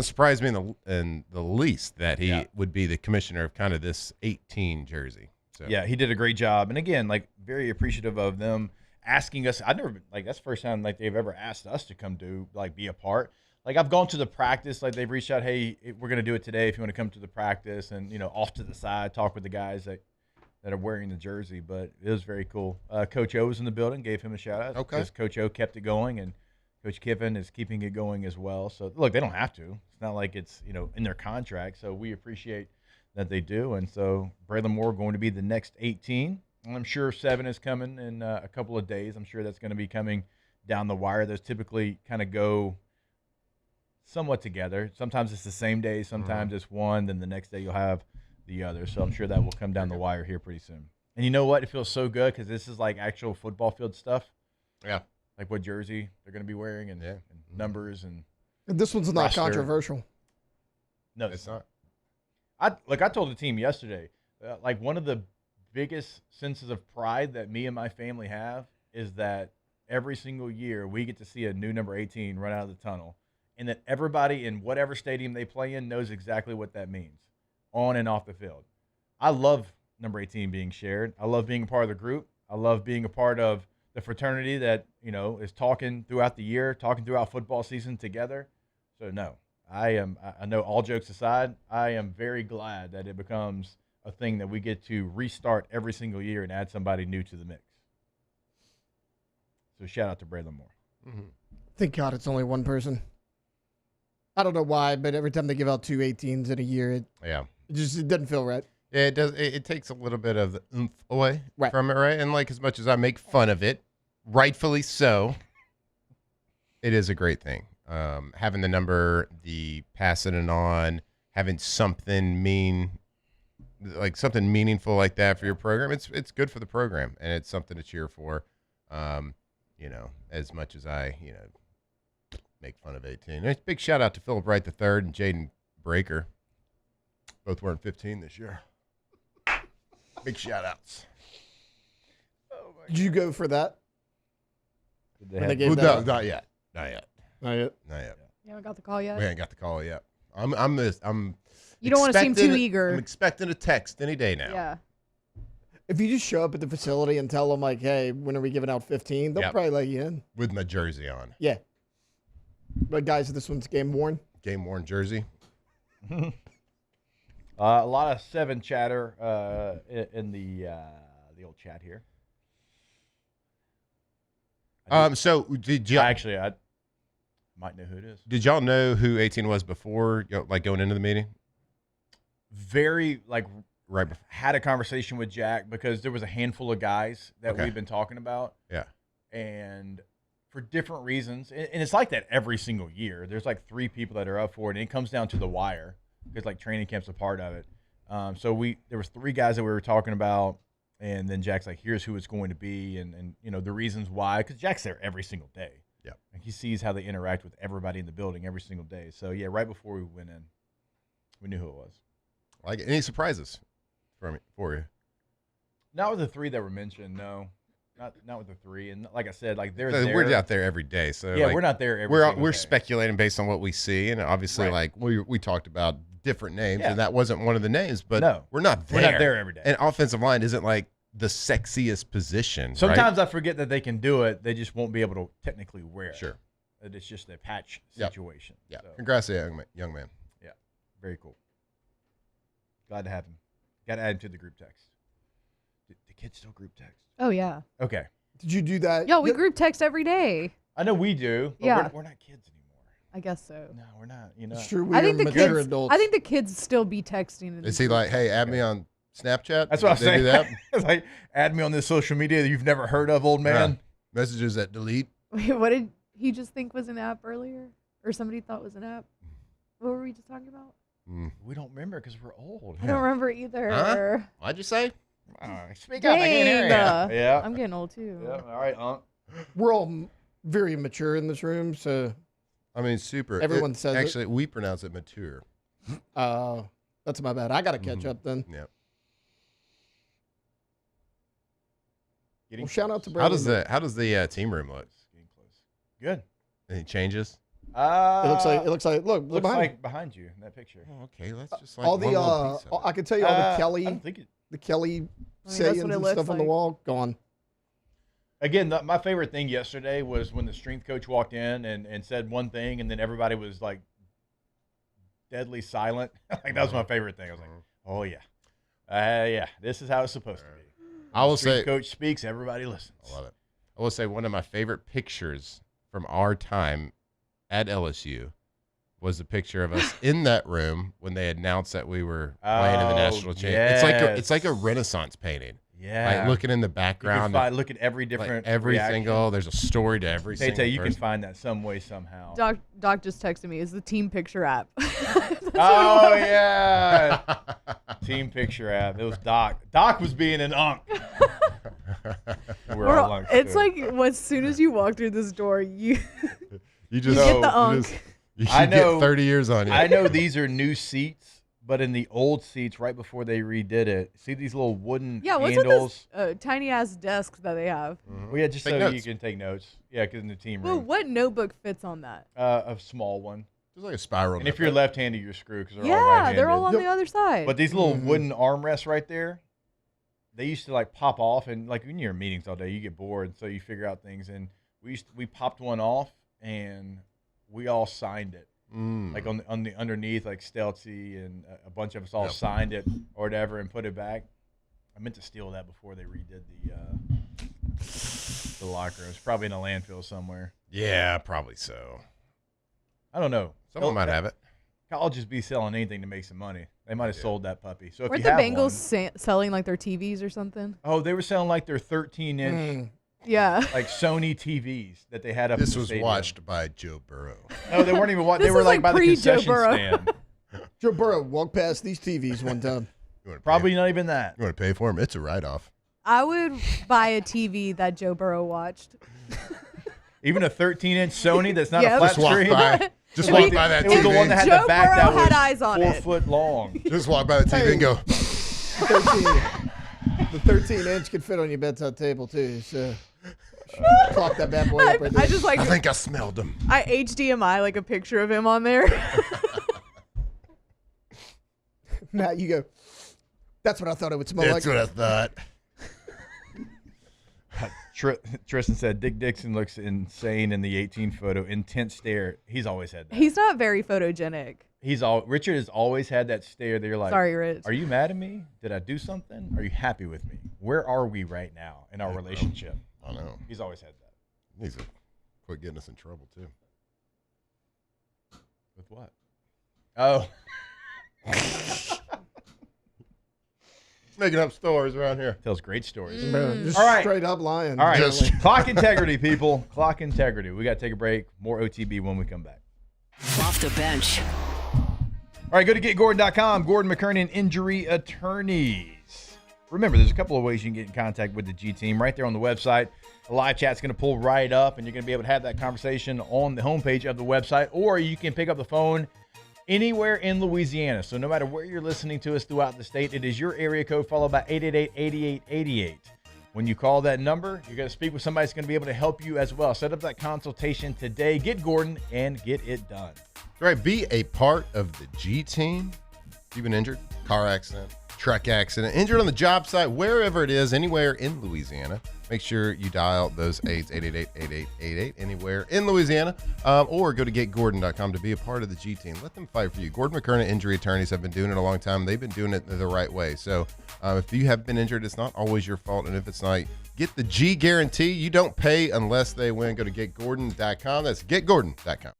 surprise me in the least that he would be the commissioner of kind of this 18 jersey. So yeah, he did a great job. And again, like, very appreciative of them asking us. I've never been, like, that's the first time like they've ever asked us to come be a part. Like, I've gone to the practice, like they've reached out, hey, we're gonna do it today if you want to come to the practice, and off to the side, talk with the guys that are wearing the jersey. But it was very cool. Coach O was in the building, gave him a shout out. Okay. Because Coach O kept it going, and Coach Kiffin is keeping it going as well. So look, they don't have to. It's not like it's in their contract. So we appreciate that they do. And so Braylon Moore going to be the next 18. And I'm sure 7 is coming in a couple of days. I'm sure that's going to be coming down the wire. Those typically kind of go somewhat together. Sometimes it's the same day. Sometimes it's one. Then the next day you'll have the other. So I'm sure that will come down the wire here pretty soon. And you know what? It feels so good because this is like actual football field stuff. Yeah. Like what jersey they're going to be wearing and numbers. And this one's not roster. controversial. No, it's not. I told the team yesterday, like, one of the biggest senses of pride that me and my family have is that every single year we get to see a new number 18 run out of the tunnel, and that everybody in whatever stadium they play in knows exactly what that means on and off the field. I love number 18 being shared. I love being a part of the group. I love being a part of the fraternity that, is talking throughout the year, talking throughout football season together. So no, I know, all jokes aside, I am very glad that it becomes a thing that we get to restart every single year and add somebody new to the mix. So shout out to Braylon Moore. Mm-hmm. Thank God it's only one person. I don't know why, but every time they give out 2 18s in a year, it doesn't feel right. Yeah, it does. It takes a little bit of the oomph away from it, right? And like, as much as I make fun of it, rightfully so, it is a great thing. Having the number, the passing it on, having something something meaningful like that for your program, it's good for the program, and it's something to cheer for. As much as I, make fun of 18. And a big shout out to Philip Wright III and Jaden Breaker. Both wearing 15 this year. Big shout outs. Did you go for that? Not yet. Not yet. You haven't got the call yet? We ain't got the call yet. I'm You don't want to seem too eager. I'm expecting a text any day now. Yeah. If you just show up at the facility and tell them, like, hey, when are we giving out 15, they'll probably let you in. With my jersey on. Yeah. But guys, this one's game worn. game worn jersey. A lot of 7 chatter in the old chat here. So did you actually? I might know who it is. Did y'all know who 18 was before, like going into the meeting? Very right before. Had a conversation with Jack because there was a handful of guys that we've been talking about. Yeah. And for different reasons, and it's like that every single year. There's like 3 people that are up for it, and it comes down to the wire because like training camp's a part of it. So there was 3 guys that we were talking about, and then Jack's like, here's who it's going to be, and the reasons why, because Jack's there every single day. Yeah. And he sees how they interact with everybody in the building every single day. So yeah, right before we went in, we knew who it was. Like any surprises for you? Not with the 3 that were mentioned, no. Not with the 3, and like I said, like they're So there. we're out there every day, so yeah, like, we're not there every. We're day. speculating based on what we see, and obviously, Right. like we talked about different names, Yeah. and that wasn't one of the names. But No, we're not there. We're not there every day. And offensive line isn't like the sexiest position. Sometimes right? I forget that they can do it. They just won't be able to technically wear it. Sure. That it's just a patch Yep. situation. Yeah. So, Congrats to young man. yeah. Very cool. Glad to have him. Got to add him to the group text. The kids still group text? Oh, yeah. Okay. Did you do that? Yo, we group text every day. I know we do, but Yeah. we're not kids anymore. I guess so. No, we're not. You know. It's true. We I are think the mature kids. adults. I think the kids still be texting. Is he like, hey, add me on Snapchat? That's what I'm Did they saying. do that? It's like, add me on this social media that you've never heard of, old man. Messages that delete. Wait, what did he just think was an app earlier, or somebody thought was an app? What were we just talking about? We don't remember because we're old. I don't remember either. Huh? What'd you say? Speak up. I can't hear you. Dang, Yeah. I'm getting old too. Yeah. All right, We're all very mature in this room, so I mean, super. Everyone says it. Actually, we pronounce it mature. that's my bad. I got to catch up then. Yeah. Well, shout out to Brandon. How does the team room look? Good. Any changes? It looks like look Looks behind like behind you in that picture. Oh, okay, let's just like all one the little piece of it. I can tell you all the I Kelly don't think it- the Kelly I mean, that's sayings what it and looks stuff on the like. wall gone. Again, my favorite thing yesterday was when the strength coach walked in and said one thing, and then everybody was like deadly silent. Like that was my favorite thing. I was like, oh yeah, yeah, this is how it's supposed to be. I will Strength say, coach speaks, everybody listens. I love it. I will say one of my favorite pictures from our time at LSU was the picture of us in that room when they announced that we were playing in the national championship. It's like a Renaissance painting. Yeah, like looking in the You background. can look at every different every reaction. single. There's a story to every single. Tay, you person. can find that some way somehow. Doc just texted me. Is the team picture app? Oh yeah, team picture app. It was Doc. Doc was being an unk. We're all unks, it's too. like as soon as you walk through this door, you You just get the unk. You should I know, get 30 years on you. I know these are new seats, but in the old seats, right before they redid it, see these little wooden yeah. What's handles? with this tiny ass desks that they have? Well, yeah, just Take so notes. you can take notes. Yeah, because in the team Well, room, what notebook fits on that? a small one. Just like a spiral. And if you're left-handed, you're screwed because they're all Yeah, right-handed. they're all on the other side. But these little wooden armrests right there, they used to like pop off, and like when you're in meetings all day, you get bored, so you figure out things. And we popped one off, and we all signed it, like on the underneath, like Stelzy and a bunch of us all signed it or whatever and put it back. I meant to steal that before they redid the locker room. It's probably in a landfill somewhere. Yeah, probably so. I don't know. Someone might have it. Colleges be selling anything to make some money. They might have sold that puppy. So if Weren't you the have Bengals selling like their TVs or something? oh, they were selling like their 13-inch, Yeah. like Sony TVs that they had up. This in the was stadium. watched by Joe Burrow. No, they weren't even watching. They This were is like like by the pre-Joe concession Burrow. stand. Joe Burrow walked past these TVs one time. Probably not even that. You want to pay for them? It's a write-off. I would buy a TV that Joe Burrow watched. Even a 13-inch Sony that's not Yeah. a flat Just walk screen. by. Just walk by that It was the TV. one that had Joe the back Burrow that was had eyes on 4 it. foot long. Just walk by the TV and go. 13-inch could fit on your bedside table too. So plop that bad boy up right there. I just like I think I smelled them. I HDMI like a picture of him on there. Matt, you go. That's what I thought it would smell That's like. what I thought. Tristan said Dick Dixon looks insane in the 18 photo. Intense stare. He's always had that. He's not very photogenic. Richard has always had that stare that you're like, sorry, Rich. Are you mad at me? Did I do something? Are you happy with me? Where are we right now in our relationship? I know. He's always had that. He needs to quit getting us in trouble too. With what? Oh. Making up stories around here. Tells great stories. Just All right. straight up lying. All right. Apparently. Clock integrity, people. Clock integrity. We got to take a break. More OTB when we come back. Off the bench. All right, go to getgordon.com. Gordon McKernan, injury attorneys. Remember, there's a couple of ways you can get in contact with the G team right there on the website. The live chat's going to pull right up, and you're going to be able to have that conversation on the homepage of the website, or you can pick up the phone anywhere in Louisiana. So no matter where you're listening to us throughout the state, it is your area code followed by 888-8888. When you call that number, you're going to speak with somebody that's going to be able to help you as well. Set up that consultation today. Get Gordon and get it done. All right, be a part of the G team. If you've been injured, car accident, truck accident, injured on the job site, wherever it is, anywhere in Louisiana, make sure you dial those 888-8888 anywhere in Louisiana, or go to getgordon.com to be a part of the G team. Let them fight for you. Gordon McKernan injury attorneys have been doing it a long time. They've been doing it the right way. So if you have been injured, it's not always your fault. And if it's not, get the G guarantee. You don't pay unless they win. Go to getgordon.com. That's getgordon.com.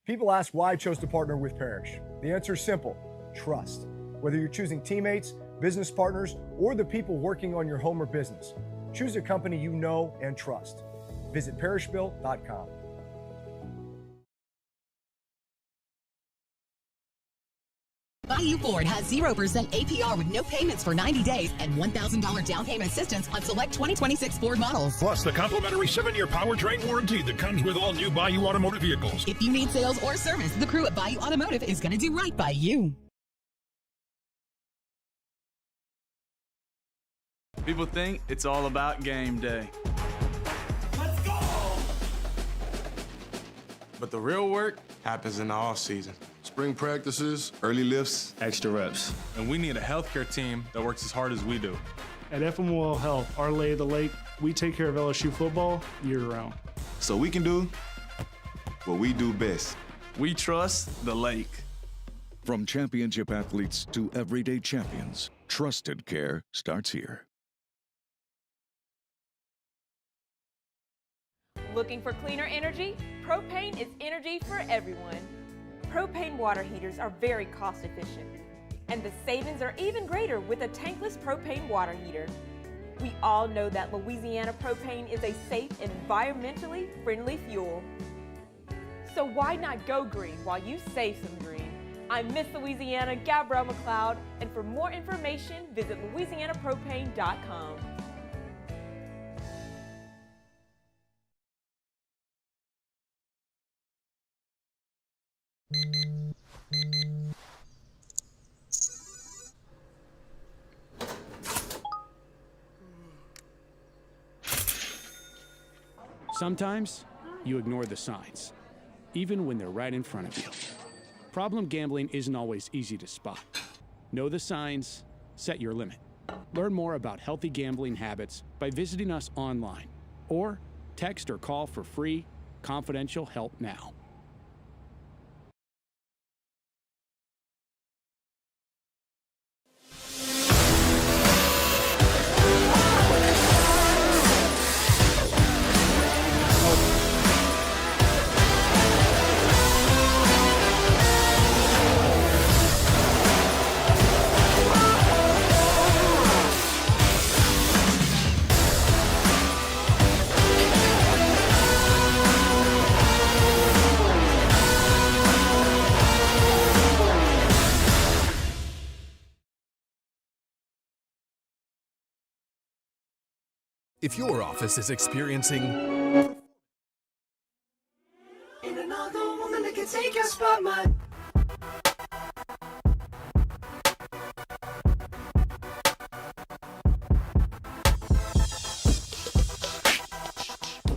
People ask why I chose to partner with Parrish. The answer is simple: trust. Whether you're choosing teammates, business partners, or the people working on your home or business, choose a company you know and trust. Visit parrishbuilt.com. Bayou Ford has 0% APR with no payments for 90 days and $1,000 down payment assistance on select 2026 Ford models. Plus the complimentary 7-year powertrain warranty that comes with all new Bayou Automotive vehicles. If you need sales or service, the crew at Bayou Automotive is going to do right by you. People think it's all about game day. Let's go! But the real work happens in the off season. Spring practices, early lifts, Extra reps. And we need a healthcare team that works as hard as we do. At FMOL Health, our lay of the lake, we take care of LSU football year-round. so we can do what we do best. We trust the lake. From championship athletes to everyday champions, trusted care starts here. Looking for cleaner energy? Propane is energy for everyone. Propane water heaters are very cost efficient, and the savings are even greater with a tankless propane water heater. We all know that Louisiana propane is a safe and environmentally friendly fuel. So why not go green while you save some green? I'm Miss Louisiana, Gabrielle McLeod, and for more information, visit louisianapropane.com. Sometimes you ignore the signs, even when they're right in front of you. Problem gambling isn't always easy to spot. Know the signs, set your limit. Learn more about healthy gambling habits by visiting us online or text or call for free, confidential help now. If your office is experiencing another woman that can take your spotlight.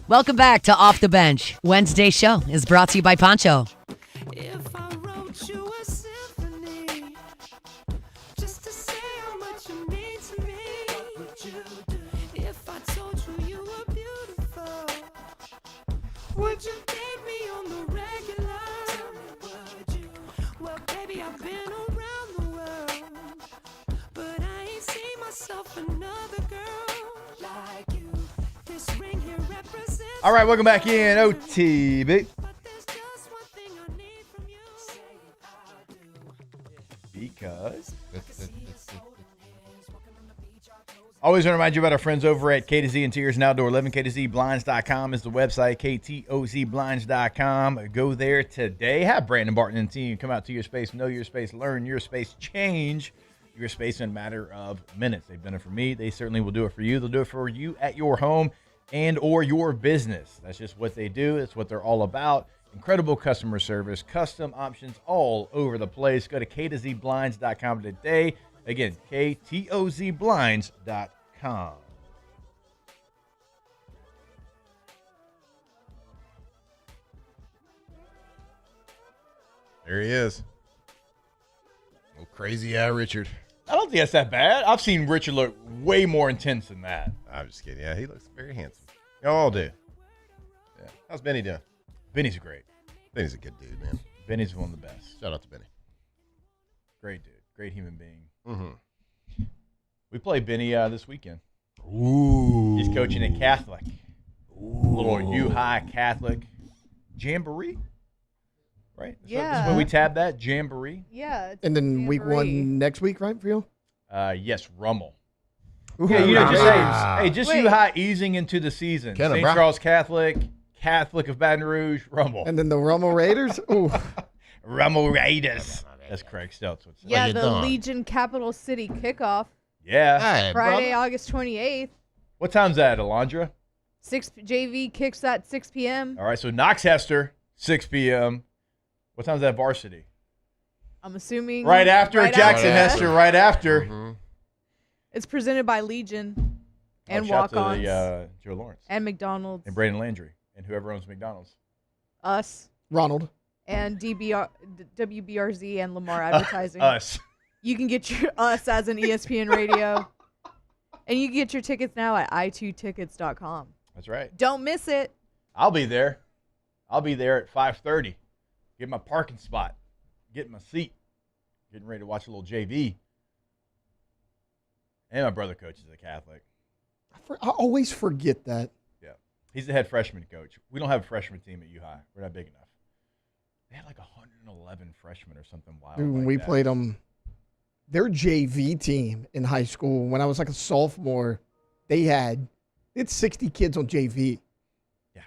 Welcome back to Off the Bench. Wednesday's show is brought to you by Poncho. If I wrote you a symphony just to say how much you mean to me. I've been around the world, but I ain't seen myself another girl like you. This ring here represents. All right, welcome back in OTB. Because always want to remind you about our friends over at K to Z Interiors and Outdoor Living. KTZBlinds.com is the website. KTOZBlinds.com. Go there today. Have Brandon Barton and team come out to your space, know your space, learn your space, change your space in a matter of minutes. They've done it for me. They certainly will do it for you. They'll do it for you at your home and or your business. That's just what they do. It's what they're all about. Incredible customer service, custom options all over the place. Go to KTOZBlinds.com today. Again, KTOZBlinds.com. There he is. Oh, crazy eye Richard. I don't think that's that bad. I've seen Richard look way more intense than that. I'm just kidding. Yeah, he looks very handsome. Y'all all do. Yeah. How's Benny doing? Benny's great. Benny's a good dude, man. Benny's one of the best. Shout out to Benny. Great dude. Great human being. Mm-hmm. We play Benny this weekend. Ooh. He's coaching at Catholic. Little U-High Catholic Jamboree. Right? Yeah. That's when we tab that, Jamboree. Yeah. And then week 1 next week, right, for you? Yes, Rummel. Ooh, Yeah, you know, just Ah. hey, just Wait. U-High easing into the season. Kenna, St. brah. Charles Catholic, Catholic of Baton Rouge, Rummel. And then the Rummel Raiders? Ooh. Rummel Raiders. That's Craig Stelz would say. Yeah, you the doing? Legion Capital City kickoff Yeah. Hey, Friday, brother. August 28th. What time's that, Alondra? 6 JV kicks at 6 p.m. All right, so Knox Hester, 6 p.m. What time's that varsity? I'm assuming Right after Jackson Hester, right after. Mm-hmm. It's presented by Legion and shout out Walk-Ons to Joe Lawrence and McDonald's. and Brandon Landry and whoever owns McDonald's. Us Ronald. and WBRZ and Lamar Advertising. Us. You can get your us as an ESPN radio. And you can get your tickets now at i2tickets.com. That's right. Don't miss it. I'll be there. I'll be there at 5:30. Get my parking spot. Get my seat. Getting ready to watch a little JV. And my brother coaches at Catholic. I always forget that. Yeah. He's the head freshman coach. We don't have a freshman team at U-High. We're not big enough. They had like 111 freshmen or something wild. Dude, when like we that. played them, their JV team in high school, when I was like a sophomore, they had 60 kids on JV. Yeah.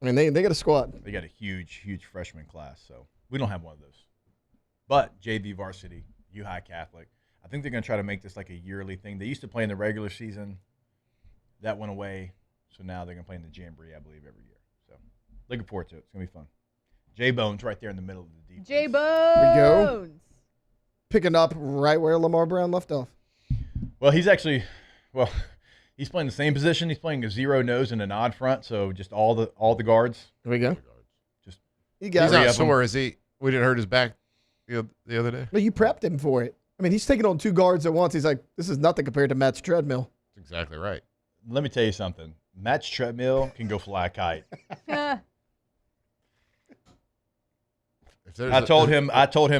I mean, they got a squad. They got a huge, huge freshman class. So we don't have one of those. But JV varsity, U-High Catholic. I think they're going to try to make this like a yearly thing. They used to play in the regular season. That went away. So now they're going to play in the Jamboree, I believe, every year. So looking forward to it. It's going to be fun. J-Bone's right there in the middle of the defense. J-Bones. We go. Picking up right where Lamar Brown left off. Well, he's playing the same position. He's playing a zero nose and an odd front. So just all the guards. Here we go. Just He's He's not sore, is he? We didn't hurt his back the other day? No, you prepped him for it. I mean, he's taking on 2 guards at once. He's like, this is nothing compared to Matt's treadmill. That's exactly right. Let me tell you something. Matt's treadmill can go fly a kite. I told him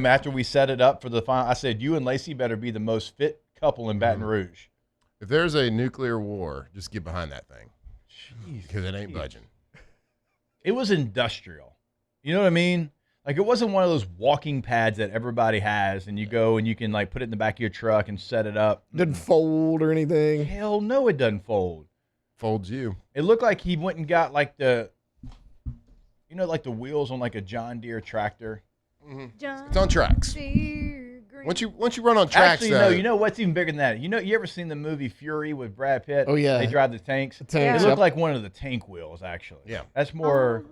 after we set it up for the final, I said, you and Lacey better be the most fit couple in Baton Rouge. If there's a nuclear war, just get behind that thing. Because it ain't budging. It was industrial. You know what I mean? Like, it wasn't one of those walking pads that everybody has, and you go and you can, like, put it in the back of your truck and set it up. Didn't fold or anything. Hell no, it doesn't fold. Folds you. It looked like he went and got, like, the wheels on, like, a John Deere tractor. It's on tracks. Once you run on tracks, actually, no. You know what's even bigger than that? You ever seen the movie Fury with Brad Pitt? Oh yeah, they drive the tanks. Tanks, It looked like one of the tank wheels, actually. Yeah, that's more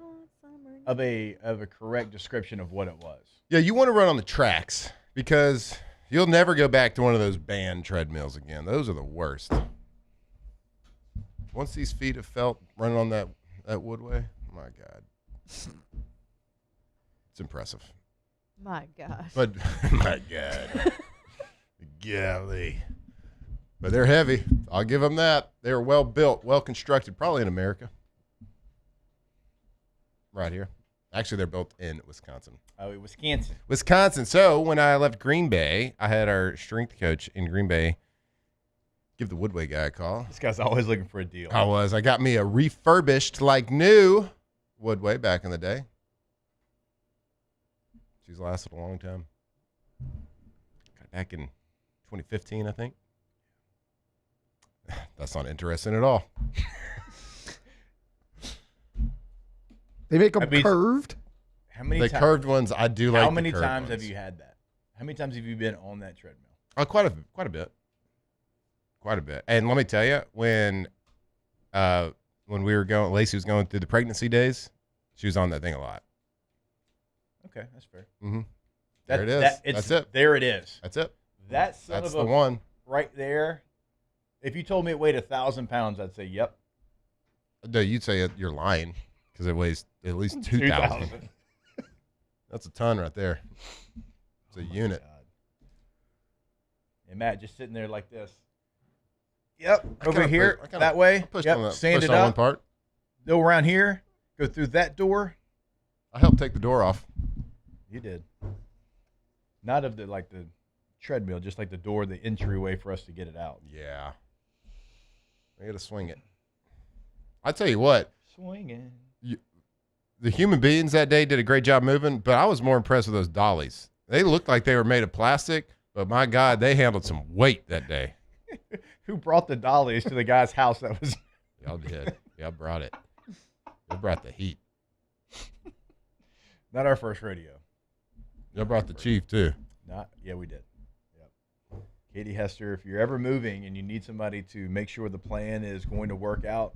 of a correct description of what it was. Yeah, you want to run on the tracks because you'll never go back to one of those band treadmills again. Those are the worst. Once these feet have felt running on that woodway, my God, it's impressive. My gosh. But my God, golly. But they're heavy. I'll give them that. They're well built, well constructed, probably in America. Right here. Actually, they're built in Wisconsin. Oh, Wisconsin. Wisconsin. So when I left Green Bay, I had our strength coach in Green Bay give the Woodway guy a call. This guy's always looking for a deal. I got me a refurbished, like new Woodway back in the day. She's lasted a long time. Got back in 2015, I think. That's not interesting at all. They make them curved. How many the curved ones, I do like. How many the curved times ones. have you had that? How many times have you been on that treadmill? Quite a bit. Quite a bit. And let me tell you, when we were going, Lacey was going through the pregnancy days, she was on that thing a lot. Okay, that's fair. Mm-hmm. There it is. That's it. There it is. That's it. That's the one right there. If you told me it weighed 1,000 pounds, I'd say yep. No, you'd say you're lying because it weighs at least 2,000. That's a ton right there. It's a unit. God. And Matt just sitting there like this. Yep. Over here, that way. Yep. Stand it up. One part. Go around here. Go through that door. I helped take the door off. You did. Not of the treadmill, just like the door, the entryway for us to get it out. Yeah. I got to swing it. I tell you what. Swinging. The human beings that day did a great job moving, but I was more impressed with those dollies. They looked like they were made of plastic, but my God, they handled some weight that day. Who brought the dollies to the guy's house that was? Y'all did. Y'all brought it. They brought the heat. Not our first rodeo. Y'all brought the chief, too. Yeah, we did. Yep. Katie Hester, if you're ever moving and you need somebody to make sure the plan is going to work out,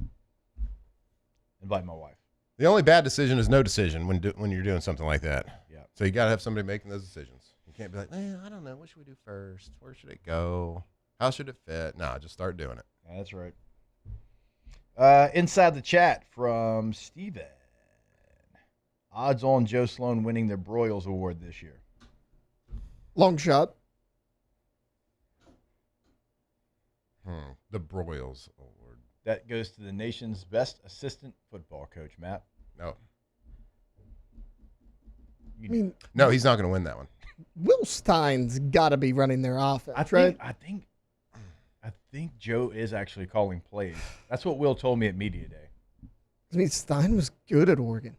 invite my wife. The only bad decision is no decision when you're doing something like that. Yeah. So you got to have somebody making those decisions. You can't be like, I don't know. What should we do first? Where should it go? How should it fit? No, just start doing it. That's right. Inside the chat from Steven. Odds on Joe Sloan winning the Broyles Award this year. Long shot. The Broyles Award. That goes to the nation's best assistant football coach, Matt. No. No, he's not going to win that one. Will Stein's got to be running their offense, right? I think Joe is actually calling plays. That's what Will told me at media day. I mean, Stein was good at Oregon.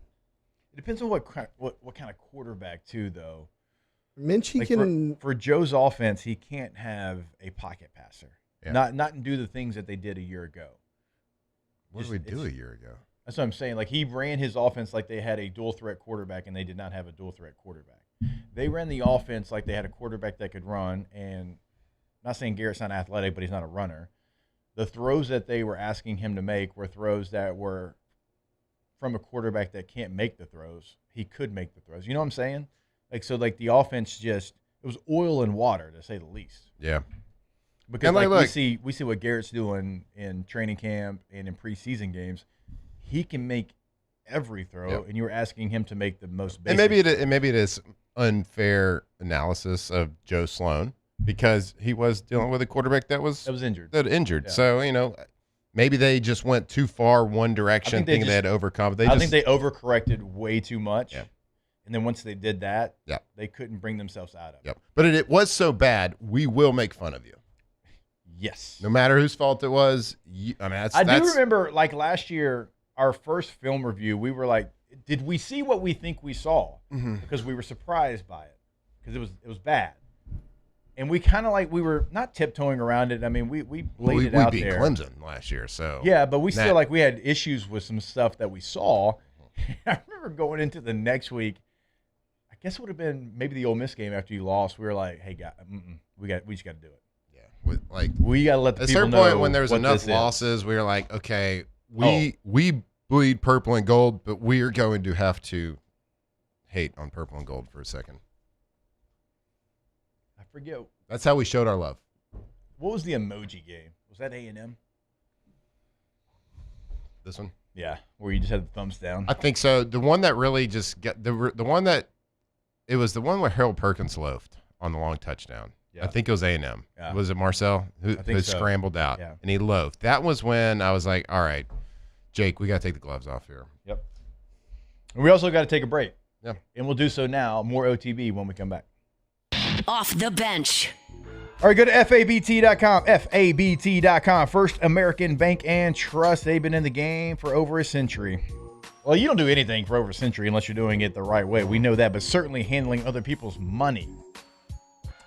It depends on what kind of quarterback too, though. Minch, for Joe's offense, he can't have a pocket passer. Yeah. Not do the things that they did a year ago. What did we do a year ago? That's what I'm saying. Like, he ran his offense like they had a dual threat quarterback, and they did not have a dual threat quarterback. They ran the offense like they had a quarterback that could run, and I'm not saying Garrett's not athletic, but he's not a runner. The throws that they were asking him to make were throws that were from a quarterback that can't make the throws. He could make the throws. You know what I'm saying? The offense it was oil and water, to say the least. Yeah. Because we see what Garrett's doing in training camp and in preseason games. He can make every throw, and you were asking him to make the most basic. And maybe it is unfair analysis of Joe Sloan because he was dealing with a quarterback that was injured. Yeah. So, maybe they just went too far one direction, thinking they had overcome. I think they overcorrected way too much. Yeah. And then once they did that, they couldn't bring themselves out of it. Yep. But it was so bad, we will make fun of you. Yes. No matter whose fault it was. I do remember, last year, our first film review, we were like, did we see what we think we saw? Mm-hmm. Because we were surprised by it. Because it was bad. And we kind of we were not tiptoeing around it. I mean, we laid it out there. We beat Clemson last year, so. Yeah, but we still, we had issues with some stuff that we saw. I remember going into the next week, I guess it would have been maybe the Ole Miss game after you lost. We were like, hey, guys, we just got to do it. Yeah. We got to let the people know. At a certain point when there's enough losses, we were like, okay, we bleed purple and gold, but we are going to have to hate on purple and gold for a second. I forget. That's how we showed our love. What was the emoji game? Was that A&M? This one? Yeah, where you just had the thumbs down. I think so. The one that really just got the one that it was the one where Harold Perkins loafed on the long touchdown. Yeah. I think it was A&M. Yeah. Was it Marcel who scrambled out and he loafed? That was when I was like, all right, Jake, we got to take the gloves off here. Yep. And we also got to take a break. Yeah. And we'll do so now. More OTB when we come back. Off the bench. All right, go to FABT.com. FABT.com. First American Bank and Trust. They've been in the game for over a century. Well, you don't do anything for over a century unless you're doing it the right way. We know that, but certainly handling other people's money.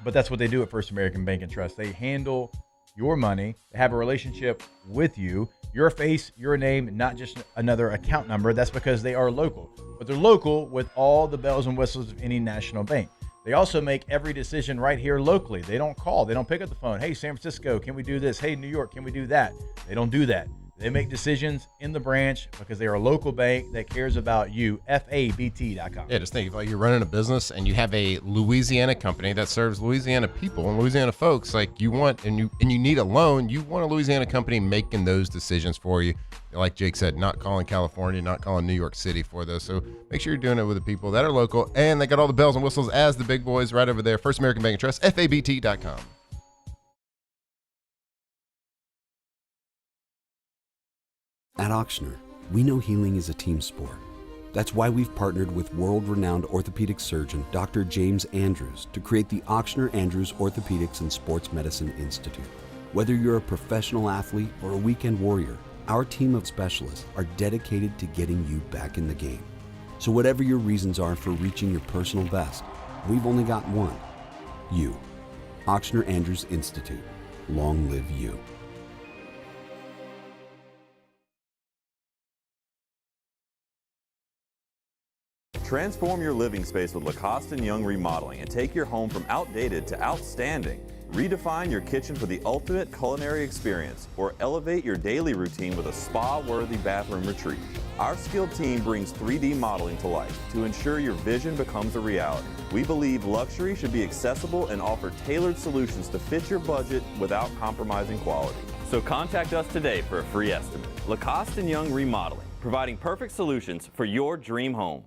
But that's what they do at First American Bank and Trust. They handle your money. They have a relationship with you. Your face, your name, not just another account number. That's because they are local. But they're local with all the bells and whistles of any national bank. They also make every decision right here locally. They don't call. They don't pick up the phone. Hey, San Francisco, can we do this? Hey, New York, can we do that? They don't do that. They make decisions in the branch because they are a local bank that cares about you. FABT.com. Yeah, just think if you're running a business and you have a Louisiana company that serves Louisiana people and Louisiana folks, like you want and you need a loan, you want a Louisiana company making those decisions for you. Like Jake said, not calling California, not calling New York City for those. So make sure you're doing it with the people that are local, and they got all the bells and whistles as the big boys right over there. First American Bank and Trust, FABT.com. At Ochsner, we know healing is a team sport. That's why we've partnered with world-renowned orthopedic surgeon Dr. James Andrews to create the Ochsner Andrews Orthopedics and Sports Medicine Institute. Whether you're a professional athlete or a weekend warrior, our team of specialists are dedicated to getting you back in the game. So whatever your reasons are for reaching your personal best, we've only got one: you. Ochsner Andrews Institute. Long live you. Transform your living space with Lacoste & Young Remodeling and take your home from outdated to outstanding. Redefine your kitchen for the ultimate culinary experience, or elevate your daily routine with a spa-worthy bathroom retreat. Our skilled team brings 3D modeling to life to ensure your vision becomes a reality. We believe luxury should be accessible and offer tailored solutions to fit your budget without compromising quality. So contact us today for a free estimate. Lacoste & Young Remodeling, providing perfect solutions for your dream home.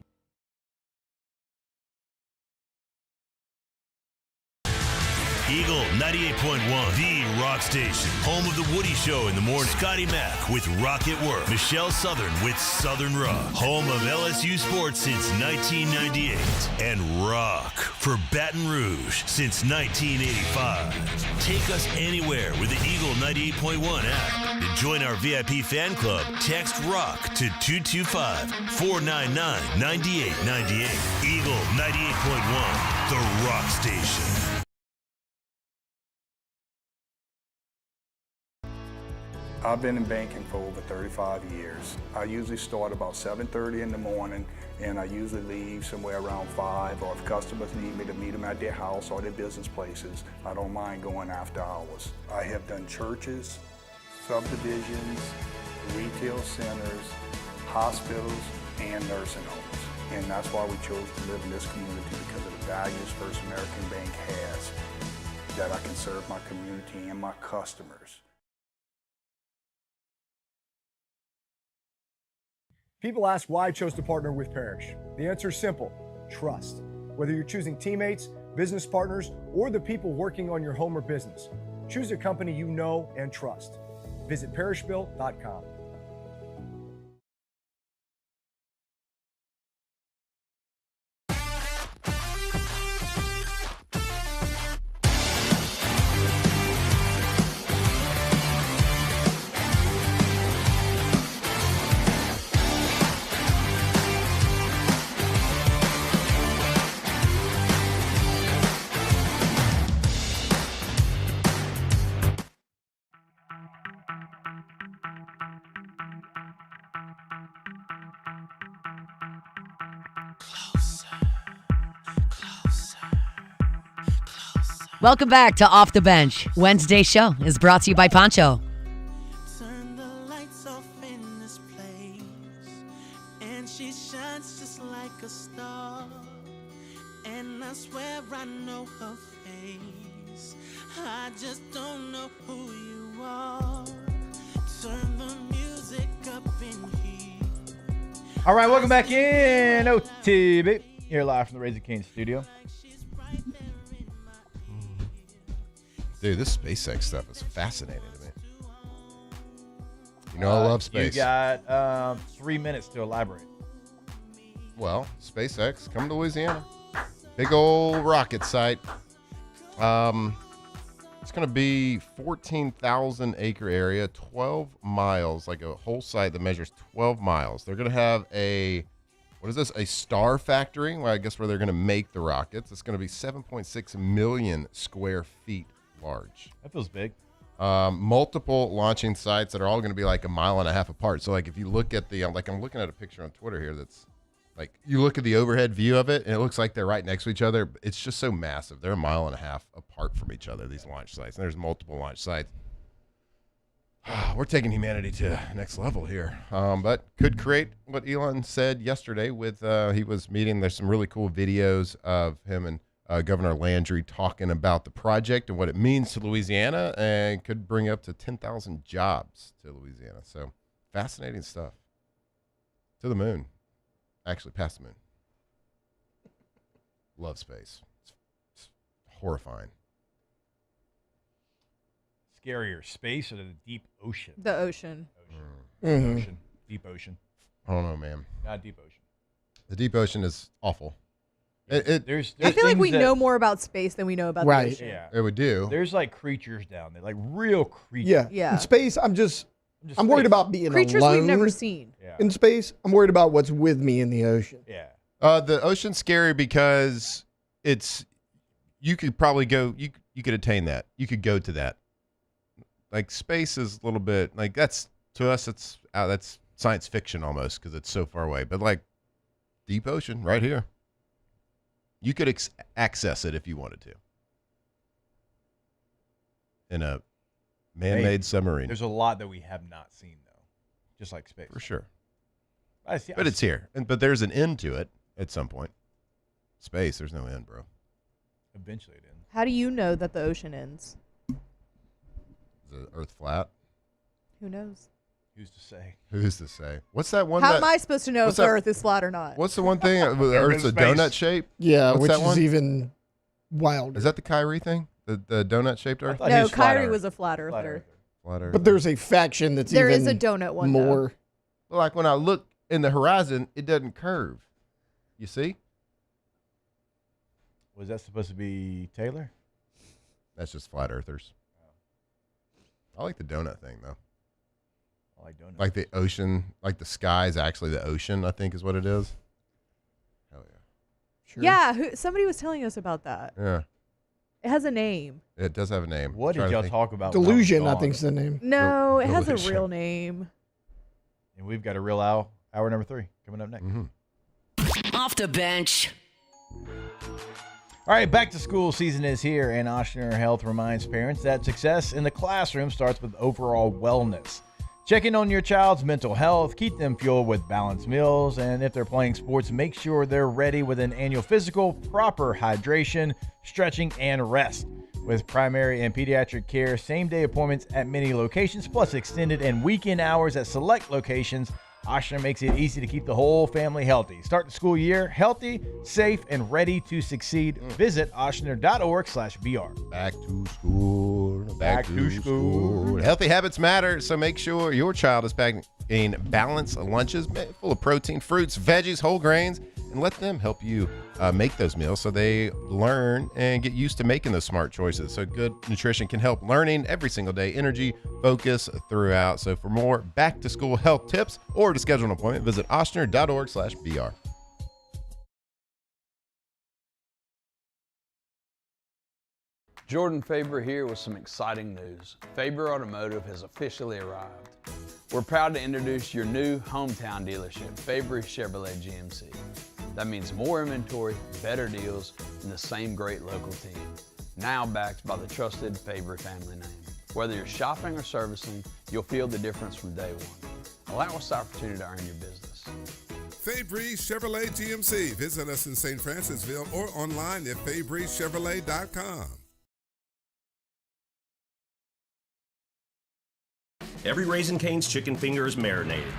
Eagle 98.1, the rock station. Home of the Woody Show in the morning. Scotty Mack with Rock at Work. Michelle Southern with Southern Rock. Home of LSU sports since 1998. And rock for Baton Rouge since 1985. Take us anywhere with the Eagle 98.1 app. To join our VIP fan club, text ROCK to 225-499-9898. Eagle 98.1, the rock station. I've been in banking for over 35 years. I usually start about 7:30 in the morning, and I usually leave somewhere around 5, or if customers need me to meet them at their house or their business places, I don't mind going after hours. I have done churches, subdivisions, retail centers, hospitals, and nursing homes. And that's why we chose to live in this community, because of the values First American Bank has, that I can serve my community and my customers. People ask why I chose to partner with Parrish. The answer is simple: trust. Whether you're choosing teammates, business partners, or the people working on your home or business, choose a company you know and trust. Visit parrishbill.com. Welcome back to Off the Bench. Wednesday's show is brought to you by Poncho. Turn the lights off in this place, and she shines just like a star. And I swear I know her face, I just don't know who you are. Turn the music up in here. All right, welcome back in OTB. Here live from the Raising Cane's studio. Dude, this SpaceX stuff is fascinating to me. You know, I love space. You got 3 minutes to elaborate. Well, SpaceX coming to Louisiana. Big old rocket site. It's going to be 14,000 acre area, 12 miles, like a whole site that measures 12 miles. They're going to have a star factory, where I guess where they're going to make the rockets. It's going to be 7.6 million square feet large. That feels big. Multiple launching sites that are all going to be like a mile and a half apart. So like if you look at the, like I'm looking at a picture on Twitter here that's like, you look at the overhead view of it and it looks like they're right next to each other. It's just so massive. They're a mile and a half apart from each other, these launch sites. And there's multiple launch sites. We're taking humanity to next level here. But could create what Elon said yesterday with, he was meeting, there's some really cool videos of him and Governor Landry talking about the project and what it means to Louisiana, and could bring up to 10,000 jobs to Louisiana. So fascinating stuff. To the moon. Actually, past the moon. Love space. It's horrifying. Scarier, space or the deep ocean? The ocean. Ocean. Deep ocean. I don't know, man. Not deep ocean. The deep ocean is awful. There's I feel like we that, know more about space than we know about the ocean. Yeah. It would do. There's like creatures down there, like real creatures. Yeah. Yeah. In space, I'm worried about being Creatures alone. we've never seen. In space, I'm worried about what's with me in the ocean. Yeah. The ocean's scary because you could probably go, you could attain that. You could go to that. Like space is a little bit like that's science fiction almost because it's so far away. But like deep ocean right here, you could access it if you wanted to in a man-made submarine. There's a lot that we have not seen though, just like space. For sure. But it's here, but there's an end to it at some point. Space, there's no end, bro. Eventually it ends. How do you know that the ocean ends? Is the Earth flat? Who knows? Who's to say? Who's to say? What's that one? How am I supposed to know if the Earth is flat or not? What's the one thing? The Earth's a donut shape? Yeah, What's which that is one? even wilder. Is that the Kyrie thing? The donut-shaped Earth? No, Kyrie was a flat earther. Flat Earth. But there's a faction that's There even is a donut one, more. Like when I look in the horizon, it doesn't curve. You see? Was that supposed to be Taylor? That's just flat earthers. I like the donut thing though. I like donuts. Like the ocean, like the sky is actually the ocean, I think is what it is. Hell yeah. Sure. Yeah, somebody was telling us about that. Yeah. It has a name. It does have a name. What did y'all talk about? Delusion, I think is the name. No, it has a Delusion. real name. And we've got a real hour number 3 coming up next. Off the bench. All right, back to school season is here, and Ochsner Health reminds parents that success in the classroom starts with overall wellness. Check in on your child's mental health, keep them fueled with balanced meals, and if they're playing sports, make sure they're ready with an annual physical, proper hydration, stretching, and rest. With primary and pediatric care, same-day appointments at many locations, plus extended and weekend hours at select locations, Ochsner makes it easy to keep the whole family healthy. Start the school year healthy, safe, and ready to succeed. Visit ochsner.org/VR. Back to school. Back to school. Healthy habits matter, so make sure your child is packing balanced lunches full of protein, fruits, veggies, whole grains, and let them help you make those meals so they learn and get used to making those smart choices. So good nutrition can help learning every single day, energy, focus throughout. So for more back to school health tips or to schedule an appointment, visit ochsner.org/BR. Jordan Faber here with some exciting news. Faber Automotive has officially arrived. We're proud to introduce your new hometown dealership, Faber Chevrolet GMC. That means more inventory, better deals, and the same great local team. Now backed by the trusted Faber family name. Whether you're shopping or servicing, you'll feel the difference from day one. Allow us the opportunity to earn your business. Fabry Chevrolet GMC. Visit us in St. Francisville or online at FabryChevrolet.com. Every Raising Cane's chicken finger is marinated,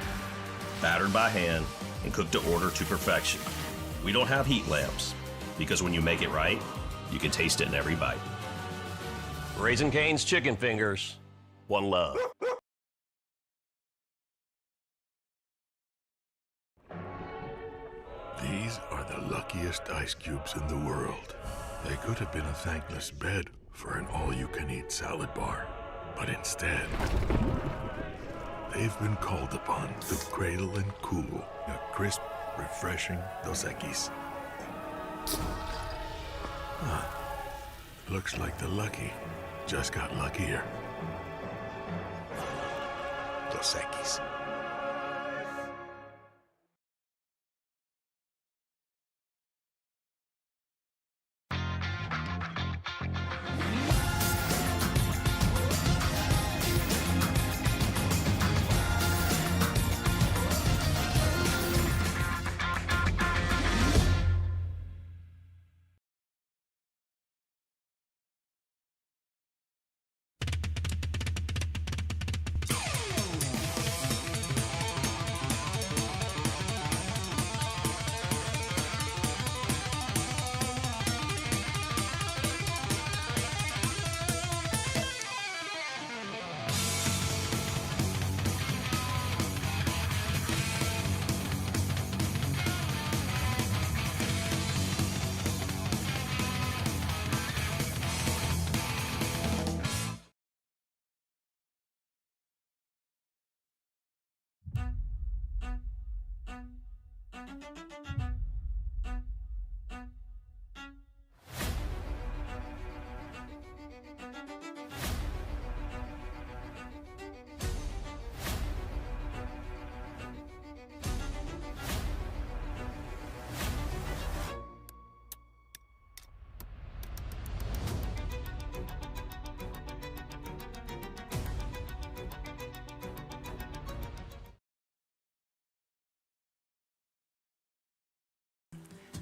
battered by hand, and cooked to order to perfection. We don't have heat lamps, because when you make it right, you can taste it in every bite. Raising Cane's chicken fingers, one love. These are the luckiest ice cubes in the world. They could have been a thankless bed for an all-you-can-eat salad bar. But instead, they've been called upon to cradle and cool a crisp, refreshing Dos Equis. Huh. Looks like the lucky just got luckier. Dos Equis.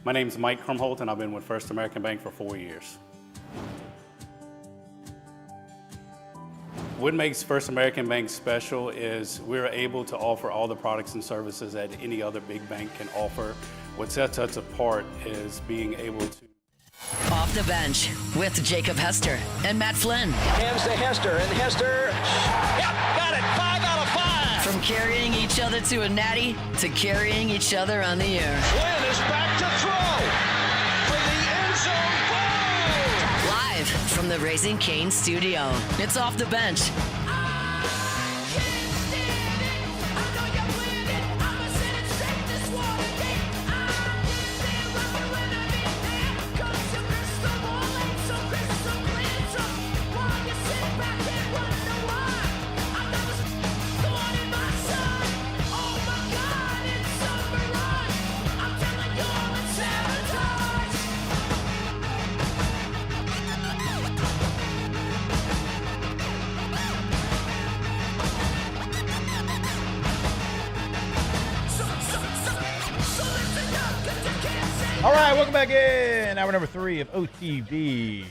My name is Mike Krumholt, and I've been with First American Bank for 4 years. What makes First American Bank special is we're able to offer all the products and services that any other big bank can offer. What sets us apart is being able to Off the Bench with Jacob Hester and Matt Flynn. Hands to Hester, and Hester, yep, got it, 5 out of 5. From carrying each other to a natty to carrying each other on the air. Flynn is back to throw for the end zone goal. Live from the Raising Cane studio, it's Off the Bench. All right, welcome back in. Hour number 3 of OTB.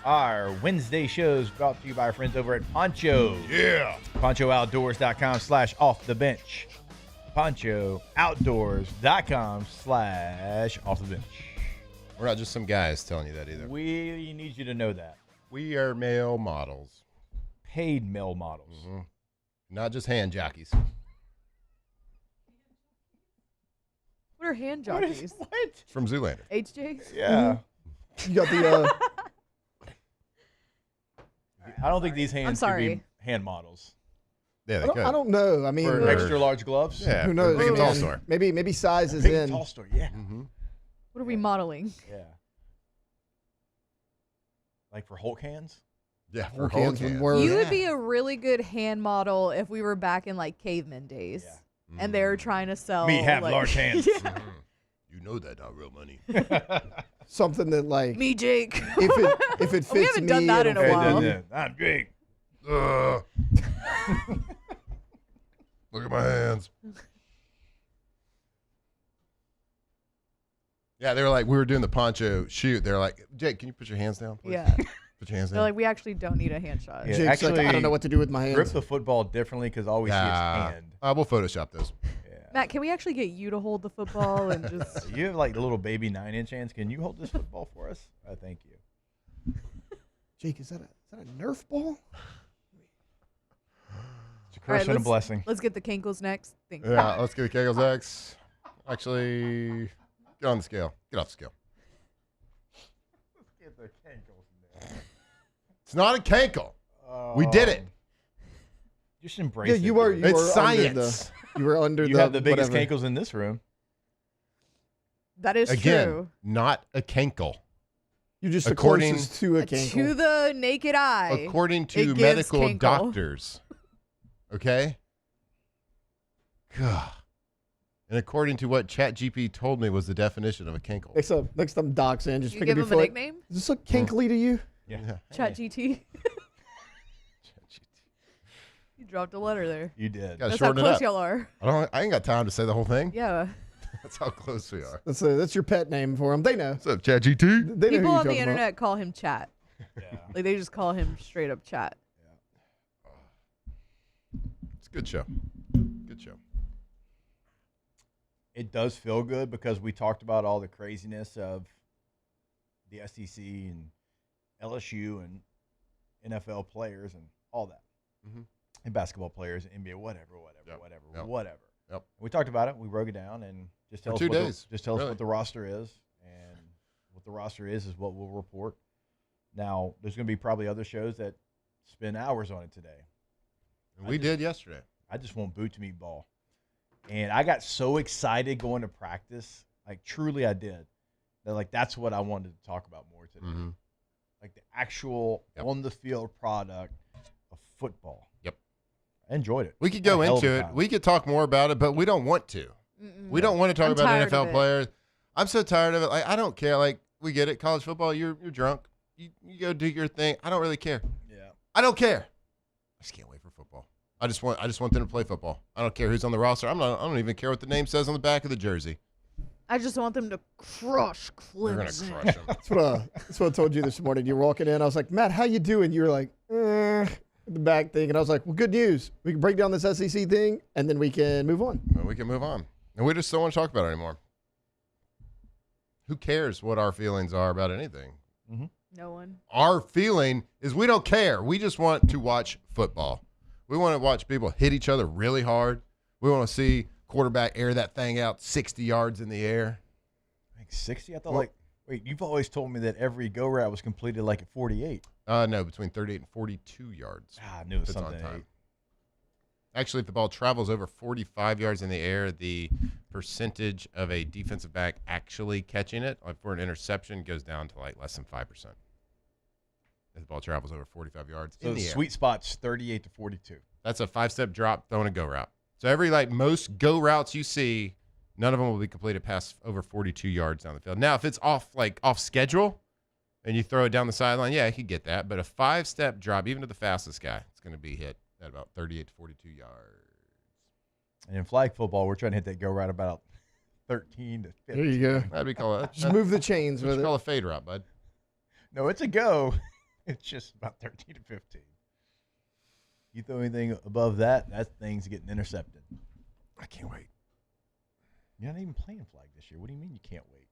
Our Wednesday shows brought to you by our friends over at Poncho. Yeah. PonchoOutdoors.com/offthebench. PonchoOutdoors.com/offthebench. We're not just some guys telling you that either. We need you to know that. We are male models. Paid male models. Mm-hmm. Not just hand jockeys. What are hand jockeys? What? From Zoolander. HJs? Yeah. You got the. I don't think these hands could be hand models. Yeah, they I don't know. I mean, For extra large gloves. Yeah. who knows? Big and tall man? store. Maybe size is Big in. and tall store. Yeah. Mm-hmm. What are we modeling? Yeah. Like for Hulk hands. Yeah, for Hulk Hulk hands would hands. work. You would be a really good hand model if we were back in like caveman days, and they were trying to sell. Me have like, large hands. Yeah. Mm-hmm. You know that not real money. Something that like Me, Jake. if it fits We haven't me, done that in a it'll while. fit me. I'm Jake. Look at my hands. Yeah, they were like, we were doing the poncho shoot. They're like, Jake, can you put your hands down, please? Yeah. Put your hands They're down. like, we actually don't need a hand shot. Yeah, Jake's like, I don't know what to do with my hands. Grip the football differently because all we see is hand. We'll Photoshop those. Matt, can we actually get you to hold the football and just? You have like the little baby 9-inch hands. Can you hold this football for us? Thank you. Jake, is that a Nerf ball? It's a curse and a blessing. Let's get the Cankles next. Thank you. Yeah, let's get the Kegels X. Actually, Get on the scale. Get off the scale. Let's get the cankles in there. It's not a cankle. We did it. Just embrace Yeah, it. you were. dude. It's were science. You were under You the. have the biggest whatever. cankles in this room. That is Again, true. not a cankle. You just according the closest to a cankle. To the naked eye. according it to gives medical cankle. doctors. Okay? God. And according to what ChatGPT told me was the definition of a cankle. Next time Doc's in, just You pick give up your him a foot. nickname? Does this look cankly to you? Yeah. Chat GT. You dropped a letter there. You did. Gotta That's how shorten it close up. y'all are. I ain't got time to say the whole thing. Yeah. That's how close we are. That's your pet name for him. They know. What's up, ChatGPT? They know who People you're on the talking about. internet call him Chat. Yeah. Like they just call him straight up Chat. It's a good show. Good show. It does feel good because we talked about all the craziness of the SEC and LSU and NFL players and all that. Mm-hmm. And basketball players, NBA, whatever. Yep. We talked about it. We broke it down and just tell For us 2 days. Just tell us Really. what the roster is, and what the roster is what we'll report. Now, there's going to be probably other shows that spend hours on it today. And we did yesterday. I just want boot to meat ball, and I got so excited going to practice. Like truly, I did. That like that's what I wanted to talk about more today. Mm-hmm. Like the actual on the field product of football. Yep. I enjoyed it. We could go Had a hell of into a it. time. We could talk more about it, but we don't want to. We don't want to talk I'm about tired of NFL it. players. I'm so tired of it. Like I don't care. Like we get it. College football, you're drunk. You go do your thing. I don't really care. Yeah. I don't care. I just can't wait for football. I just want them to play football. I don't care who's on the roster. I don't even care what the name says on the back of the jersey. I just want them to crush They're gonna Clemson. crush them. That's what I told you this morning. You're walking in. I was like, Matt, how you doing? You were like, the back thing. And I was like, well, good news. We can break down this SEC thing, and then we can move on. Well, we can move on. And we just don't want to talk about it anymore. Who cares what our feelings are about anything? Mm-hmm. No one. Our feeling is we don't care. We just want to watch football. We want to watch people hit each other really hard. We want to see quarterback air that thing out 60 yards in the air. Like 60? I thought wait, you've always told me that every go route was completed like at 48. No, between 38 and 42 yards. I knew it was If it's on something. time. Actually, if the ball travels over 45 yards in the air, the percentage of a defensive back actually catching it for an interception goes down to like less than 5%. If the ball travels over 45 yards So in the the air. sweet spot's 38 to 42. That's a 5-step drop throwing a go route. So every most go routes you see, none of them will be completed past over 42 yards down the field. Now, if it's off schedule and you throw it down the sideline, yeah, I could get that. But a 5-step drop, even to the fastest guy, it's going to be hit at about 38 to 42 yards. And in flag football, we're trying to hit that go route about 13 to 15. There you go. That'd be called Just move the chains What with you it. call a fade route, bud. No, it's a go. It's just about 13 to 15. You throw anything above that thing's getting intercepted. I can't wait. You're not even playing flag this year. What do you mean you can't wait?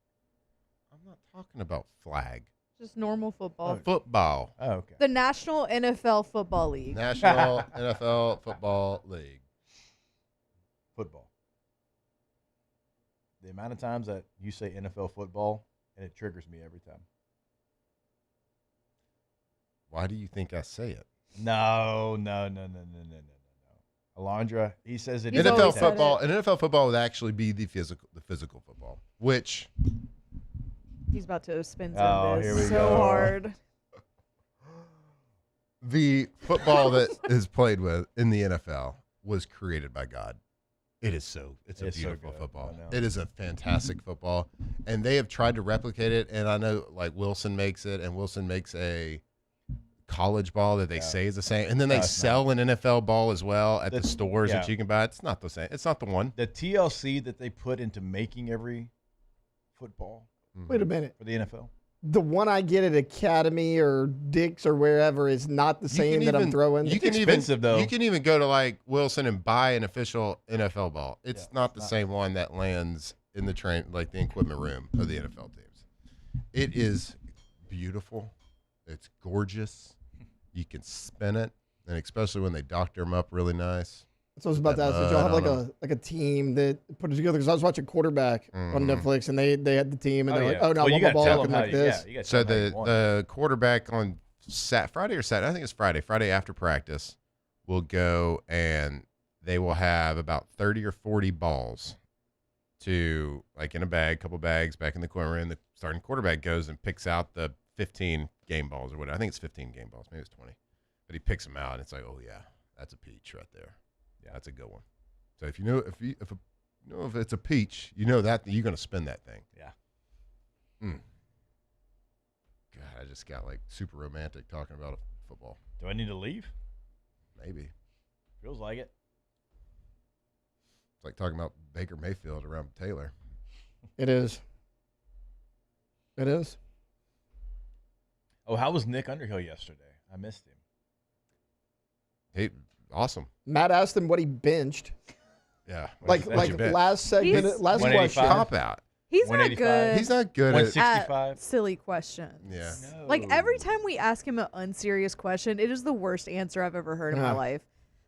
I'm not talking about flag. Just normal football. Football. Oh, okay. The National NFL Football League. National NFL Football League. Football. The amount of times that you say NFL football, and it triggers me every time. Why do you think I say it? No. Alondra, he says it. NFL football. And NFL football would actually be the physical football, which He's about to spin here we so go. hard. the football that is played with in the NFL was created by God. It's a It's so beautiful good. football. I know. It is a fantastic football. And they have tried to replicate it. And I know Wilson makes it, and Wilson makes a college ball that they say is the same. And then they sell an NFL ball as well at the stores that you can buy. It's not the same. It's not the one. The TLC that they put into making every football. Wait a minute. For the NFL. The one I get at Academy or Dick's or wherever is not the same that I'm throwing. You can even go to Wilson and buy an official NFL ball. It's not the same one that lands in the the equipment room of the NFL teams. It is beautiful. It's gorgeous. You can spin it, and especially when they doctor them up really nice. So I was about to ask, did y'all have like a team that put it together? Because I was watching Quarterback on Netflix, and they had the team, and they're like, "Oh no, I want my ball looking like this." Yeah, so the quarterback on Friday or Saturday, I think it's Friday after practice, will go and they will have about 30 or 40 balls to like in a bag, couple bags back in the corner, and the starting quarterback goes and picks out the 15 game balls or whatever. I think it's 15 game balls, maybe it's 20, but he picks them out, and it's like, oh yeah, that's a peach right there. Yeah, that's a good one. So if if it's a peach, you know that you're going to spin that thing. Yeah. God, I just got like super romantic talking about football. Do I need to leave? Maybe. Feels like it. It's like talking about Baker Mayfield around Taylor. It is. It is. Oh, how was Nick Underhill yesterday? I missed him. Hey, awesome. Matt asked him what he benched. Yeah. Like last segment, last question. Cop out. He's not good. He's not good at silly questions. Yeah. No. Like every time we ask him an unserious question, it is the worst answer I've ever heard in my life.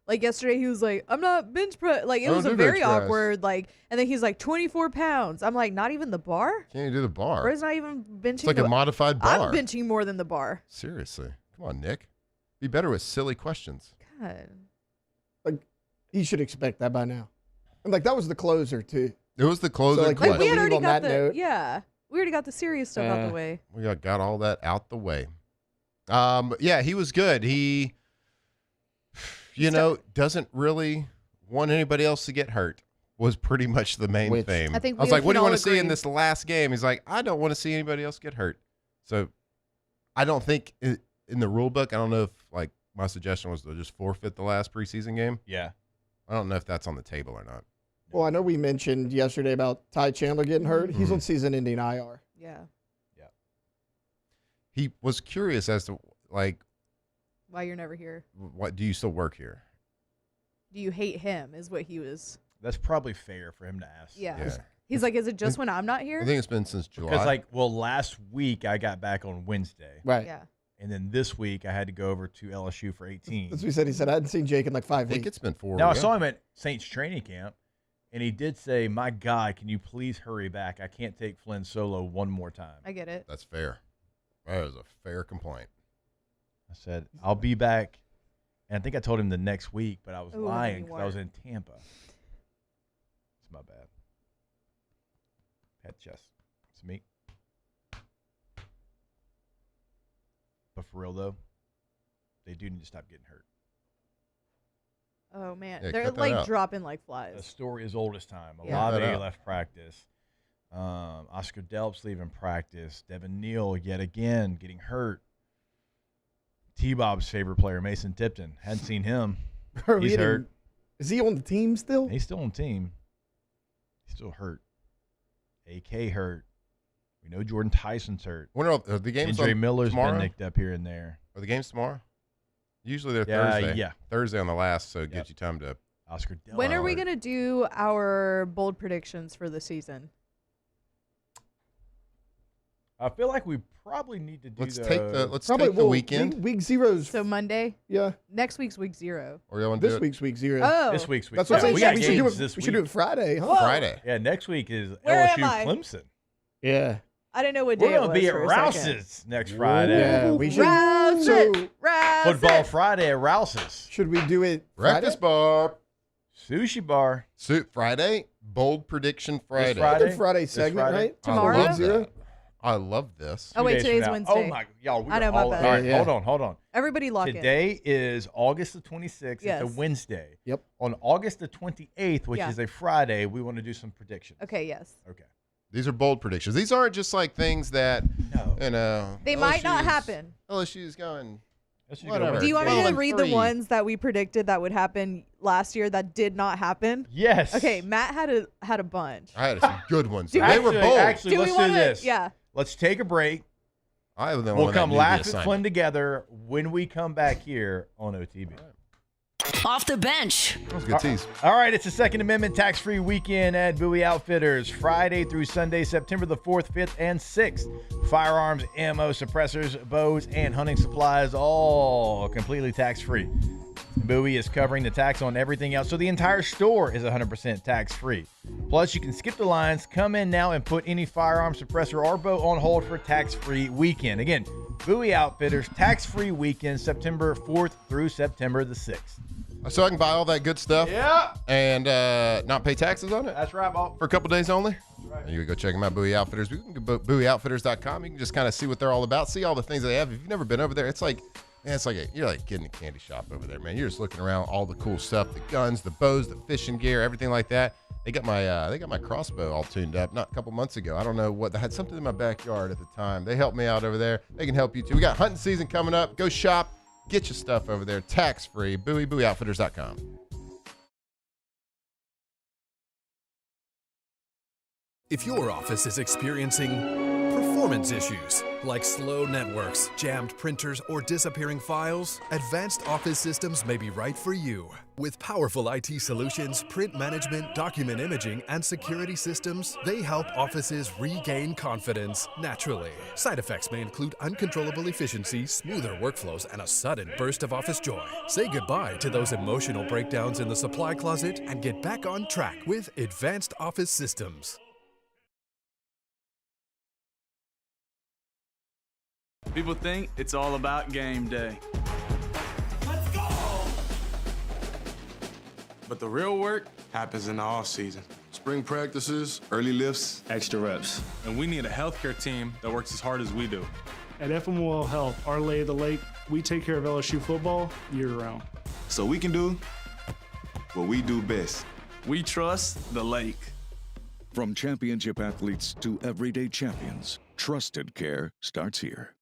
Like yesterday, he was like, "I'm not bench press." Like it was a very awkward. Like, and then he's like, 24 pounds. I'm like, not even the bar. Can't even do the bar. Or is not even benching. It's like a modified bar. I'm benching more than the bar. Seriously, come on, Nick. Be better with silly questions. God. Like he should expect that by now. And like that was the closer too. It was the closer. Like we had already got the we already got the serious stuff out the way. We got all that out the way. Yeah, he was good. He, doesn't really want anybody else to get hurt. Was pretty much the main thing. I think I was like, "What do you want to see in this last game?" He's like, "I don't want to see anybody else get hurt." So, I don't think in the rule book. I don't know if like my suggestion was to just forfeit the last preseason game. Yeah, I don't know if that's on the table or not. Well, I know we mentioned yesterday about Ty Chandler getting hurt. He's on season-ending IR. Yeah. Yeah. He was curious as to like why you're never here. What do you still work here? Do you hate him? Is what he was. That's probably fair for him to ask. Yeah. He's like, is it just when I'm not here? I think it's been since July. Because last week I got back on Wednesday. Right. Yeah. And then this week I had to go over to LSU for 18. That's what he said. He said, I hadn't seen Jake in like 5 weeks. I think it's been 4 Now, weeks. I saw him at Saints training camp, and he did say, my God, can you please hurry back? I can't take Flynn solo one more time. I get it. That's fair. That is a fair complaint. I said, I'll be back. And I think I told him the next week, but I was lying because I was in Tampa. It's my bad. Head chest. It's me. But for real, though, they do need to stop getting hurt. Oh, man. Yeah, they're cut that like out. dropping like flies. The story is old as time. Yeah. Olave left practice. Oscar Delp's leaving practice. Devin Neal, yet again, getting hurt. T-Bob's favorite player, Mason Tipton. Hadn't seen him. He's hurt. Is he on the team still? He's still on the team. He's still hurt. AK hurt. We know Jordan Tyson's hurt. When are the games Andre on Miller's tomorrow? been nicked up here and there. Are the games tomorrow? Usually they're Yeah, Thursday. yeah. Thursday on the last, so it gives you time to. Oscar Delp. When are we going to do our bold predictions for the season? I feel like we probably need to do Let's take the Well, weekend. Week zero's. So Monday? Yeah. Next week's week 0. Or you want to do This it? week's week 0. Oh. This week's week. That's what I'm saying. We got We should do games it. this We should do week. it Friday, huh? Whoa. Friday. Yeah, next week is Where am LSU I? Clemson. Yeah. I didn't know what day We're it going was to be at for a second. Rouse's next Friday. Yeah, we should. Rouse So, it. Rouse Football it. Friday at Rouse's. should we do it Friday? Breakfast bar. Sushi bar. Friday. Bold prediction Friday. Friday? Good Friday This segment, Friday? right? Tomorrow? I love Zero? that. I love this. Oh, wait, 2 days today's from now. Wednesday. Oh, my. Y'all, we I know, are my all, bad. all right, Yeah. hold on. Everybody lock in. Today is August the 26th. Yes. It's a Wednesday. Yep. On August the 28th, which Yeah. is a Friday, we want to do some predictions. Okay, yes. Okay. These are bold predictions. These aren't just like things that, No. They might not LSU's happen. LSU's going. Let's Whatever. Do you want me to 12 and read the 3. ones that we predicted that would happen last year that did not happen? Yes. Okay, Matt had a bunch. I had some good ones. Do They we- were bold. Actually, Do we let's wanna- do this. Yeah. Let's take a break. I was the We'll one that come knew the laugh at assignment. Flynn together when we come back here on OTB. Off the bench. That was a good tease. All right, it's the Second Amendment tax-free weekend at Bowie Outfitters, Friday through Sunday, September the 4th, 5th, and 6th. Firearms, ammo, suppressors, bows, and hunting supplies, all completely tax-free. Bowie is covering the tax on everything else, so the entire store is 100% tax-free. Plus, you can skip the lines, come in now, and put any firearm, suppressor, or bow on hold for tax-free weekend. Again, Bowie Outfitters, tax-free weekend, September 4th through September the 6th. So I can buy all that good stuff Yeah. and not pay taxes on it? That's right, Bob. For a couple days only? Right. You can go check them out, Bowie Outfitters. You can go BowieOutfitters.com. You can just kind of see what they're all about, see all the things they have. If you've never been over there, it's like, man, you're like getting a candy shop over there, man. You're just looking around, all the cool stuff, the guns, the bows, the fishing gear, everything like that. They got my crossbow all tuned up not a couple months ago. I don't know what. I had something in my backyard at the time. They helped me out over there. They can help you too. We got hunting season coming up. Go shop, get your stuff over there, tax free. BowieOutfitters.com. If your office is experiencing performance issues like slow networks, jammed printers, or disappearing files, Advanced Office Systems may be right for you. With powerful IT solutions, print management, document imaging, and security systems, they help offices regain confidence naturally. Side effects may include uncontrollable efficiency, smoother workflows, and a sudden burst of office joy. Say goodbye to those emotional breakdowns in the supply closet and get back on track with Advanced Office Systems. People think it's all about game day. Let's go! But the real work happens in the off season. Spring practices, early lifts, Extra reps. And we need a healthcare team that works as hard as we do. At FMOL Health, our lay of the lake, we take care of LSU football year-round. so we can do what we do best. We trust the lake. From championship athletes to everyday champions, trusted care starts here.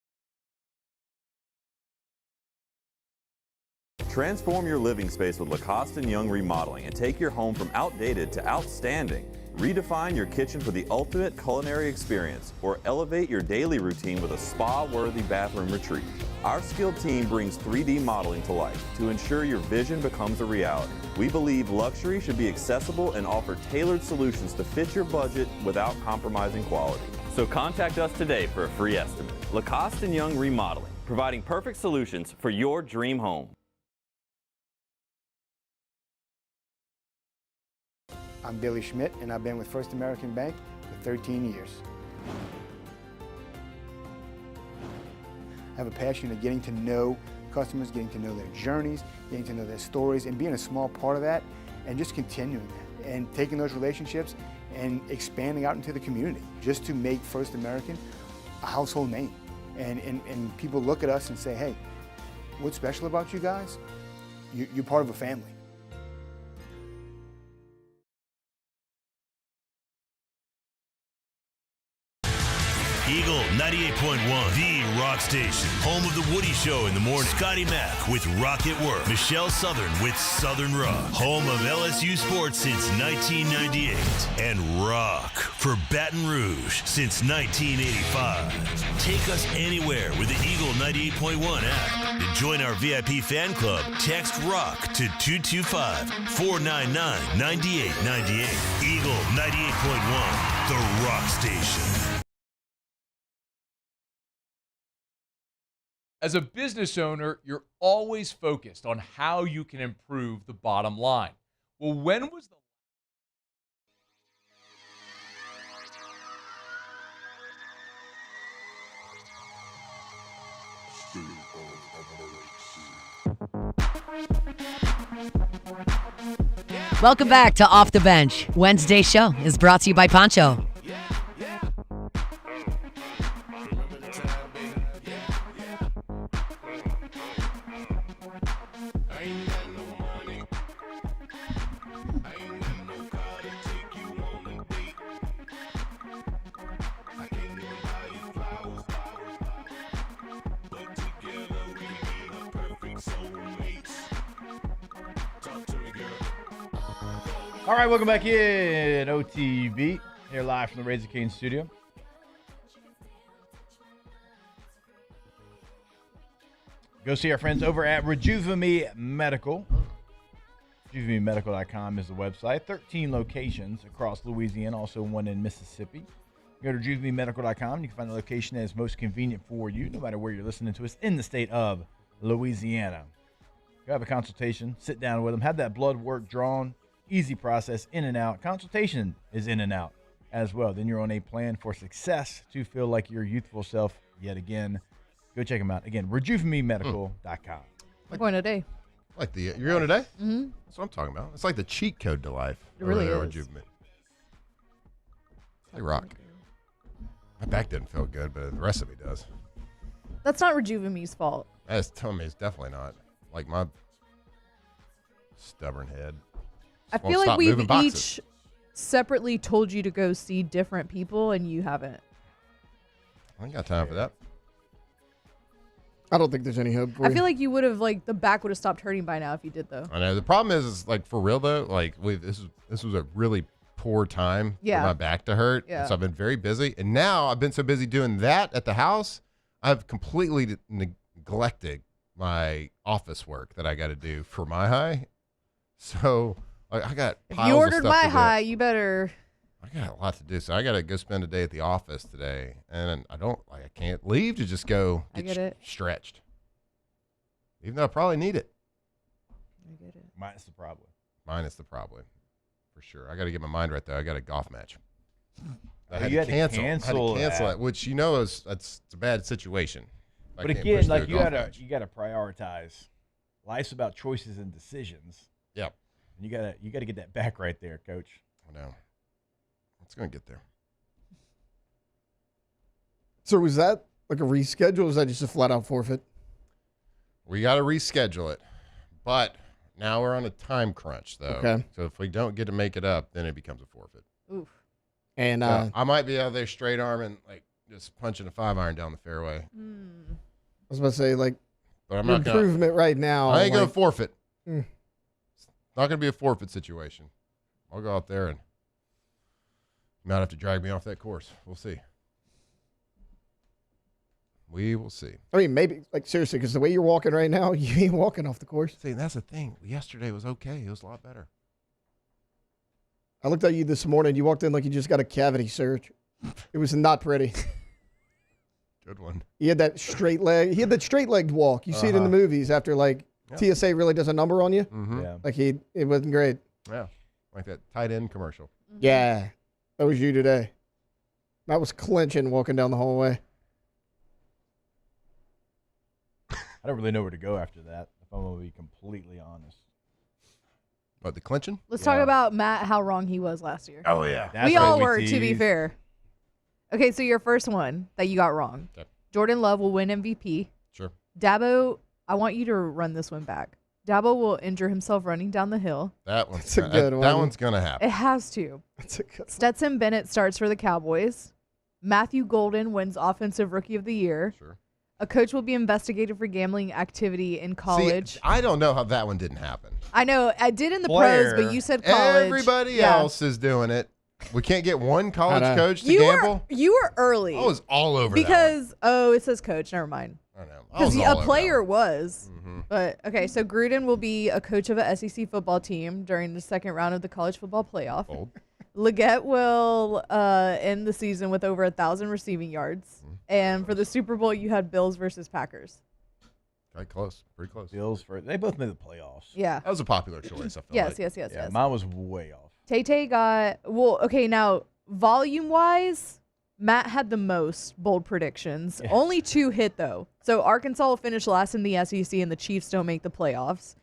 Transform your living space with Lacoste & Young Remodeling and take your home from outdated to outstanding. Redefine your kitchen for the ultimate culinary experience or elevate your daily routine with a spa-worthy bathroom retreat. Our skilled team brings 3D modeling to life to ensure your vision becomes a reality. We believe luxury should be accessible and offer tailored solutions to fit your budget without compromising quality. So contact us today for a free estimate. Lacoste & Young Remodeling, providing perfect solutions for your dream home. I'm Billy Schmidt, and I've been with First American Bank for 13 years. I have a passion of getting to know customers, getting to know their journeys, getting to know their stories, and being a small part of that, and just continuing that, and taking those relationships and expanding out into the community, just to make First American a household name. And people look at us and say, hey, what's special about you guys? You're part of a family. Eagle 98.1, the rock station. Home of the Woody Show in the morning. Scotty Mack with Rock at Work. Michelle Southern with Southern Rock. Home of LSU sports since 1998. And rock for Baton Rouge since 1985. Take us anywhere with the Eagle 98.1 app. To join our VIP fan club, text ROCK to 225-499-9898. Eagle 98.1, the rock station. As a business owner, you're always focused on how you can improve the bottom line. Well, when was the Welcome back to Off the Bench. Wednesday's show is brought to you by Poncho. All right, welcome back in OTB, here live from the Raising Cane's studio. Go see our friends over at Rejuvame Medical. JuvenieMedical.com is the website. 13 locations across Louisiana, also one in Mississippi. Go to JuvenieMedical.com. You can find the location that is most convenient for you, no matter where you're listening to us in the state of Louisiana. Go have a consultation, sit down with them, have that blood work drawn. Easy process, in and out. Consultation is in and out as well. Then you're on a plan for success to feel like your youthful self yet again. Go check them out. Again, RejuveMeMedical.com. I'm going today. Like you're going today? Mm-hmm. That's what I'm talking about. It's like the cheat code to life. It really is. Rejuvenate. They rock. My back didn't feel good, but the rest of me does. That's not Rejuveme's fault. That's telling me it's definitely not. Like my stubborn head. I feel like we've each separately told you to go see different people, and you haven't. I ain't got time for that. I don't think there's any hope for I feel like you would have, like, the back would have stopped hurting by now if you did, though. I know. The problem is like, for real, though, like, this was a really poor time for my back to hurt. Yeah. So I've been very busy. And now I've been so busy doing that at the house, I've completely neglected my office work that I got to do for my high. So I got piles If you of ordered stuff my to do. high, you better. I got a lot to do, so I got to go spend a day at the office today, and I can't leave to just go get stretched, even though I probably need it. I get it. Minus the probably. Minus the probably, for sure. I got to get my mind right though. I got a golf match. I Oh, had you to cancel. I had to cancel that. it, which it's a bad situation. I But can't again, push like through a golf match. you gotta prioritize. Life's about choices and decisions. Yep. And you gotta get that back right there, Coach. I know. It's gonna get there. So was that like a reschedule, or was that just a flat out forfeit? We got to reschedule it, but now we're on a time crunch, though. Okay. So if we don't get to make it up, then it becomes a forfeit. Oof. And So I might be out there straight arming, like just punching a 5-iron down the fairway. I was about to say, like, But I'm your not gonna. improvement right now. I ain't gonna like, forfeit. Mm. It's not gonna be a forfeit situation. I'll go out there and you might have to drag me off that course. We'll see. We will see. I mean, maybe, like, seriously, because the way you're walking right now, you ain't walking off the course. See, that's the thing. Yesterday was okay. It was a lot better. I looked at you this morning. You walked in like you just got a cavity search. It was not pretty. Good one. He had that straight leg. He had that straight-legged walk. You see it in the movies after, like, Yep. TSA really does a number on you. Mm-hmm. Yeah. Like, it wasn't great. Yeah. Like that tight end commercial. Yeah. That was you today. I was clenching walking down the hallway. I don't really know where to go after that, if I'm gonna be completely honest. What, the clinching? Let's talk about Matt, how wrong he was last year. Oh, yeah. We all were, to be fair. Okay, so your first one that you got wrong. Okay. Jordan Love will win MVP. Sure. Dabo, I want you to run this one back. Dabo will injure himself running down the hill. That one's That's a good That one. one's gonna happen. It has to. That's a good Stetson Bennett starts for the Cowboys. Matthew Golden wins Offensive Rookie of the Year. Sure. A coach will be investigated for gambling activity in college. See, I don't know how that one didn't happen. I know. I did in the pros, but you said college. Everybody Yeah. else is doing it. We can't get one college I know. coach to You gamble. you were early. I was all over because it says coach. Never mind. that one. I know. I Because was all a over player was. Mm-hmm. But okay, so Gruden will be a coach of a SEC football team during the second round of the college football playoff. Bold. Leggett will end the season with over 1,000 receiving yards. And for the Super Bowl, you had Bills versus Packers. Okay, close. Pretty close. Bills they both made the playoffs. Yeah. That was a popular choice. I felt Yes, like. yes, yes, Yeah, yes. mine was way off. Tay got okay. Now volume-wise, Matt had the most bold predictions. Yeah. Only 2 hit though. So Arkansas will finish last in the SEC, and the Chiefs don't make the playoffs.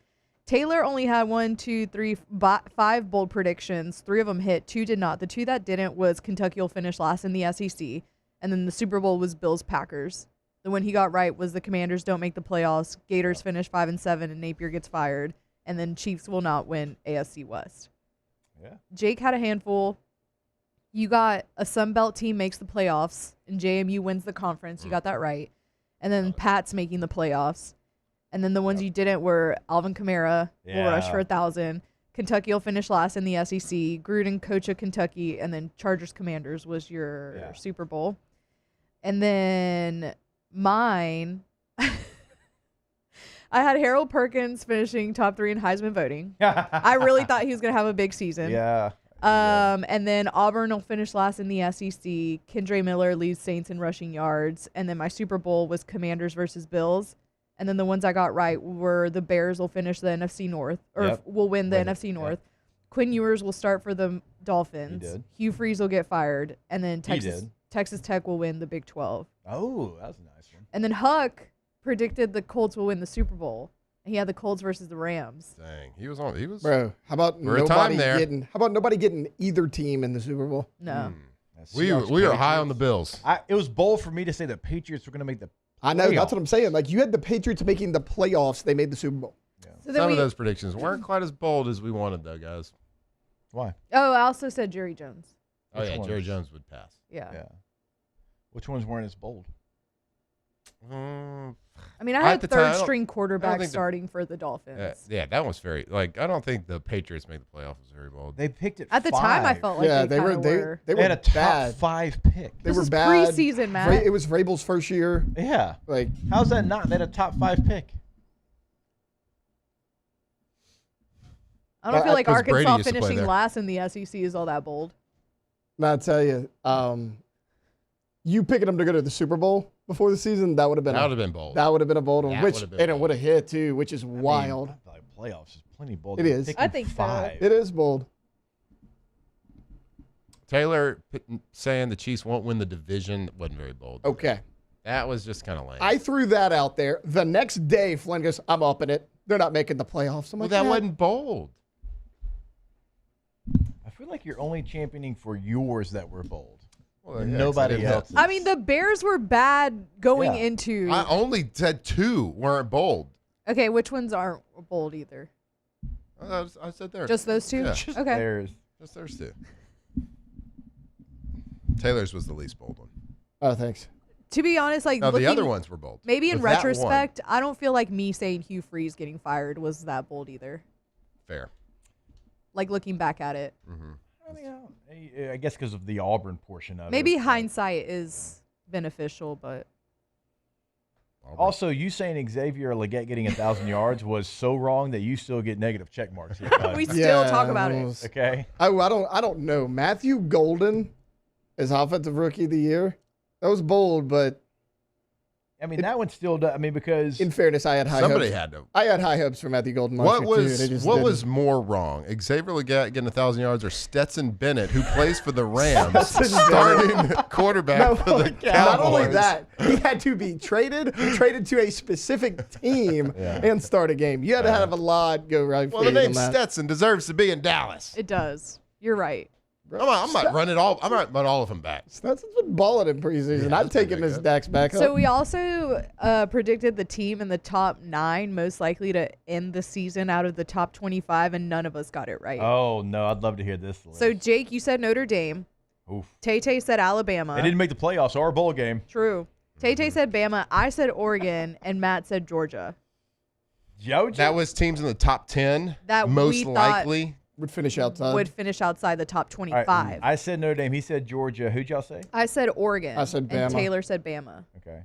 Taylor only had 5 bold predictions. 3 of them hit. 2 did not. The 2 that didn't was Kentucky will finish last in the SEC, and then the Super Bowl was Bills Packers. The one he got right was the Commanders don't make the playoffs. Gators finish 5-7, and Napier gets fired, and then Chiefs will not win AFC West. Yeah. Jake had a handful. You got a Sun Belt team makes the playoffs, and JMU wins the conference. You got that right. And then Pat's making the playoffs. And then the ones you didn't were Alvin Kamara will rush for 1,000. Kentucky will finish last in the SEC. Gruden, coach of Kentucky, and then Chargers Commanders was your Super Bowl. And then mine, I had Harold Perkins finishing top 3 in Heisman voting. I really thought he was going to have a big season. Yeah. And then Auburn will finish last in the SEC. Kendre Miller leads Saints in rushing yards. And then my Super Bowl was Commanders versus Bills. And then the ones I got right were the Bears will finish the NFC North, or will win the NFC North. Quinn Ewers will start for the Dolphins. He did. Hugh Freeze will get fired. And then Texas Tech will win the Big 12. Oh, that was a nice one. And then Huck predicted the Colts will win the Super Bowl. He had the Colts versus the Rams. Dang, he was on. He was. Bro, how about nobody getting either team in the Super Bowl? No. We are high on the Bills. It was bold for me to say the Patriots were going to make the. I know, that's what I'm saying. Like, you had the Patriots making the playoffs. They made the Super Bowl. So Some of those predictions weren't quite as bold as we wanted, though, guys. Why? Oh, I also said Jerry Jones. Oh, yeah, Jerry Jones would pass. Yeah. Which ones weren't as bold? I mean, I had third-string quarterback starting for the Dolphins. Yeah, that was very, I don't think the Patriots made the playoffs was very bold. They picked it At the time, I felt like they were. They had a top bad. 5 pick. They were is bad. preseason, Matt. It was Vrabel's first year. Yeah. Like, how's that not? They had a top 5 pick. I don't feel like Arkansas finishing last in the SEC is all that bold. Now, I tell you, you picking them to go to the Super Bowl before the season, that would have been bold. That would have been a bold one, That it would have hit too, which is wild. Playoffs is plenty bold. It is. I think so. It is bold. Taylor saying the Chiefs won't win the division wasn't very bold. Okay. That was just kind of lame. I threw that out there. The next day, Flynn goes, I'm up in it. They're not making the playoffs. I'm like, that wasn't bold. I feel like you're only championing for yours that were bold. Well, nobody else. I mean, the Bears were bad going into. I only said 2 weren't bold. Okay, which ones aren't bold either? I said theirs. Just those 2? Yeah. Okay. Just theirs 2. Taylor's was the least bold one. Oh, thanks. To be honest, like the other ones were bold. Maybe in But that retrospect, I don't feel like me saying Hugh Freeze getting fired was that bold either. Fair. Like looking back at it. Mm-hmm. I guess because of the Auburn portion of it. Maybe hindsight is beneficial, but. Also, you saying Xavier Legette getting 1,000 yards was so wrong that you still get negative check marks. We still talk about it. Okay. I don't know. Matthew Golden is Offensive Rookie of the Year. That was bold, but. I mean, that one still does. I mean, because. In fairness, I had high hopes. Somebody had to. I had high hopes for Matthew Golden. What was more wrong? Xavier Legette getting 1,000 yards or Stetson Bennett, who plays for the Rams, starting quarterback for the Cowboys? Not only that, he had to be traded to a specific team, and start a game. You had to have a lot go right. Well, the name Stetson deserves to be in Dallas. It does. You're right. I'm not running all. I'm not run all of them back. Stetson's been balling in preseason. I'd take him as Dak's backup. So we also predicted the team in the top 9 most likely to end the season out of the top 25, and none of us got it right. Oh no, I'd love to hear this list. So Jake, you said Notre Dame. Oof. Tay said Alabama. They didn't make the playoffs or a bowl game. True. Tay said Bama. I said Oregon, and Matt said Georgia. Georgia? That was teams in the top 10. That most we thought likely would finish outside. Would finish outside the top 25. Right, I said Notre Dame. He said Georgia. Who'd y'all say? I said Oregon. I said Bama. And Taylor said Bama. Okay.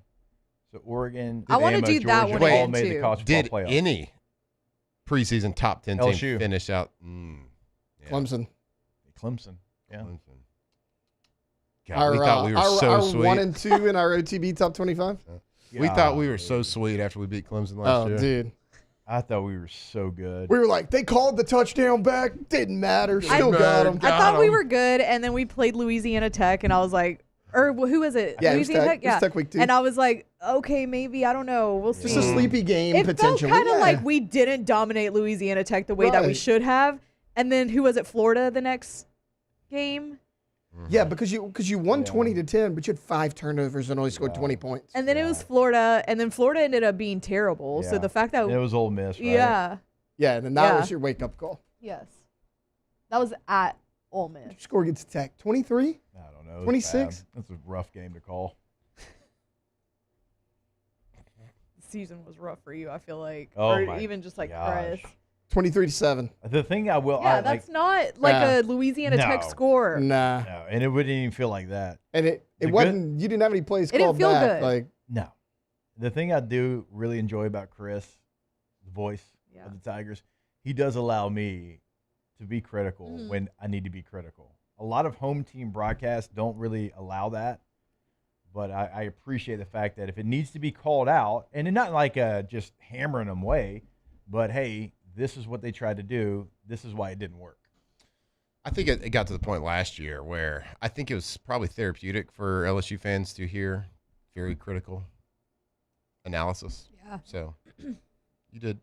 So Oregon. I want to do that one again, all made too. the college Did football playoff. any preseason top 10 LSU. team finish out? Clemson. Yeah. Clemson. God, we thought we were so sweet. 1 and 2 in our OTB top 25. We thought we were so sweet after we beat Clemson last year. Oh, dude. I thought we were so good. We were like, they called the touchdown back. Didn't matter. Still got them. I thought we were good, and then we played Louisiana Tech, and I was like, who was it? Yeah, Louisiana Tech? It was Tech week 2. And I was like, okay, maybe. I don't know. We'll see. Just a sleepy game, it potentially. It felt kind of like we didn't dominate Louisiana Tech the way that we should have. And then who was it? Florida the next game? Yeah, because you won 20-10, but you had 5 turnovers and only scored 20 points. And then it was Florida, and then Florida ended up being terrible. So the fact that it was Ole Miss, right? Yeah. Yeah, and then that was your wake-up call. Yes. That was at Ole Miss. Your score against Tech, 23? I don't know. 26? That's a rough game to call. The season was rough for you, I feel like. Oh or my even just like gosh. Chris. 23-7. The thing I will. Yeah, that's not like a Louisiana Tech score. Nah. No, and it wouldn't even feel like that. And it wasn't. You didn't have any plays It called didn't feel back. good. Like No. The thing I do really enjoy about Chris the voice of the Tigers, he does allow me to be critical when I need to be critical. A lot of home team broadcasts don't really allow that, but I appreciate the fact that if it needs to be called out, and not like just hammering them way, but hey, this is what they tried to do. This is why it didn't work. I think it got to the point last year where I think it was probably therapeutic for LSU fans to hear very critical analysis. Yeah. So you did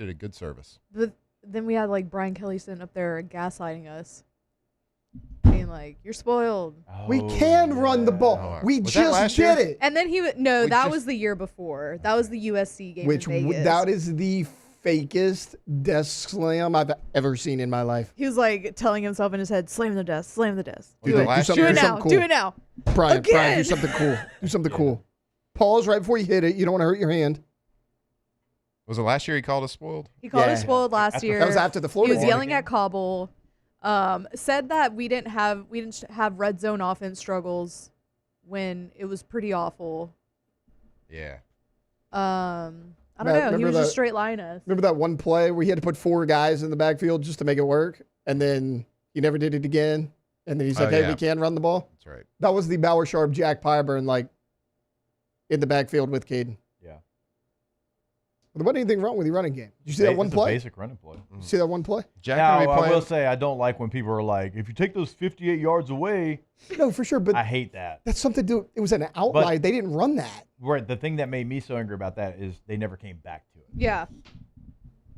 a good service. But then we had like Brian Kelly sitting up there gaslighting us, being like, "You're spoiled. We can run the ball. We Was that just last did year? it." And then that was the year before. That was the USC game Which in Vegas. that is the fakest desk slam I've ever seen in my life. He was like telling himself in his head, "Slam the desk, slam the desk. Do Do it. it. Do something- Do it do now. something Do cool. it now." Brian, Again. do something cool. Do something cool. Pause right before you hit it. You don't want to hurt your hand. Was it last year he called us spoiled? He called us spoiled last year. That was after the Florida He was game. yelling at Cobble. Said that we didn't have red zone offense struggles when it was pretty awful. Yeah. I don't know. He was just straight lying us. Remember that one play where he had to put 4 guys in the backfield just to make it work, and then he never did it again, and then he's like, "Hey, we can run the ball." That's right. That was the Bauer Sharp Jack Pyburn like in the backfield with Caden. Yeah. There wasn't anything wrong with the running game. Did you see that one It's play? a basic running play. Did you see that one play? Now, I will say I don't like when people are like, if you take those 58 yards away. No, for sure. But I hate that. That's something to do. It was an outlier. They didn't run that. Right. The thing that made me so angry about that is they never came back to it. Yeah.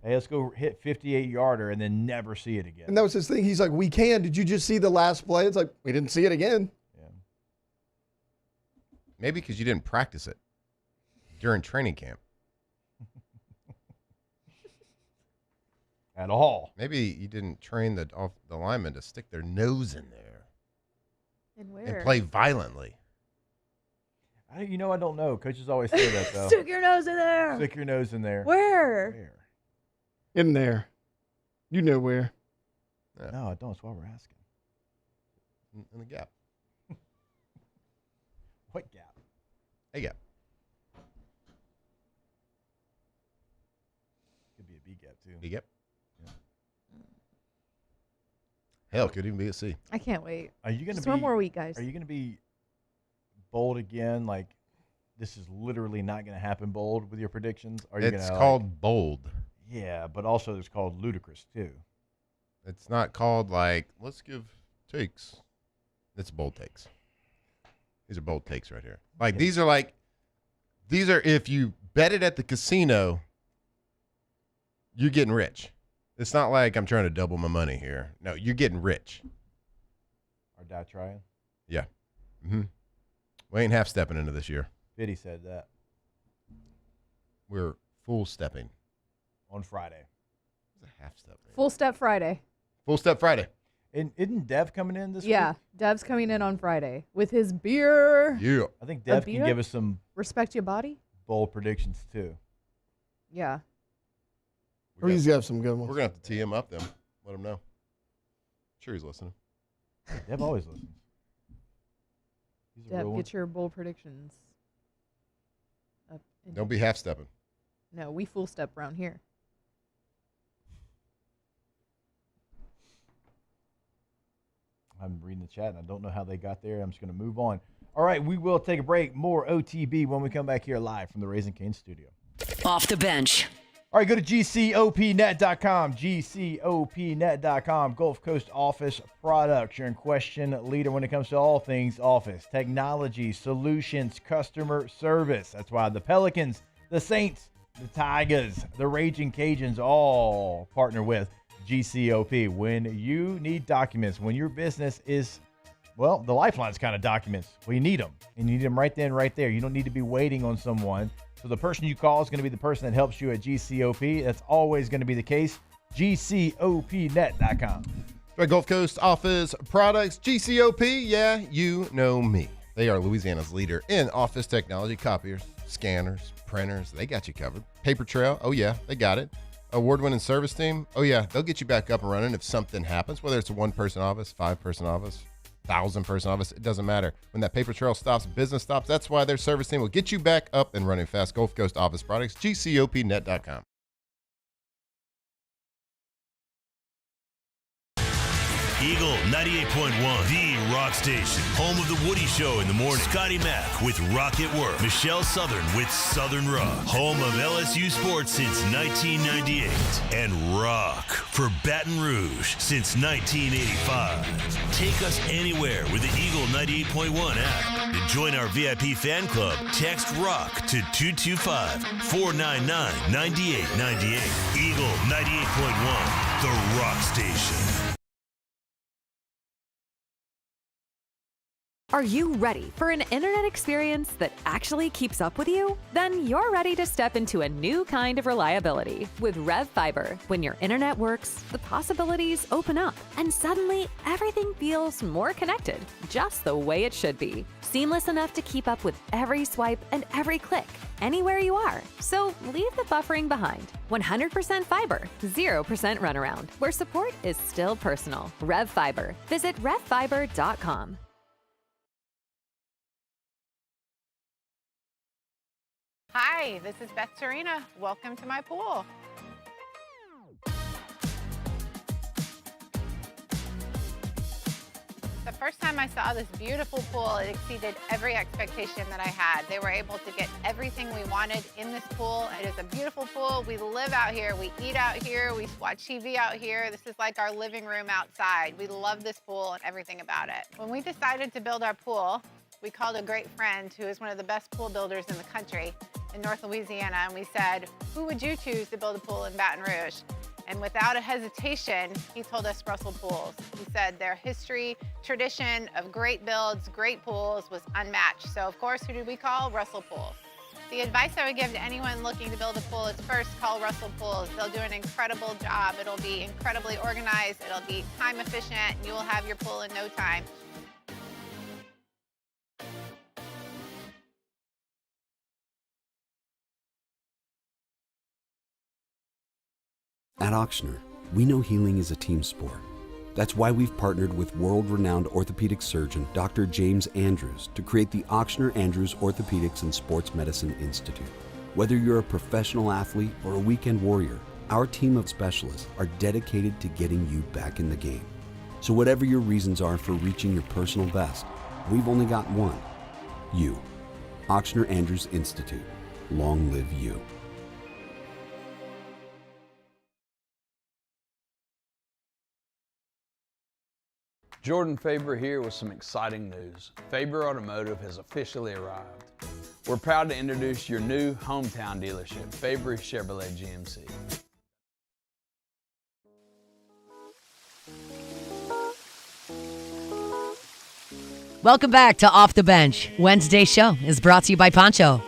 Hey, let's go hit 58-yarder and then never see it again. And that was his thing. He's like, "We can." Did you just see the last play? It's like, we didn't see it again. Maybe because you didn't practice it during training camp. At all. Maybe you didn't train the linemen to stick their nose in there. And where? And play violently. I don't know. Coaches always say that, though. Stick your nose in there. Stick your nose in there. Where? In there. You know where. No, I don't. That's why we're asking. In the gap. What gap? A gap. Could be a B gap, too. B gap. Hell, could even be a C. I can't wait. Are you going to Just be one more week, guys? Are you going to be bold again? Like, this is literally not going to happen bold with your predictions? Are you It's gonna, called bold. Yeah, but also it's called ludicrous, too. It's not called like, let's give takes. It's bold takes. These are bold takes right here. Like, these are if you bet it at the casino, you're getting rich. It's not like I'm trying to double my money here. No, you're getting rich. Or die trying? Yeah. Mm-hmm. We ain't half-stepping into this year. Biddy said that. We're full-stepping. On Friday. It's a half-step. Full Step Friday. Full Step Friday. And isn't Dev coming in this week? Yeah, Dev's coming in on Friday with his beer. Yeah. I think Dev can give us some Respect Your Body. bold predictions, too. Yeah. He's got some good ones. We're going to have to tee him up then. Let him know. Sure he's listening. Dev always listens. He's a Dev, real one. get your bold predictions up. Don't be half-stepping. No, we full step around here. I'm reading the chat, and I don't know how they got there. I'm just going to move on. All right, we will take a break. More OTB when we come back here live from the Raising Cane studio. Off the bench. All right, go to GCOPnet.com, GCOPnet.com, Gulf Coast Office Products. You're in question leader when it comes to all things office, technology, solutions, customer service. That's why the Pelicans, the Saints, the Tigers, the Raging Cajuns all partner with GCOP. When you need documents, when your business is, well, the Lifeline's kind of documents. Well, you need them, and you need them right then, right there. You don't need to be waiting on someone. So the person you call is going to be the person that helps you at GCOP. That's always going to be the case. GCOPnet.com. Right, Gulf Coast Office Products, GCOP. Yeah, you know me. They are Louisiana's leader in office technology, copiers, scanners, printers. They got you covered. Paper Trail. Oh, yeah, they got it. Award-winning service team. Oh, yeah, they'll get you back up and running if something happens, whether it's a one-person office, 5-person office, 1,000-person office. It doesn't matter. When that paper trail stops, business stops. That's why their service team will get you back up and running fast. Gulf Coast Office Products, GCOPnet.com. Eagle 98.1, the rock station. Home of the Woody Show in the morning. Scotty Mack with Rock at Work. Michelle Southern with Southern Rock. Home of LSU sports since 1998. And rock for Baton Rouge since 1985. Take us anywhere with the Eagle 98.1 app. To join our VIP fan club, text ROCK to 225-499-9898. Eagle 98.1, the rock station. Are you ready for an internet experience that actually keeps up with you? Then you're ready to step into a new kind of reliability with Rev Fiber. When your internet works, the possibilities open up, and suddenly everything feels more connected, just the way it should be. Seamless enough to keep up with every swipe and every click, anywhere you are. So leave the buffering behind. 100% fiber, 0% runaround, where support is still personal. Rev Fiber. Visit revfiber.com. Hi, this is Beth Serena. Welcome to my pool. The first time I saw this beautiful pool, it exceeded every expectation that I had. They were able to get everything we wanted in this pool. It is a beautiful pool. We live out here, we eat out here, we watch TV out here. This is like our living room outside. We love this pool and everything about it. When we decided to build our pool, we called a great friend who is one of the best pool builders in the country in North Louisiana, and we said, who would you choose to build a pool in Baton Rouge? And without a hesitation, he told us Russell Pools. He said their history, tradition of great builds, great pools was unmatched. So of course, who did we call? Russell Pools. The advice I would give to anyone looking to build a pool is first call Russell Pools. They'll do an incredible job. It'll be incredibly organized, it'll be time efficient, and you will have your pool in no time. At Auctioner, we know healing is a team sport. That's why we've partnered with world-renowned orthopedic surgeon Dr. James Andrews to create the Auctioner Andrews Orthopedics and Sports Medicine Institute. Whether you're a professional athlete or a weekend warrior, our team of specialists are dedicated to getting you back in the game. So whatever your reasons are for reaching your personal best, we've only got one: you. Auctioner Andrews Institute. Long live you. Jordan Faber here with some exciting news. Faber Automotive has officially arrived. We're proud to introduce your new hometown dealership, Faber Chevrolet GMC. Welcome back to Off the Bench. Wednesday's show is brought to you by Poncho.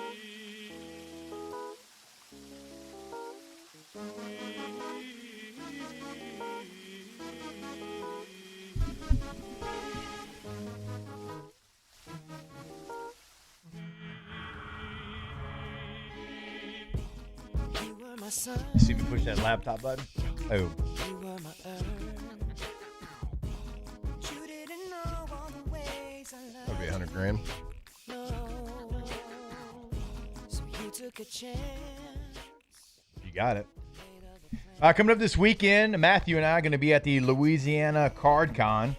You see me push that laptop button? Oh. That'll be $100,000. You got it. Coming up this weekend, Matthew and I are going to be at the Louisiana Card Con.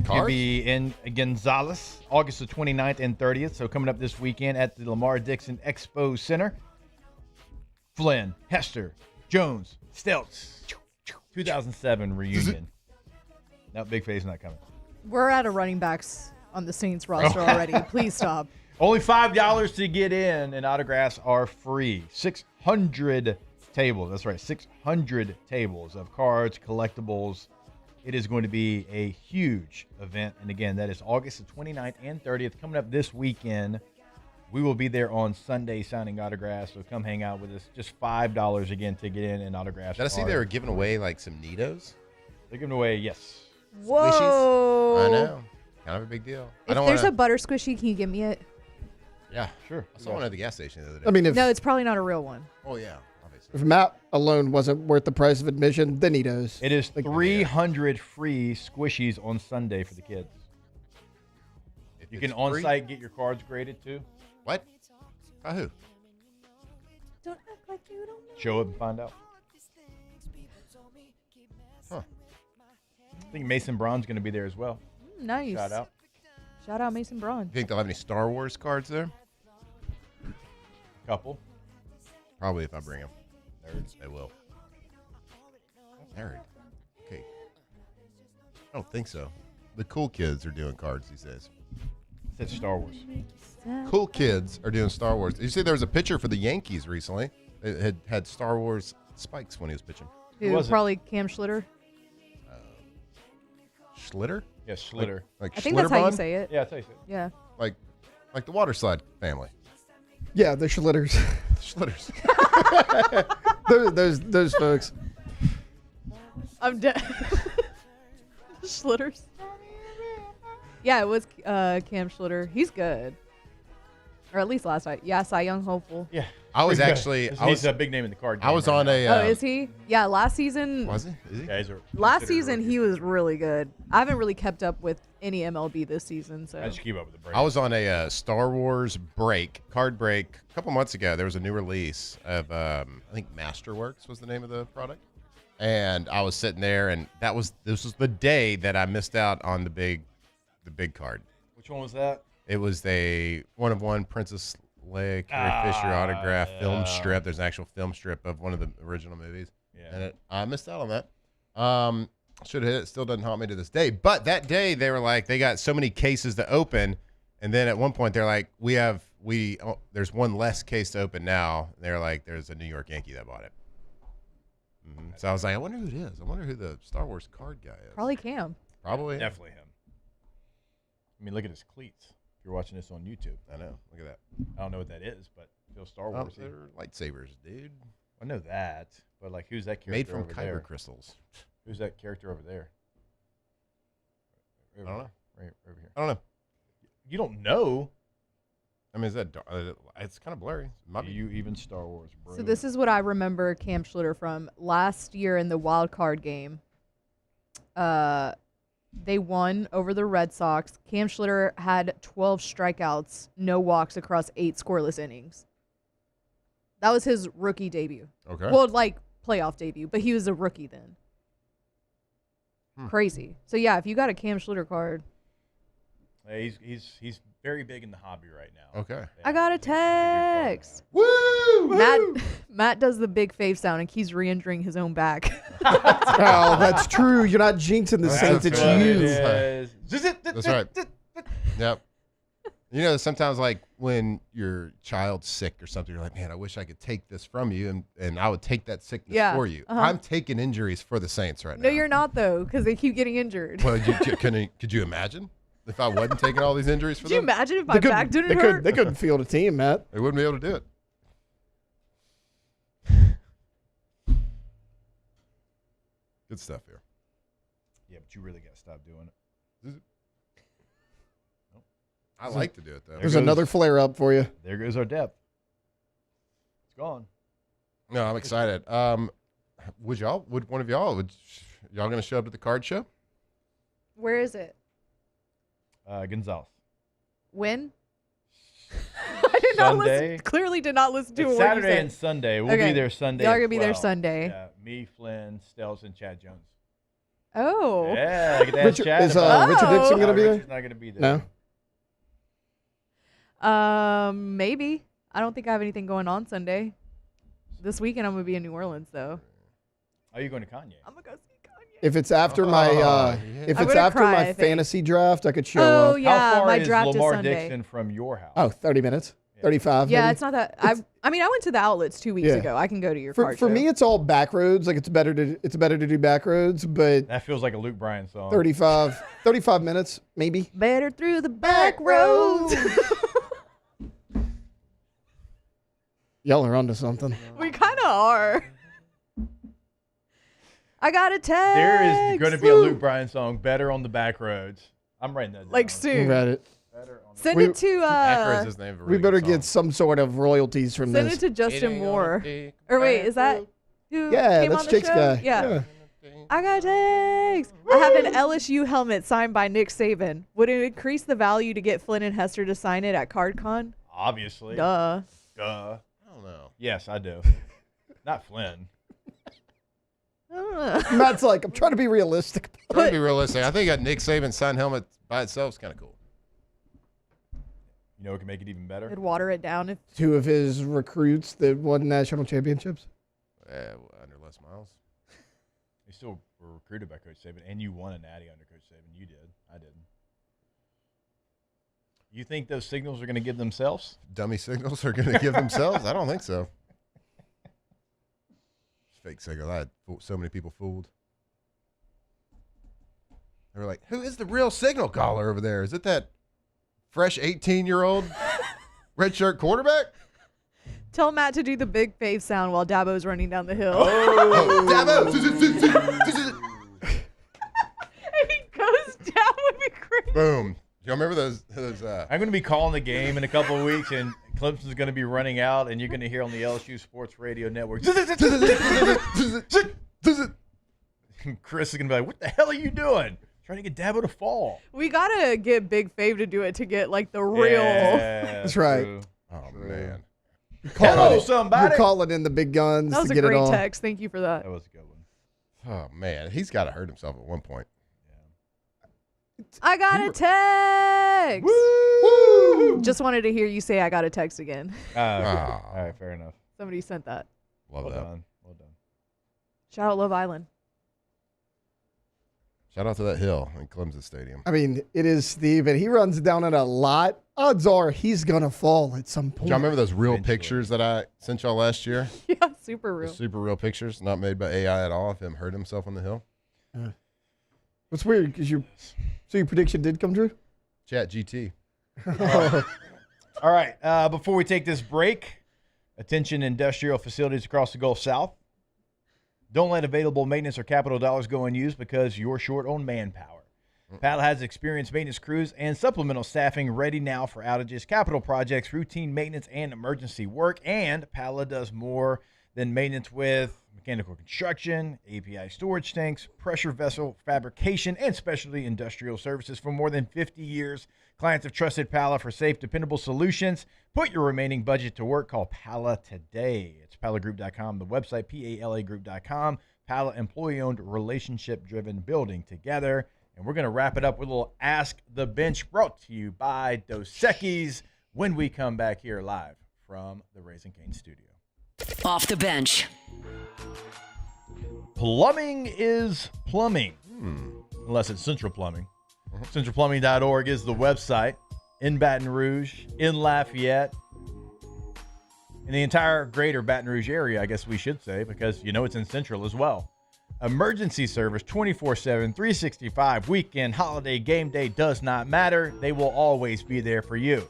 We'll be in Gonzales, August the 29th and 30th. So coming up this weekend at the Lamar Dixon Expo Center. Flynn, Hester, Jones, Stelz, 2007 reunion. No, Big Face not coming. We're out of running backs on the Saints roster already. Please stop. Only $5 to get in, and autographs are free. 600 tables. That's right, 600 tables of cards, collectibles. It is going to be a huge event. And again, that is August the 29th and 30th. Coming up this weekend. We will be there on Sunday signing autographs, so come hang out with us. Just $5 again to get in, and autographs. Did I see they were giving away like some Nitos? They're giving away, yes. Whoa. Squishies? I know. Kind of a big deal. If there's a butter squishy, can you give me it? Yeah, sure. I saw one at the gas station the other day. I mean, if, no, it's probably not a real one. Oh, yeah, obviously. If Matt alone wasn't worth the price of admission, then he does. It is 300 free squishies on Sunday for the kids. You can on-site get your cards graded, too. What? By who? Don't act like you don't know. Show up and find out. Huh. I think Mason Braun's going to be there as well. Nice. Shout out Mason Braun. You think they'll have any Star Wars cards there? Couple. Probably if I bring them. Nerds, they will. Nerd. Okay. I don't think so. The cool kids are doing cards these days. Said Star Wars. Cool kids are doing Star Wars. You see, there was a pitcher for the Yankees recently. It had Star Wars spikes when he was pitching. Who probably Cam Schlitter. Schlitter? Yeah, Schlitter. I think that's how you say it. Yeah, that's how you say it. Yeah. Like the water slide family. Yeah, the Schlitters. Schlitters. those folks. I'm dead. Schlitters. Yeah, it was Cam Schlitter. He's good. Or at least last night. Yeah, Cy Young hopeful. Yeah. I was he's a big name in the card game. I was on a. Oh, is he? Yeah, last season. Was he? Is he? Yeah, last season he was really good. I haven't really kept up with any MLB this season, so. I just keep up with the break. I was on a Star Wars card break a couple months ago. There was a new release of I think Masterworks was the name of the product, and I was sitting there, and this was the day that I missed out on the big card. Which one was that? It was a 1-of-1 Princess Leia Carrie Fisher autograph film strip. There's an actual film strip of one of the original movies. Yeah. And I missed out on that. Should have hit it. Still doesn't haunt me to this day. But that day they were like, they got so many cases to open, and then at one point they're like, there's one less case to open now. They're like, there's a New York Yankee that bought it. Mm-hmm. So I was like, I wonder who it is. I wonder who the Star Wars card guy is. Probably Cam. Probably. Definitely him. I mean, look at his cleats. If you're watching this on YouTube. I know. Look at that. I don't know what that is, but it feels Star Wars. They're lightsabers, dude. I know that, but like, who's that character Made from over kyber there? crystals. Who's that character over there? I don't know. Right over here. I don't know. You don't know? I mean, is that it's kind of blurry. You even Star Wars, bro. So this is what I remember Cam Schlitter from last year in the wild card game. They won over the Red Sox. Cam Schlitter had 12 strikeouts, no walks across 8 scoreless innings. That was his rookie debut. Okay. Well, like playoff debut, but he was a rookie then. Crazy. So yeah, if you got a Cam Schlitter card. He's very big in the hobby right now. Okay. I got a text. Woo! Matt does the big fave sound and keeps re-injuring his own back. Oh, that's true. You're not jinxing the Saints. It's you. That's right. Yep. You know, sometimes like when your child's sick or something, you're like, man, I wish I could take this from you, and I would take that sickness for you. Uh-huh. I'm taking injuries for the Saints right now. No, you're not though, because they keep getting injured. Well, could you imagine if I wasn't taking all these injuries for Could you them? imagine if my back didn't hurt? They couldn't field a team, Matt. They wouldn't be able to do it. Good stuff here. Yeah, but you really got to stop doing it. I like to do it though. There's another flare up for you. There goes our depth. It's gone. No, I'm excited. Would y'all going to show up at the card show? Where is it? Gonzales. When? I did not Sunday. clearly did not listen to It's a word you Saturday said. and Sunday. We'll Okay. be there Sunday. Y'all are as gonna be there well. Sunday. Yeah, me, Flynn, Stelz, and Chad Jones. Oh. Yeah, I get to ask Richard, Chad is about it. Richard Dixon going to be there? Richard's not going to be there. No. Maybe. I don't think I have anything going on Sunday. This weekend I'm gonna be in New Orleans though. Are you going to Kanye? I'm gonna go see Kanye. If it's after my if I'm it's gonna after cry, my I think. fantasy draft, I could show Oh up. yeah, How far my is draft Lamar is Sunday. Dixon from your house? Oh, 30 minutes. 35 Yeah, maybe. it's not that. I mean, I went to the outlets 2 weeks Yeah. ago. I can go to your For card show. me, it's all back roads. Like it's better to do back roads, but That feels like a Luke Bryan song. 35 minutes maybe. Better through the back roads. Y'all are onto something. We kind of are. I got a text. There is going to be a Luke Bryan song, Better on the Back Roads. I'm writing that down. Like soon. Read it. Send it to Backroads is the name of a We really better good get some sort of royalties from Send this. it to Justin Moore. Or wait, is that who Yeah, came that's on the Jake's show? guy. Yeah. I got a text. I have an LSU helmet signed by Nick Saban. Would it increase the value to get Flynn and Hester to sign it at CardCon? Obviously. Duh. I don't know. Yes, I do. Not Flynn. Matt's like, I'm trying to be realistic. Trying to be realistic. I think a Nick Saban sun helmet by itself is kind of cool. You know, it can make it even better. Could water it down if 2 of his recruits that won national championships. Under Les Miles. They still were recruited by Coach Saban, and you won a natty under Coach Saban. You did. I didn't. You think those signals are going to give themselves? Dummy signals are going to give themselves? I don't think so. Fake signal. I had so many people fooled. They were like, who is the real signal caller over there? Is it that fresh 18-year-old redshirt quarterback? Tell Matt to do the big fave sound while Dabo's running down the hill. Oh, Dabo! And he goes down with me crazy. Boom. Do you remember those I'm going to be calling the game in a couple of weeks, and Clemson's going to be running out, and you're going to hear on the LSU Sports Radio Network. Chris is going to be like, what the hell are you doing? Trying to get Dabo to fall. We got to get Big Fave to do it to get, like, the real. Yeah, that's right. True. Oh, man. Hello, somebody. You're calling in the big guns That was to a get it great on. text. Thank you for that. That was a good one. Oh, man. He's got to hurt himself at one point. I got a text. Woo! Just wanted to hear you say I got a text again. All right, fair enough. Somebody sent that. Love that. Done. Well done. Shout out Love Island. Shout out to that hill in Clemson Stadium. I mean, it is Steve, and he runs down it a lot. Odds are he's going to fall at some point. Y'all remember those real pictures that I sent y'all last year? Yeah, super real. The super real pictures, not made by AI at all, of him hurt himself on the hill? What's weird, because your prediction did come true? Chat GT. All right, before we take this break, attention industrial facilities across the Gulf South. Don't let available maintenance or capital dollars go unused because you're short on manpower. Pala has experienced maintenance crews and supplemental staffing ready now for outages, capital projects, routine maintenance, and emergency work. And Pala does more than maintenance with mechanical construction, API storage tanks, pressure vessel fabrication, and specialty industrial services. For more than 50 years, clients have trusted Pala for safe, dependable solutions. Put your remaining budget to work. Call Pala today. It's palagroup.com, the website, palagroup.com. Pala, employee-owned, relationship-driven, building together. And we're going to wrap it up with a little Ask the Bench, brought to you by Dos Equis when we come back here live from the Raising Cane studio. Off the bench. Plumbing is plumbing, unless it's Central Plumbing. CentralPlumbing.org is the website. In Baton Rouge, in Lafayette, in the entire greater Baton Rouge area, I guess we should say, because you know it's in Central as well. Emergency service 24/7, 365, weekend, holiday, game day, does not matter. They will always be there for you.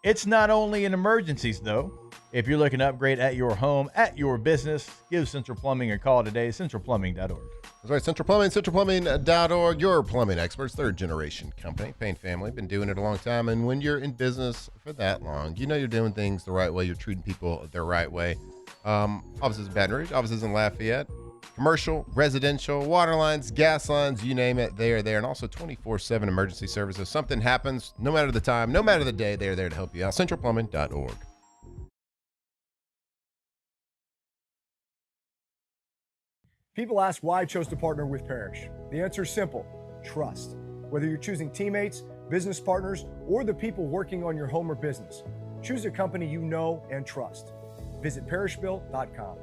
It's not only in emergencies, though. If you're looking to upgrade at your home, at your business, give Central Plumbing a call today, centralplumbing.org. That's right, Central Plumbing, centralplumbing.org, your plumbing experts, third-generation company, Payne family, been doing it a long time, and when you're in business for that long, you know you're doing things the right way, you're treating people the right way. Offices in Baton Rouge, offices in Lafayette, commercial, residential, water lines, gas lines, you name it, they are there, and also 24/7 emergency services. If something happens, no matter the time, no matter the day, they are there to help you out. centralplumbing.org. People ask why I chose to partner with Parrish. The answer is simple: trust. Whether you're choosing teammates, business partners, or the people working on your home or business, choose a company you know and trust. Visit parrishbuilt.com.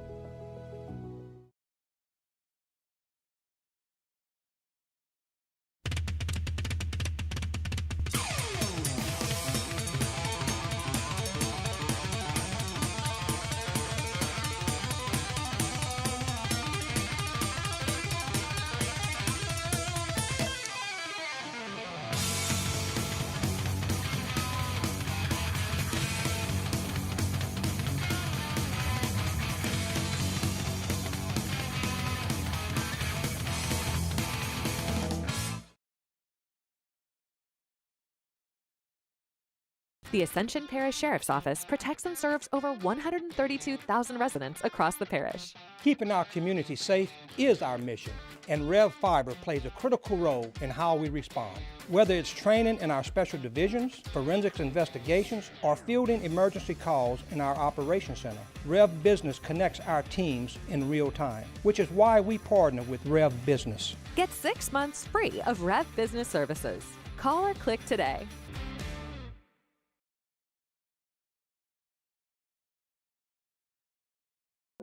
The Ascension Parish Sheriff's Office protects and serves over 132,000 residents across the parish. Keeping our community safe is our mission, and Rev Fiber plays a critical role in how we respond. Whether it's training in our special divisions, forensics investigations, or fielding emergency calls in our operations center, Rev Business connects our teams in real time, which is why we partner with Rev Business. Get 6 months free of Rev Business Services. Call or click today.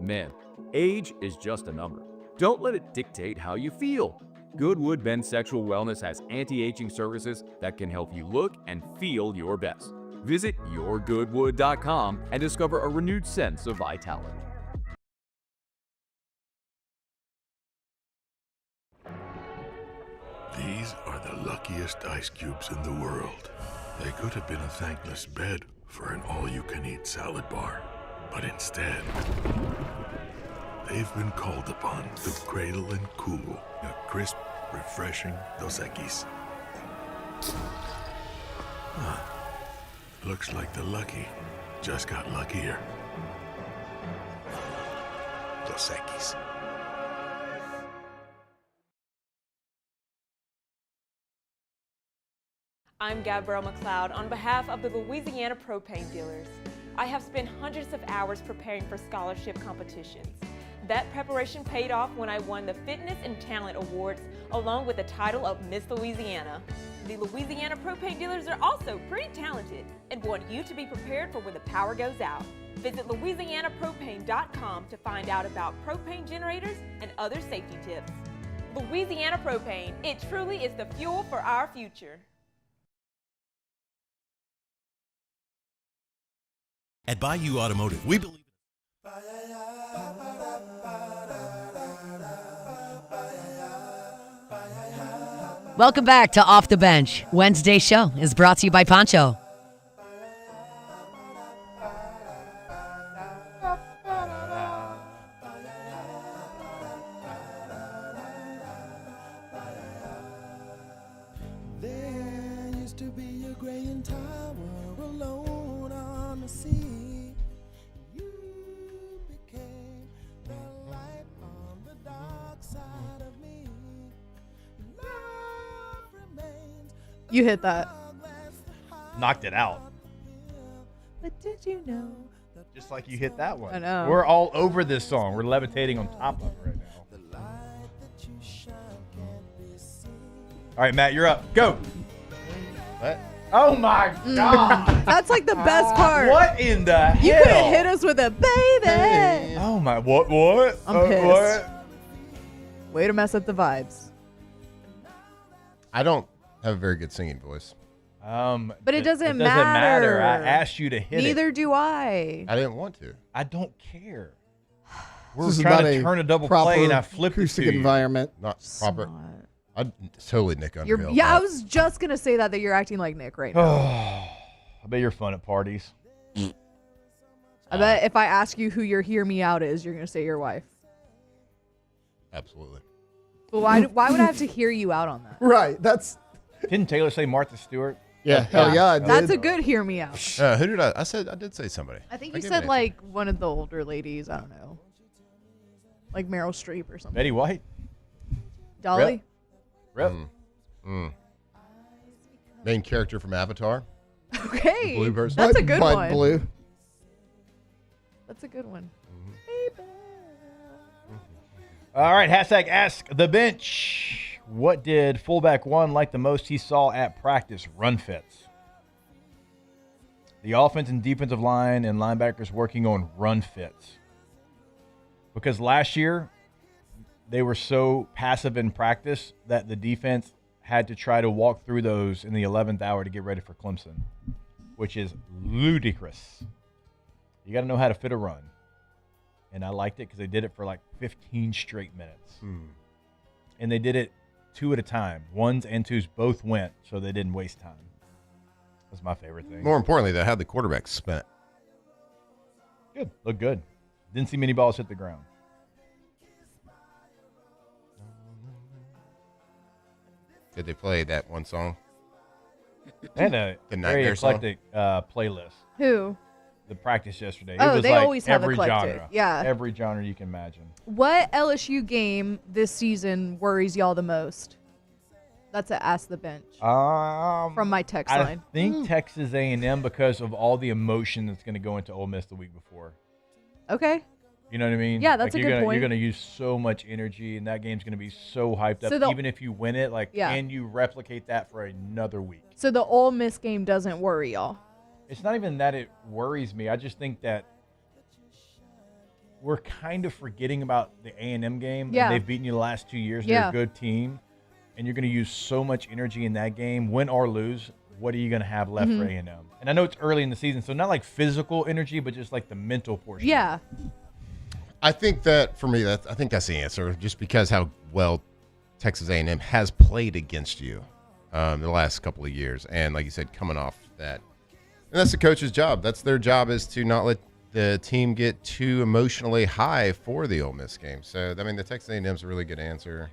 Man, age is just a number. Don't let it dictate how you feel. Goodwood Men's Sexual Wellness has anti-aging services that can help you look and feel your best. Visit yourgoodwood.com and discover a renewed sense of vitality. These are the luckiest ice cubes in the world. They could have been a thankless bed for an all-you-can-eat salad bar. But instead, they've been called upon to cradle and cool a crisp, refreshing Dos Equis. Huh. Looks like the lucky just got luckier. Dos Equis. I'm Gabrielle McLeod on behalf of the Louisiana Propane Dealers. I have spent hundreds of hours preparing for scholarship competitions. That preparation paid off when I won the Fitness and Talent Awards along with the title of Miss Louisiana. The Louisiana Propane Dealers are also pretty talented and want you to be prepared for when the power goes out. Visit louisianapropane.com to find out about propane generators and other safety tips. Louisiana Propane, it truly is the fuel for our future. At Bayou Automotive, we believe. Welcome back to Off the Bench. Wednesday's show is brought to you by Poncho. There used to be a graying tower alone on the sea. You became the light on the dark side of me. Love remains. You hit that. Knocked it out. But did you know? Just like you hit that one. I know. We're all over this song. We're levitating on top of it right now. All right, Matt, you're up. Go. What? Oh, my God. That's like the best part. What in the hell? You could have hit us with a baby. Oh, my. What? I'm pissed. What? Way to mess up the vibes. I don't have a very good singing voice. But it doesn't doesn't matter. I asked you to hit Neither it. do I. I didn't want to. I don't care. We're This is trying not to a turn a double proper play, and I flipped it acoustic to you. environment. Not proper. I'd totally Nick Underhill. Yeah, I was just going to say that you're acting like Nick right now. I bet you're fun at parties. I bet if I ask you who your hear me out is, you're going to say your wife. Absolutely. But why would I have to hear you out on that? Right. That's. Didn't Taylor say Martha Stewart? Yeah, hell yeah, I did. That's a good hear me out. Who did I said I did say somebody. I think you gave said an like one of the older ladies. I don't know. Like Meryl Streep or something. Betty White? Dolly? Rip. Main character from Avatar. Okay. The blue person. That's a good Bud one. Blue. That's a good one. All right, hashtag Ask the Bench. What did fullback one like the most he saw at practice? Run fits. The offense and defensive line and linebackers working on run fits. Because last year, they were so passive in practice that the defense had to try to walk through those in the 11th hour to get ready for Clemson, which is ludicrous. You got to know how to fit a run. And I liked it because they did it for like 15 straight minutes. And they did it 2 at a time. Ones and twos both went, so they didn't waste time. That's my favorite thing. More importantly, they had the quarterback spent. Good. Looked good. Didn't see many balls hit the ground. Did they play that one song? And a The very nightmare song? eclectic playlist. Who? The practice yesterday. Oh, it was they like always have every eclectic. genre. Yeah. Every genre you can imagine. What LSU game this season worries y'all the most? That's a Ask the Bench. From my text I line. think Texas A&M because of all the emotion that's going to go into Ole Miss the week before. Okay. You know what I mean? Yeah, that's a good point. You're going to use so much energy, and that game's going to be so hyped up. So Even if you win it, Yeah. can you replicate that for another week? So the Ole Miss game doesn't worry y'all. It's not even that it worries me. I just think that we're kind of forgetting about the A&M game. Yeah. And they've beaten you the last 2 years. Yeah. They're a good team. And you're going to use so much energy in that game. Win or lose, what are you going to have left for A&M? And I know it's early in the season, so not like physical energy, but just like the mental portion. Yeah. I think that for me, I think that's the answer. Just because how well Texas A&M has played against you the last couple of years, and like you said, coming off that, and that's the coach's job. That's their job, is to not let the team get too emotionally high for the Ole Miss game. So I mean, the Texas A&M's a really good answer.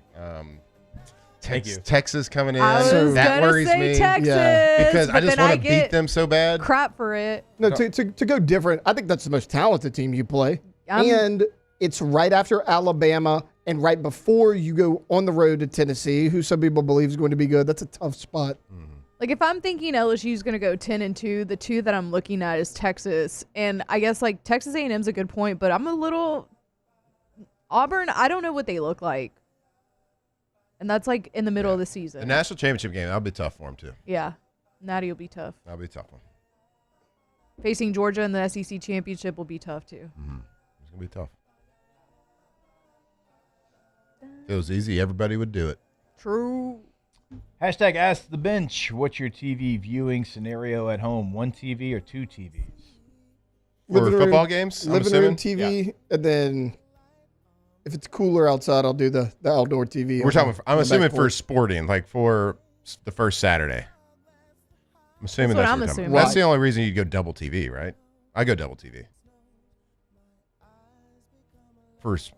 Thank you. Texas coming in, I was that gonna worries say me. Texas, because I but just then want to get beat them so bad. Crap for it. No, to go different, I think that's the most talented team you play. And it's right after Alabama and right before you go on the road to Tennessee, who some people believe is going to be good. That's a tough spot. Like if I'm thinking LSU is going to go 10-2, the two that I'm looking at is Texas, and I guess like Texas A&M's a good point, but I'm a little Auburn. I don't know what they look like, and that's like in the middle of the season. The national championship game, that'll be tough for them too. Yeah, Natty will be tough. That'll be a tough one. Facing Georgia in the SEC championship will be tough too. It's gonna be tough. If it was easy, everybody would do it. True. Hashtag Ask the Bench. What's your TV viewing scenario at home? 1 TV or 2 TVs? For football games, I'm living room assuming? TV, and then if it's cooler outside, I'll do the outdoor TV. We're talking. I'm on the assuming back for porch. sporting, like for the first Saturday. I'm assuming That's that's what I'm what we're talking assuming. about. That's the only reason you go double TV, right? I go double TV. First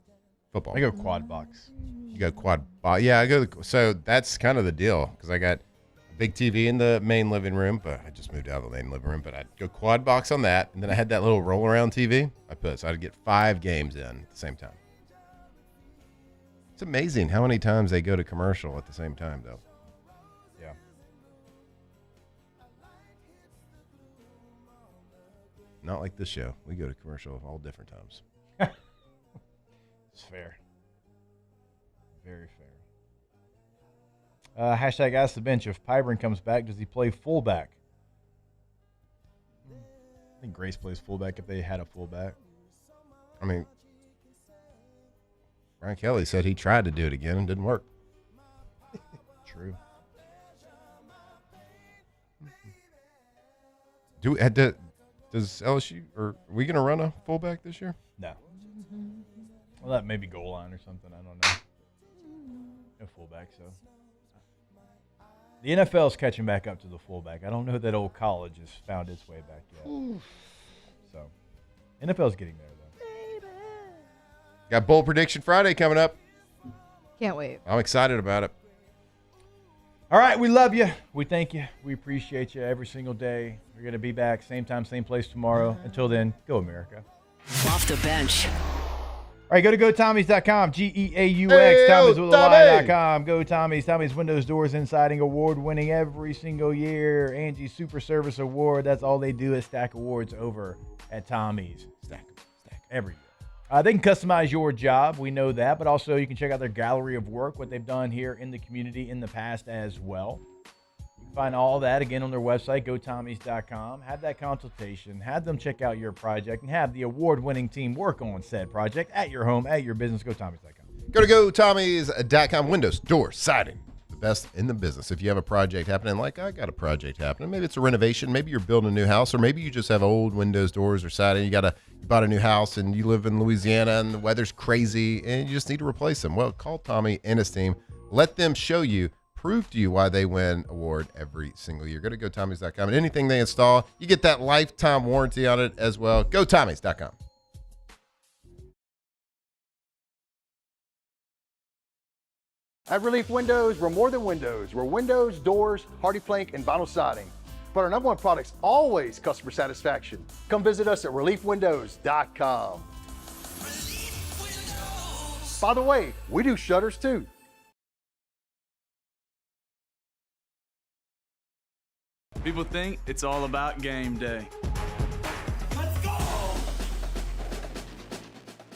football. I go quad box. You go quad box. Yeah, I go. So that's kind of the deal, because I got a big TV in the main living room, but I just moved out of the main living room. But I'd go quad box on that, and then I had that little roll around TV. So I'd get 5 games in at the same time. It's amazing how many times they go to commercial at the same time, though. Yeah. Not like this show. We go to commercial all different times. It's fair. Very fair. Hashtag Ask the Bench. If Pyburn comes back, does he play fullback? I think Grace plays fullback if they had a fullback. I mean, Brian Kelly said he tried to do it again and didn't work. True. Does LSU, or are we going to run a fullback this year? No. Well, that may be goal line or something. I don't know. No fullback, so. The NFL's catching back up to the fullback. I don't know that old college has found its way back yet. So, NFL's getting there, though. Got Bowl Prediction Friday coming up. Can't wait. I'm excited about it. All right, we love you. We thank you. We appreciate you every single day. We're going to be back same time, same place tomorrow. Until then, go America. Off the bench. All right, go to GoTommies.com, Geaux, Hey, Tommies with a Tommy. Y.com. Go Tommies, Tommies Windows, Doors, and Siding Award winning every single year. Angie Super Service Award. That's all they do is stack awards over at Tommy's. Stack every year. They can customize your job. We know that, but also you can check out their gallery of work, what they've done here in the community in the past as well. You can find all that again on their website, GoTommies.com. Have that consultation, have them check out your project, and have the award-winning team work on said project at your home, at your business. GoTommies.com. Go to GoTommies.com. Windows, doors, siding. The best in the business. If you have a project happening, like I got a project happening, maybe it's a renovation, maybe you're building a new house, or maybe you just have old windows, doors, or siding. You bought a new house and you live in Louisiana and the weather's crazy and you just need to replace them. Well, call Tommy and his team. Let them show you, prove to you why they win award every single year. Go to GoTommies.com, and anything they install, you get that lifetime warranty on it as well. GoTommies.com. At Relief Windows, we're more than windows. We're windows, doors, hardy plank, and vinyl siding. But our number one product's always customer satisfaction. Come visit us at reliefwindows.com. By the way, we do shutters too. People think it's all about game day. Let's go!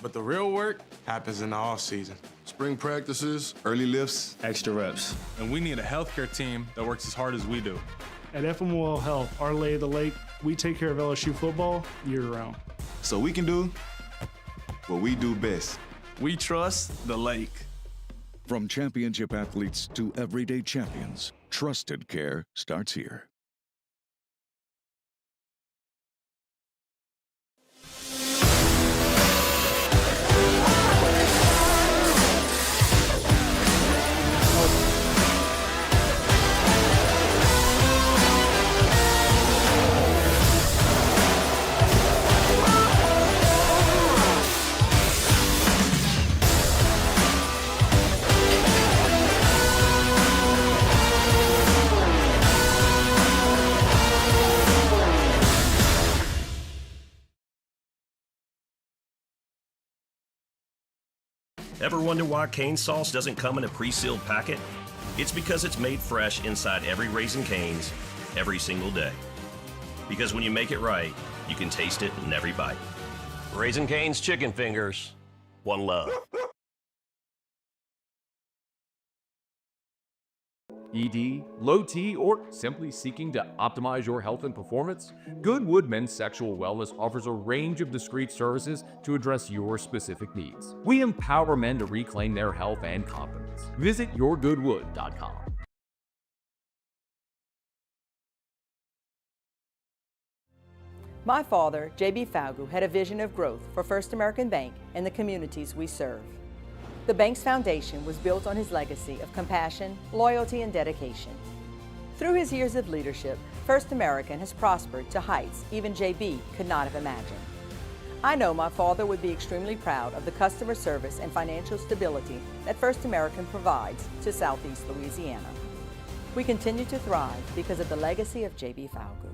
But the real work happens in the off season. Spring practices, early lifts, Extra reps. And we need a healthcare team that works as hard as we do. At FMOL Health, our lay of the lake, we take care of LSU football year-round. so we can do what we do best. We trust the lake. From championship athletes to everyday champions, trusted care starts here. Ever wonder why cane sauce doesn't come in a pre-sealed packet? It's because it's made fresh inside every Raising Cane's every single day. Because when you make it right, you can taste it in every bite. Raising Cane's chicken fingers, one love. ED, low T, or simply seeking to optimize your health and performance? Goodwood Men's Sexual Wellness offers a range of discreet services to address your specific needs. We empower men to reclaim their health and confidence. Visit yourgoodwood.com. My father, J.B. Falgu, had a vision of growth for First American Bank and the communities we serve. The bank's foundation was built on his legacy of compassion, loyalty, and dedication. Through his years of leadership, First American has prospered to heights even JB could not have imagined. I know my father would be extremely proud of the customer service and financial stability that First American provides to Southeast Louisiana. We continue to thrive because of the legacy of JB Falgu.